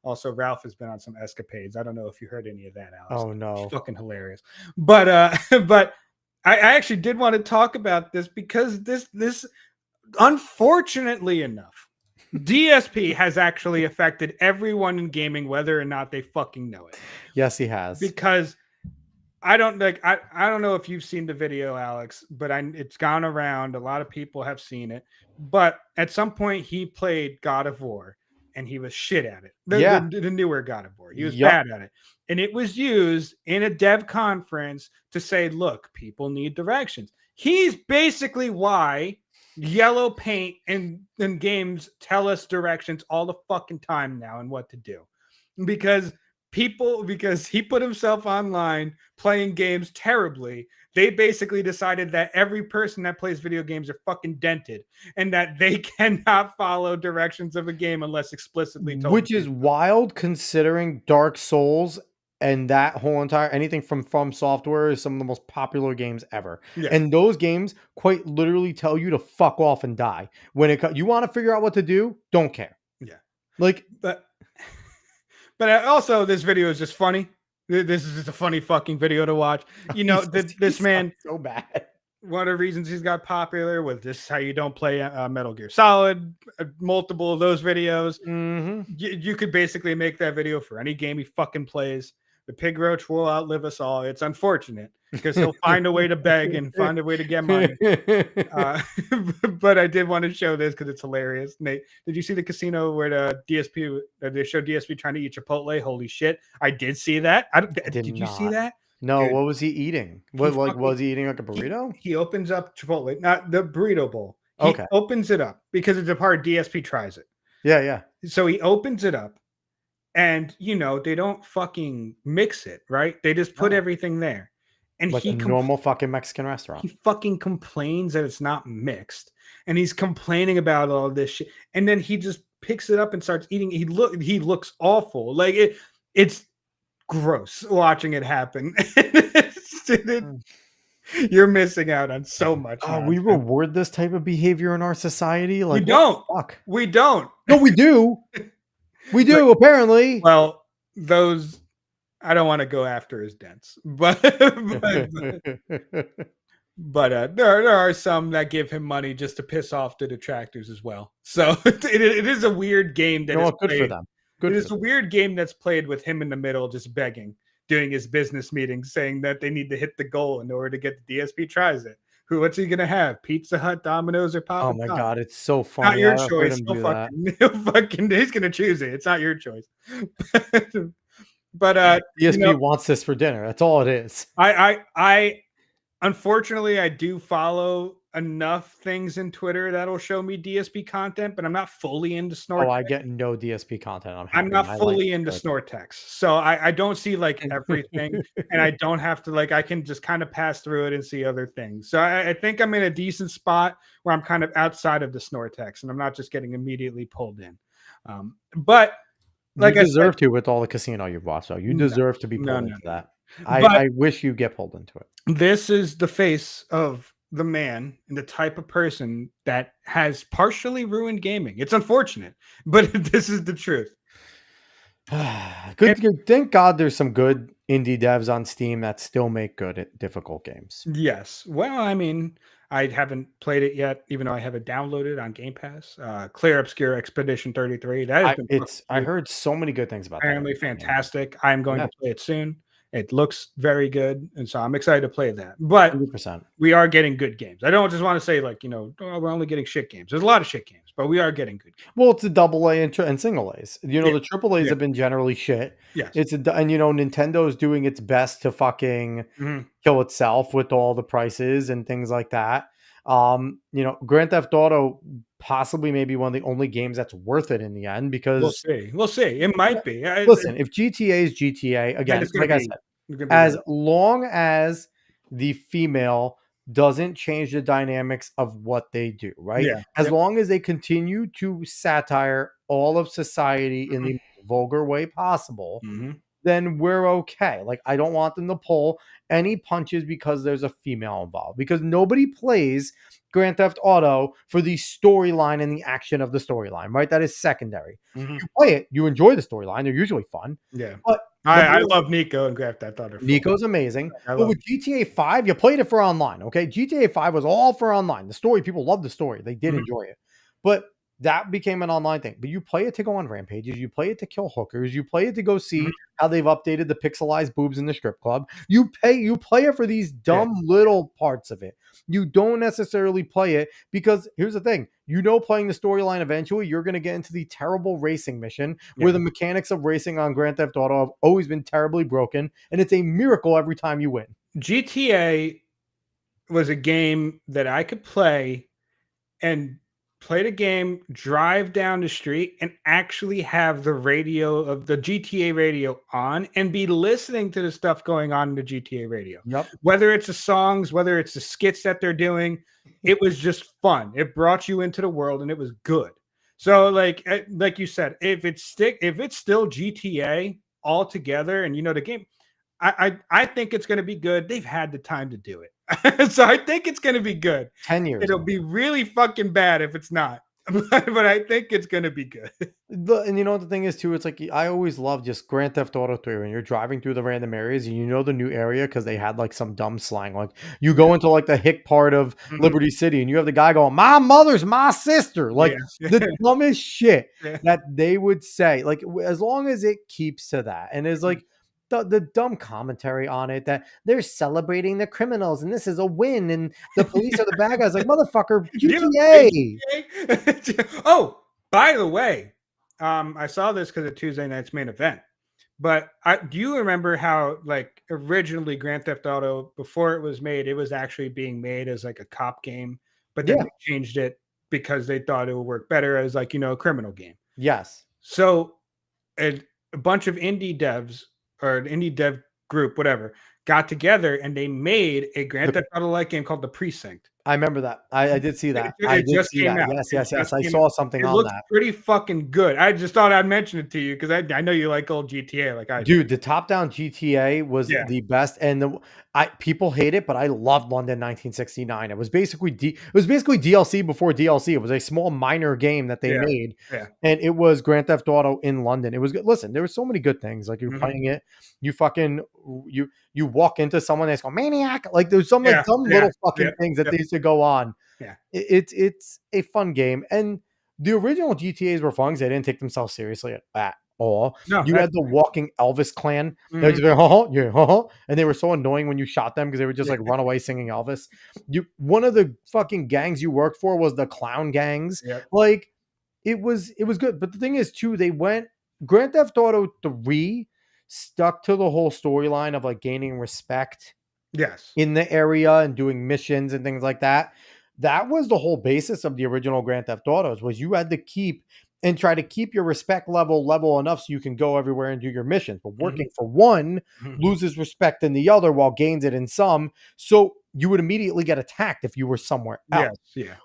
Also, Ralph has been on some escapades. I don't know if you heard any of that, Alex. Oh, no. It's fucking hilarious. But I actually did want to talk about this because this unfortunately enough, DSP has actually affected everyone in gaming, whether or not they fucking know it. Yes, he has. Because I don't know if you've seen the video, Alex, but it's gone around. A lot of people have seen it. But at some point, he played God of War, and he was shit at it. The newer God of War. He was bad at it. And it was used in a dev conference to say, look, people need directions. He's basically why yellow paint and games tell us directions all the fucking time now and what to do. Because he put himself online playing games terribly, they basically decided that every person that plays video games are fucking dented and that they cannot follow directions of a game unless explicitly told. Which is wild considering Dark Souls and that whole entire anything from Software is some of the most popular games ever. Yeah. And those games quite literally tell you to fuck off and die. When you want to figure out what to do, don't care. Yeah. Like, but also this video is just funny. This is just a funny fucking video to watch. You know, this man so bad. One of the reasons he's got popular was this is how you don't play Metal Gear Solid. Multiple of those videos. Mm-hmm. You could basically make that video for any game he fucking plays. The pig roach will outlive us all. It's unfortunate because he'll find a way to beg and find a way to get money. But I did want to show this because it's hilarious. Nate, did you see the casino where the DSP they showed DSP trying to eat Chipotle? Holy shit! I did see that. Did you see that? No, Dude, what was he eating? Was he eating like a burrito? He opens up Chipotle, not the burrito bowl. He Okay. opens it up because it's a part DSP tries it. Yeah. So he opens it up. And, they don't fucking mix it, right? They just put everything there. And like a normal fucking Mexican restaurant. He fucking complains that it's not mixed. And he's complaining about all this shit. And then he just picks it up and starts eating. He looks awful. Like it's gross watching it happen. You're missing out on so much. We reward this type of behavior in our society. Like, we don't. Fuck? We don't. No, we do. We do, apparently. Well, those I don't want to go after his dents, but there are some that give him money just to piss off the detractors as well. So it is a weird game that is good played. for them. It's a weird game that's played with him in the middle, just begging, doing his business meetings, saying that they need to hit the goal in order to get the DSP tries it. What's he gonna have? Pizza Hut, Domino's, or Papa? Oh my god, it's so funny. Not your choice. He's gonna choose it. It's not your choice. But DSP wants this for dinner. That's all it is. I unfortunately I do follow enough things in Twitter that'll show me DSP content, but I'm not fully into Snortex. Oh, I get no DSP content. I'm not fully into Snortex, so I don't see like everything, and I don't have to I can just kind of pass through it and see other things. So I think I'm in a decent spot where I'm kind of outside of the Snortex, and I'm not just getting immediately pulled in. But you deserve to with all the casino you've watched. So you deserve to be pulled into that. I wish you get pulled into it. This is the face of the man and the type of person that has partially ruined gaming. It's unfortunate, but this is the truth. Good. Thank God there's some good indie devs on Steam that still make good at difficult games. Yes. Well, I mean, I haven't played it yet, even though I have it downloaded on Game Pass. Clear Obscure Expedition 33. That has been I heard so many good things about that. apparently fantastic. I'm going to play it soon. It looks very good, and so I'm excited to play that. But 100%. we are getting good games. I don't just want to say like, oh, we're only getting shit games. There's a lot of shit games, but we are getting good games. Well, it's a double A and single A's. The triple A's Yeah. have been generally shit. Yes. And Nintendo's doing its best to fucking kill itself with all the prices and things like that. Grand Theft Auto possibly maybe one of the only games that's worth it in the end because we'll see. It might be. Listen, if GTA is GTA again, like I said, as long as the female doesn't change the dynamics of what they do, right? Yeah. As long as they continue to satire all of society in the vulgar way possible, then we're okay. Like, I don't want them to pull any punches because there's a female involved, because nobody plays Grand Theft Auto for the storyline and the action of the storyline, right? That is secondary. You play it, you enjoy the storyline. They're usually fun. Yeah. But I love Nico and Grand Theft Auto. Nico's amazing. But with GTA 5, you played it for online, okay? GTA 5 was all for online. The story, people loved the story. They did enjoy it. But that became an online thing. But you play it to go on rampages. You play it to kill hookers. You play it to go see how they've updated the pixelized boobs in the strip club. You play it for these dumb little parts of it. You don't necessarily play it because here's the thing. Playing the storyline eventually, you're going to get into the terrible racing mission where the mechanics of racing on Grand Theft Auto have always been terribly broken. And it's a miracle every time you win. GTA was a game that I could play and play the game, drive down the street, and actually have the radio of the GTA radio on and be listening to the stuff going on in the GTA radio. Yep. Whether it's the songs, whether it's the skits that they're doing, it was just fun. It brought you into the world and it was good. So like you said, if it's still GTA altogether, and the game, I think it's going to be good. They've had the time to do it. So I think it's going to be good. 10 years. It'll be really fucking bad if it's not. But I think it's going to be good. And the thing is too, it's like I always love just Grand Theft Auto 3 when you're driving through the random areas and the new area because they had like some dumb slang. Like you go into like the hick part of Liberty City and you have the guy going, "My mother's my sister." Like the dumbest shit that they would say. Like as long as it keeps to that. And it's like the dumb commentary on it that they're celebrating the criminals and this is a win and the police are the bad guys. Like, motherfucker, GTA. Oh, by the way, I saw this because of Tuesday night's main event. But do you remember how like originally Grand Theft Auto, before it was made, it was actually being made as like a cop game, but then they changed it because they thought it would work better as like a criminal game. Yes. So a bunch of indie devs or an indie dev group, whatever, got together and they made a Grand Theft Auto like game called The Precinct. I remember that. I did see that. It just came out. Yes. I saw something on that. It looks pretty fucking good. I just thought I'd mention it to you because I know you like old GTA like I do. Dude, the top-down GTA was the best, and people hate it, but I loved London 1969. It was basically DLC before DLC. It was a small minor game that they made, and it was Grand Theft Auto in London. It was good. Listen, there were so many good things. Like you're playing it, you walk into someone that's going maniac. Like there's some like dumb little fucking things that they used to go on. Yeah, it's a fun game, and the original GTAs were fun because they didn't take themselves seriously at all. No, you had the walking Elvis clan. They would just go, and they were so annoying when you shot them because they would just like run away singing Elvis. One of the fucking gangs you worked for was the clown gangs. Like it was good, but the thing is too, they went Grand Theft Auto 3 stuck to the whole storyline of like gaining respect in the area and doing missions and things like that. That was the whole basis of the original Grand Theft Autos, was you had to keep and try to keep your respect level enough so you can go everywhere and do your missions. But working for one loses respect in the other while gains it in some. So you would immediately get attacked if you were somewhere else.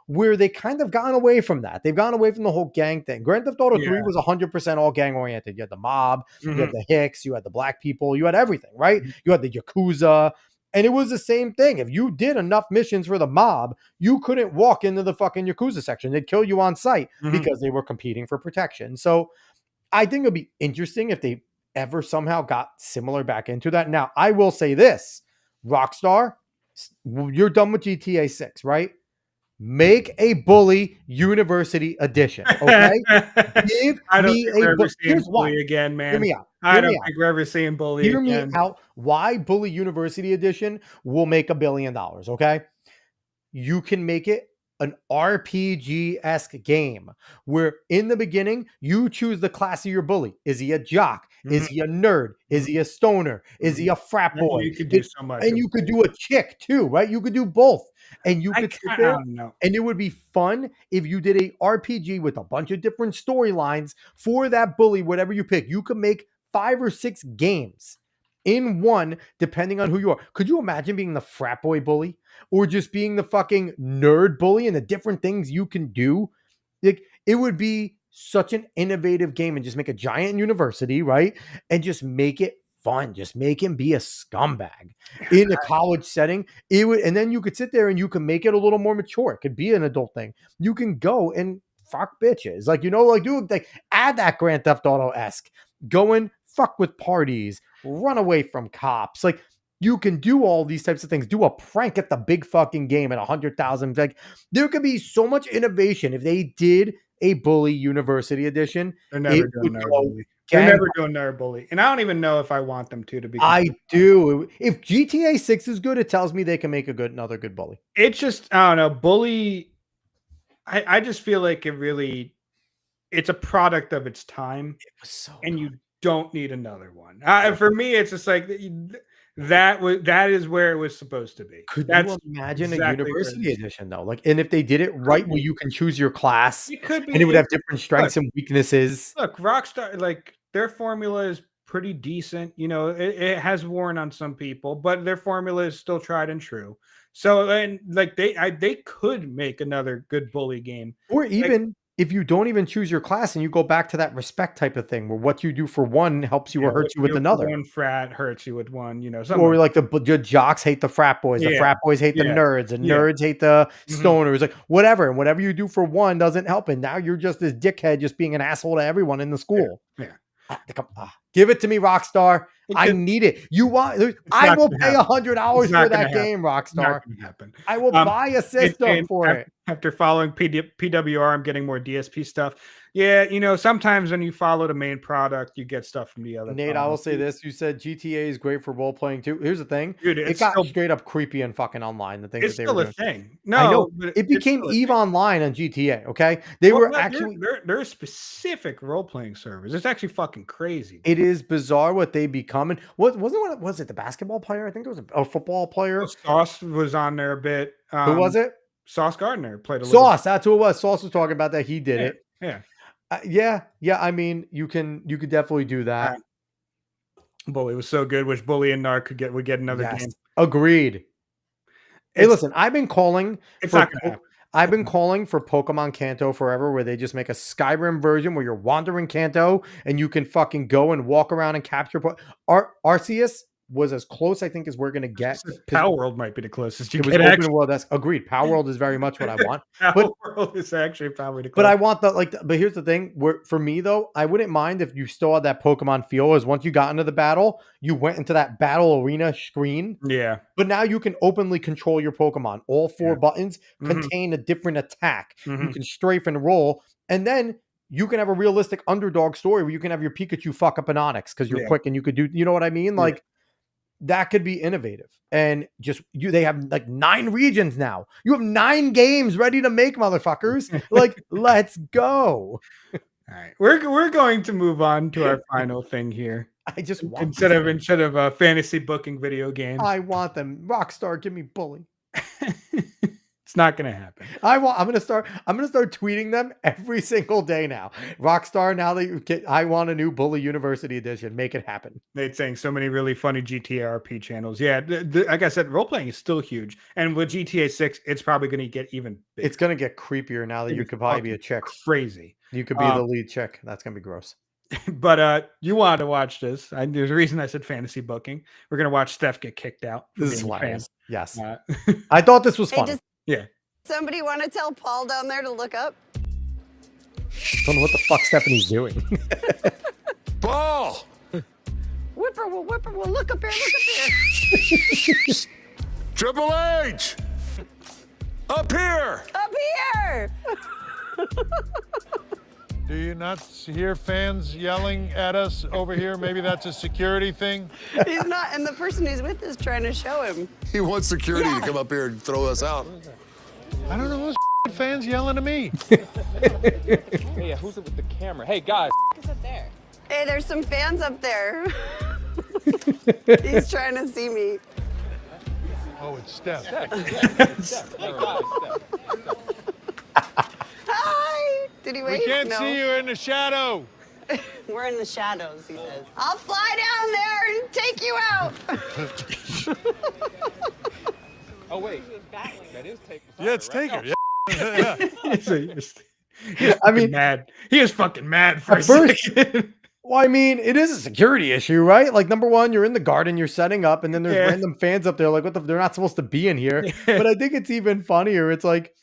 Where they kind of gone away from that. They've gone away from the whole gang thing. Grand Theft Auto 3 was 100% all gang oriented. You had the mob, you had the Hicks, you had the black people, you had everything, right? You had the Yakuza. And it was the same thing. If you did enough missions for the mob, you couldn't walk into the fucking Yakuza section. They'd kill you on sight because they were competing for protection. So I think it'll be interesting if they ever somehow got similar back into that. Now, I will say this, Rockstar, you're done with GTA 6, right? Make a Bully University edition, okay? Give I don't me think a we're ever bully. seeing Here's why. Bully again, Hear man. me out. I Hear don't me out. think we're ever seeing Bully Hear me again. out. Why Bully University edition will make $1 billion, okay? You can make it an RPG-esque game where in the beginning you choose the class of your bully. Is he a jock? Is he a nerd? Is he a stoner? Is he a frat Yeah, boy? you could do so much And with you could Bully. do a chick too, right? You could do both. And you could sit I there don't know. and it would be fun if you did a RPG with a bunch of different storylines for that bully, whatever you pick. You could make 5 or 6 games in one, depending on who you are. Could you imagine being the frat boy bully or just being the fucking nerd bully and the different things you can do? Like, it would be such an innovative game and just make a giant university, right? And just make it fun. Just make him be a scumbag in a college setting. It would, and then you could sit there and you can make it a little more mature. It could be an adult thing. You can go and fuck bitches. Like, add that Grand Theft Auto-esque. Go and fuck with parties, run away from cops. Like, you can do all these types of things. Do a prank at the big fucking game at 100,000. Like, there could be so much innovation if they did a Bully University edition. They're never It doing would Nerd go Bully. They're never doing Nerd Bully. And I don't even know if I want them to be I completely do. If GTA 6 is good, it tells me they can make another good Bully. It's just, I don't know, Bully. I just feel like it's a product of its time, It was so and good. you don't need another one. For me, it's just like that is where it was supposed to be. Could That's you imagine exactly a where it university is. edition though? Like, and if they did it right, where you can choose your class, It could be. and it would have different strengths and weaknesses. Look, Rockstar, like their formula is pretty decent. You know, it has worn on some people, but their formula is still tried and true. So, and like they could make another good Bully game. Or Like, even if you don't even choose your class and you go back to that respect type of thing, where what you do for one helps you or what hurts you with do for another. one frat hurts you with one. You know, something Or like like the jocks hate the frat boys, the Yeah, frat boys hate the yeah, nerds, and yeah. nerds hate the Mhm. stoners. Like, whatever. And whatever you do for one doesn't help. And now you're just this dickhead just being an asshole to everyone in the school. Yeah. Give it to me, Rockstar. I It- need it. You want? I not will gonna pay happen. $100 It's not for gonna that happen. game, It's not Rockstar. going to happen. I will buy a system for it. After following PWR, I'm getting more DSP stuff. Yeah, you know, sometimes when you follow the main product, you get stuff from the other. Nate, I will products. say this. You said GTA is great for role playing too. Here's the thing. Dude, It it's got still straight up creepy and fucking online. The things it's that they still were a doing. thing. I know. No, but It it's became still a EVE thing. Online on GTA. Okay. They Well, were no, actually. there are specific role playing servers. It's actually fucking crazy. It is bizarre what they become. And what was it? The basketball player? I think it was a football player. Sauce was on there a bit. Who was it? Sauce Gardner played a little. Sauce. That's who it was. Sauce was talking about that. He did it. Yeah. Yeah. I mean, you could definitely do that. Bully was so good. Wish Bully and Narc would get another Yes. game. Agreed. Hey, It's- listen, I've been calling It's for not gonna happen. I've been calling for Pokemon Kanto forever, where they just make a Skyrim version where you're wandering Kanto and you can fucking go and walk around and capture. Arceus was as close, I think, as we're gonna get. Power World might be the closest you It was get. open Actually, world. That's agreed. Power World is very much what I want. Power but- World is actually probably the But I closest. want but here's the thing. For me though, I wouldn't mind if you still had that Pokemon feel. Is once you got into the battle, you went into that battle arena screen. Yeah. But now you can openly control your Pokemon. All 4 buttons Mhm. contain a different attack. You Mhm. can strafe and roll, and then you can have a realistic underdog story where you can have your Pikachu fuck up an Onix because you're Yeah. quick and you could do. You know what I mean? Yeah. Like, that could be innovative. And just they have like 9 regions now. You have 9 games ready to make, motherfuckers. Like, let's go. All right. We're going to move on to our final thing here. I just want Instead of fantasy booking video games. I want them. Rockstar, give me Bully. It's not going to happen. I'm gonna start tweeting them every single day now. Rockstar, now that I want a new Bully University edition. Make it happen. Nate's saying so many really funny GTA RP channels. Yeah, like I said, role playing is still huge, and with GTA 6, it's probably going to get even bigger. It's gonna get creepier now that you could probably be a chick. Crazy. You could be the lead chick. That's gonna be gross. But you wanted to watch this. There's a reason I said fantasy booking. We're gonna watch Steph get kicked out. for This is being a fan. hilarious. Yes. Uh, I thought this was Hey, funny. does yeah. somebody want to tell Paul down there to look up? Don't know what the fuck Stephanie's doing. Ball! Whippoorwill, look up here, look up Triple H! Up here! here. Up here! Do you not hear fans yelling at us over here? Maybe that's a security thing. He's not, and the person he's with is trying to show him. He wants security Yeah. to come up here and throw us out. I don't know who's fans yelling at me. Hey, who's it with the camera? Hey, guys. Hey, there's some fans up there. He's trying to see me. Oh, it's Steph. Hey, guys. Hi! Did he wave? We can't No. see you in the shadow. We're in the shadows, he says. I'll fly down there and take you out. Oh, wait. That is Taker. Yeah, it's right? Taker. Yeah. He's I mean, mad. He is fucking mad for a at first- second. Well, I mean, it is a security issue, right? Like, number one, you're in the garden, you're setting up, and then there's Yeah. random fans up there. Like, what the? They're not supposed to be in here. But I think it's even funnier. It's like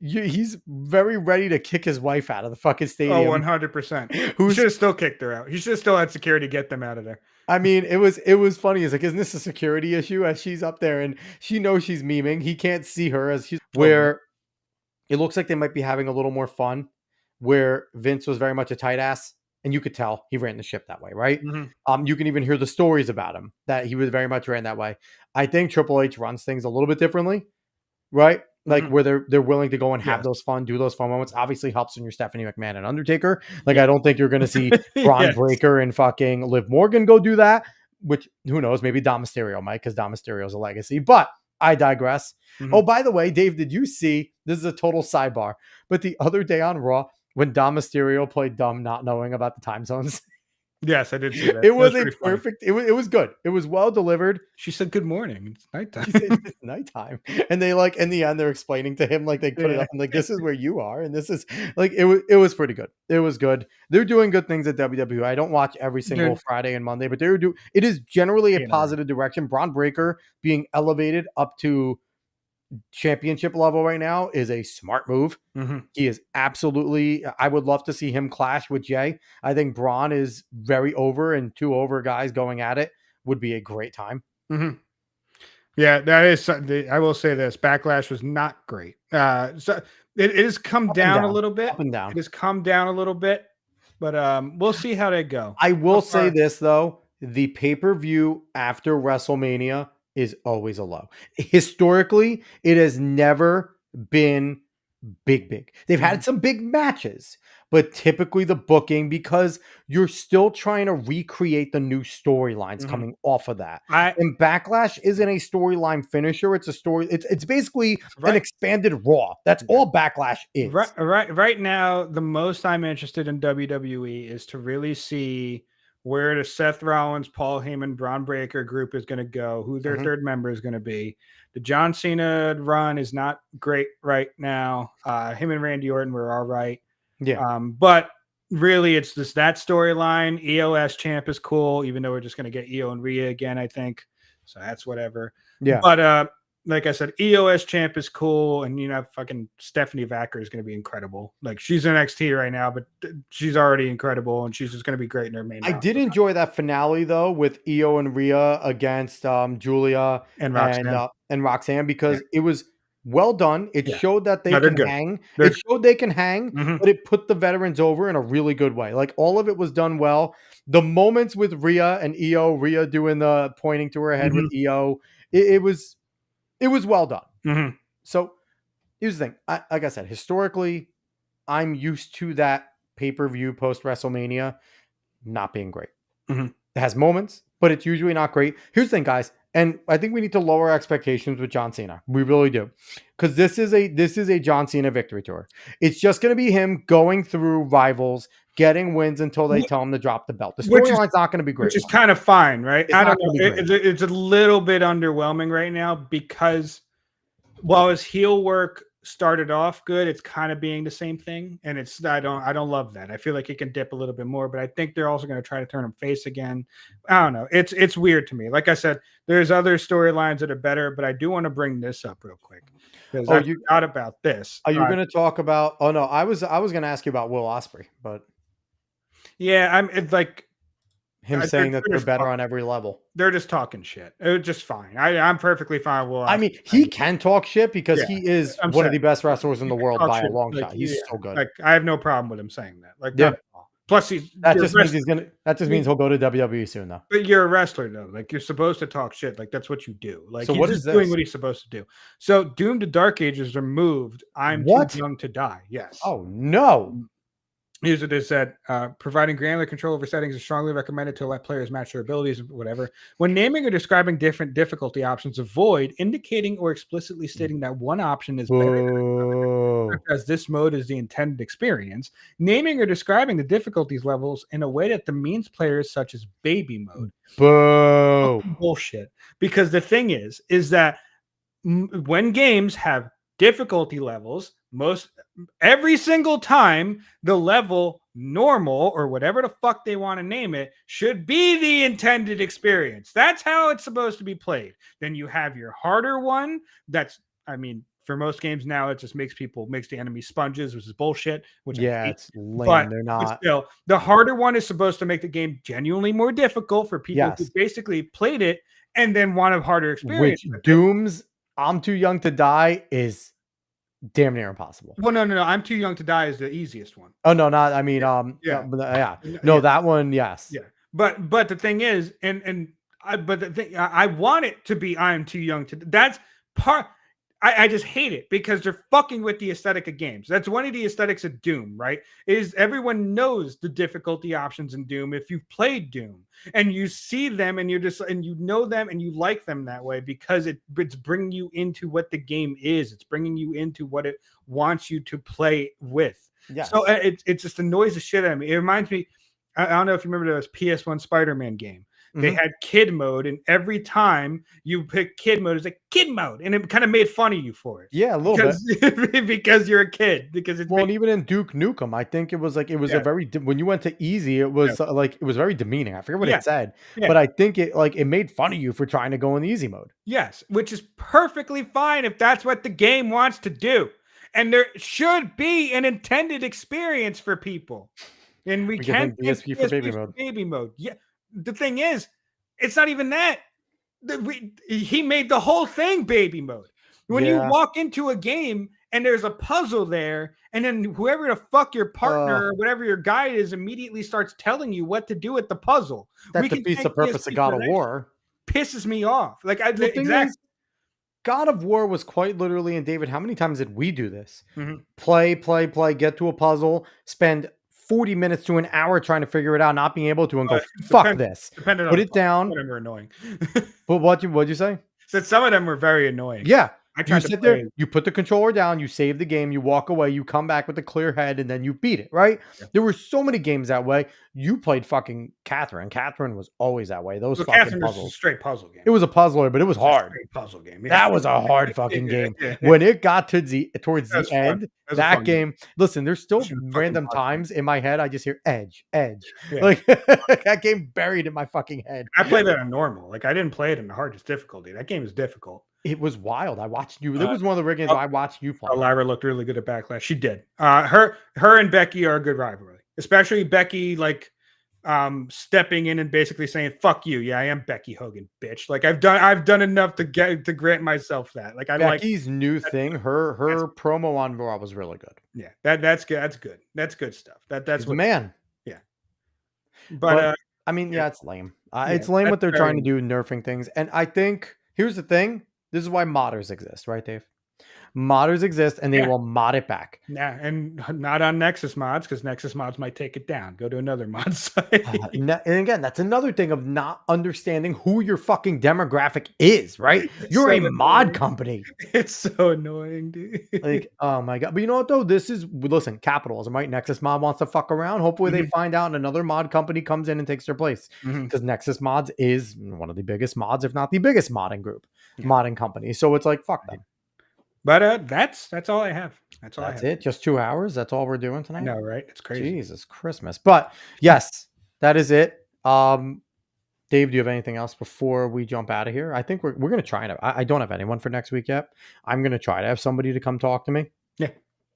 he's very ready to kick his wife out of the fucking Oh, stadium. 100%. He Who's- should have still kicked her out. He should have still had security get them out of there. I mean, it was funny. It's like, isn't this a security issue? As she's up there and she knows she's memeing, he can't see her as she's where it looks like they might be having a little more fun. Where Vince was very much a tight ass, and you could tell he ran the ship that way, right? Mhm. You can even hear the stories about him that he was very much ran that way. I think Triple H runs things a little bit differently, right? Like Mhm. where they're willing to go and have Yes. those fun, do those fun moments. Obviously helps when you're Stephanie McMahon and Undertaker. Like I don't think you're going to see Braun Yes. Breaker and fucking Liv Morgan go do that. Which who knows? Maybe Dom Mysterio might, because Dom Mysterio is a legacy. But I digress. Mhm. Oh, by the way, Dave, did you see? This is a total sidebar. But the other day on Raw, when Dom Mysterio played dumb, not knowing about the time zones, Yes, I did see that. it was a pretty funny. perfect. It was good. It was well delivered. She said, "Good morning. It's nighttime." He said it's nighttime, and they like in the end they're explaining to him like they put it Yeah. up and like this is where you are, and this is like it was pretty good. It was good. They're doing good things at WWE. I don't watch every single Dude. Friday and Monday, but they're do. It is generally a Yeah. positive direction. Braun Breaker being elevated up to championship level right now is a smart move. Mhm. He is absolutely. I would love to see him clash with Jay. I think Braun is very over, and two over guys going at it would be a great time. Mhm. Yeah, that is. I will say this: Backlash was not great. So it has come Up and down a down. little bit. Up and down. It has come down a little bit, but we'll see how they go. I will So far- say this though: the pay-per-view after WrestleMania is always a low. Historically, it has never been big. They've had some big matches, but typically the booking, because you're still trying to recreate the new storylines Mhm. coming off of that. I And Backlash isn't a storyline finisher. It's a story. It's basically an Right. expanded Raw. That's all Backlash is. right now, the most I'm interested in WWE is to really see where the Seth Rollins, Paul Heyman, Braun Breaker group is going to go, who their Mhm. third member is going to be. The John Cena run is not great right now. Him and Randy Orton were all right. Yeah. But really, it's just that storyline. EOS champ is cool, even though we're just going to get EO and Rhea again, I think. So that's whatever. Yeah. But like I said, EOS champ is cool, and fucking Stephanie Vacker is going to be incredible. Like she's in NXT right now, but she's already incredible, and she's just going to be great in her main. I roster. did enjoy that finale though with Io and Rhea against Julia And Roxanne. and Roxanne because it was well done. It Yeah. showed that they No, they're can good. hang. They're- It showed they can hang, Mhm. but it put the veterans over in a really good way. Like all of it was done well. The moments with Rhea and Io, Rhea doing the pointing to her head with Io, it was well done. Mhm. So here's the thing. Like I said, historically, I'm used to that pay-per-view post WrestleMania not being great. Mhm. It has moments, but it's usually not great. Here's the thing, guys, and I think we need to lower expectations with John Cena. We really do, because this is a John Cena victory tour. It's just going to be him going through rivals, getting wins until they tell him to drop the belt. The Which is- storyline's not going to be great. Which is kind of fine, right? It's I not don't know. gonna be It's a little bit underwhelming right now because while his heel work started off good, it's kind of being the same thing, and it's I don't love that. I feel like it can dip a little bit more, but I think they're also going to try to turn him face again. I don't know. It's weird to me. Like I said, there's other storylines that are better, but I do want to bring this up real quick because I forgot about this. Are you going to talk about? Oh no, I was going to ask you about Will Ospreay, but yeah, it's like him saying that they're better on every level. They're just talking shit. It was just fine. I'm perfectly fine. Well, I mean, he can talk shit because he is one of the best wrestlers in the world by a long shot. He's so good. Like I have no problem with him saying that. Like yeah. Plus, that just means That just means he'll go to WWE soon, though. But you're a wrestler, though. Like you're supposed to talk shit. Like that's what you do. Like so he's what just is this? doing what he's supposed to do. So Doom to Dark Ages removed. I'm too young to die. Yes. Oh no. Here's what they said. Providing granular control over settings is strongly recommended to let players match their abilities or whatever. When naming or describing different difficulty options, avoid indicating or explicitly stating that one option is better than another, as this mode is the intended experience. Naming or describing the difficulties levels in a way that demeans players such as baby mode. Boo. Bullshit. Because the thing is that when games have difficulty levels, every single time the level normal or whatever the fuck they want to name it should be the intended experience. That's how it's supposed to be played. Then you have your harder one. For most games now, it just makes the enemy sponges, which is bullshit. Which it's lame. But they're not. But still, the harder one is supposed to make the game genuinely more difficult for people who basically played it and then want a harder experience. Which Doom's I'm Too Young to Die is damn near impossible. Well, no. I'm Too Young to Die is the easiest one. Oh no, not. I mean, that one, yes. Yeah, but the thing is, I want it to be I'm Too Young to. That's part. I just hate it because they're fucking with the aesthetic of games. That's one of the aesthetics of Doom, right? Is everyone knows the difficulty options in Doom if you've played Doom and you see them and you know them and you like them that way because it's bringing you into what the game is. It's bringing you into what it wants you to play with. Yeah. So it just annoys the shit out of me. It reminds me. I don't know if you remember this PS1 Spider-Man game. They had kid mode, and every time you pick kid mode, it's like kid mode, and it kind of made fun of you for it. Yeah, a little bit because you're a kid. Because it's even in Duke Nukem, I think it was a very when you went to easy, it was it was very demeaning. I forget what it said, but I think it made fun of you for trying to go in the easy mode. Yes, which is perfectly fine if that's what the game wants to do, and there should be an intended experience for people, and we can't PSP for baby mode. Yeah. The thing is, it's not even that. He made the whole thing baby mode. When you walk into a game and there's a puzzle there, and then whoever the fuck your partner or whatever your guide is immediately starts telling you what to do with the puzzle. That defeats the purpose of God of War. Pisses me off. God of War was quite literally, and David, how many times did we do this? Play, get to a puzzle, spend 40 minutes to an hour trying to figure it out, not being able to, and go, fuck this. Put it down. Some of them were annoying. But what'd you say? Said some of them were very annoying. Yeah. You sit there, you put the controller down, you save the game, you walk away, you come back with a clear head, and then you beat it, right? Yeah. There were so many games that way. You played fucking Catherine. Catherine was always that way. Those fucking Catherine puzzles. Was a straight puzzle game. It was a puzzler, but it was hard. Puzzle game. Yeah. That was a hard fucking game. When it got towards the end, that game. Listen, there's still random times in my head I just hear edge. Yeah. Like that game buried in my fucking head. I played it on normal. Like I didn't play it in the hardest difficulty. That game is difficult. It was wild. I watched you. That was one of the games I watched you play. Lyra looked really good at Backlash. She did. Her and Becky are a good rivalry, especially Becky stepping in and basically saying "fuck you." Yeah, I am Becky Hogan, bitch. Like I've done enough to grant myself that. Like Becky's new thing. Her promo on Raw was really good. Yeah, that's good. That's good. That's good stuff. That's what man. Yeah, but I mean, it's lame. It's lame what they're trying to do, nerfing things. And I think here's the thing. This is why modders exist, right, Dave? Modders exist, and they will mod it back. Yeah, and not on Nexus mods, because Nexus mods might take it down. Go to another mod site. And again, that's another thing of not understanding who your fucking demographic is, right? You're a mod company. It's so annoying, dude. Like, oh my God. But you know what, though? Listen, capitalism, right? Nexus mod wants to fuck around. Hopefully they find out and another mod company comes in and takes their place. Because Nexus Mods is one of the biggest mods, if not the biggest modding group, modding company. So it's like, fuck them. But that's all I have. That's all I That's have. it. Just 2 hours. That's all we're doing I tonight. know, right? It's crazy. Jesus Christmas. But yes, that is it. Dave, do you have anything else before we jump out of here? I think we're gonna try and I don't have anyone for next week yet. I'm gonna try to have somebody to come talk to me. Yeah.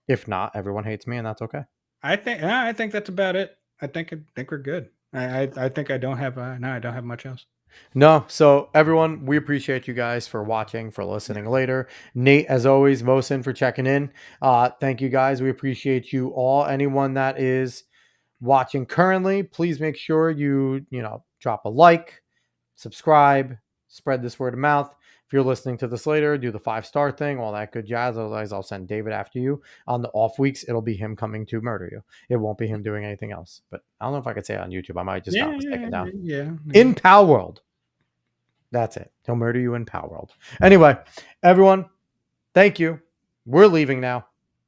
If not, everyone hates me, and that's okay. I think that's about it. I think we're good. I think I don't have I don't have much else. No, so everyone, we appreciate you guys for watching, for listening later. Nate, as always, Mosin for checking in. Thank you guys. We appreciate you all. Anyone that is watching currently, please make sure you drop a like, subscribe, spread this word of mouth. If you're listening to this later, do the 5-star thing, all that good jazz. Otherwise, I'll send David after you. On the off weeks, it'll be him coming to murder you. It won't be him doing anything else. But I don't know if I could say it on YouTube. I might just not take it down. Yeah. In Power World. That's it. He'll murder you in Power World. Anyway, everyone, thank you. We're leaving now.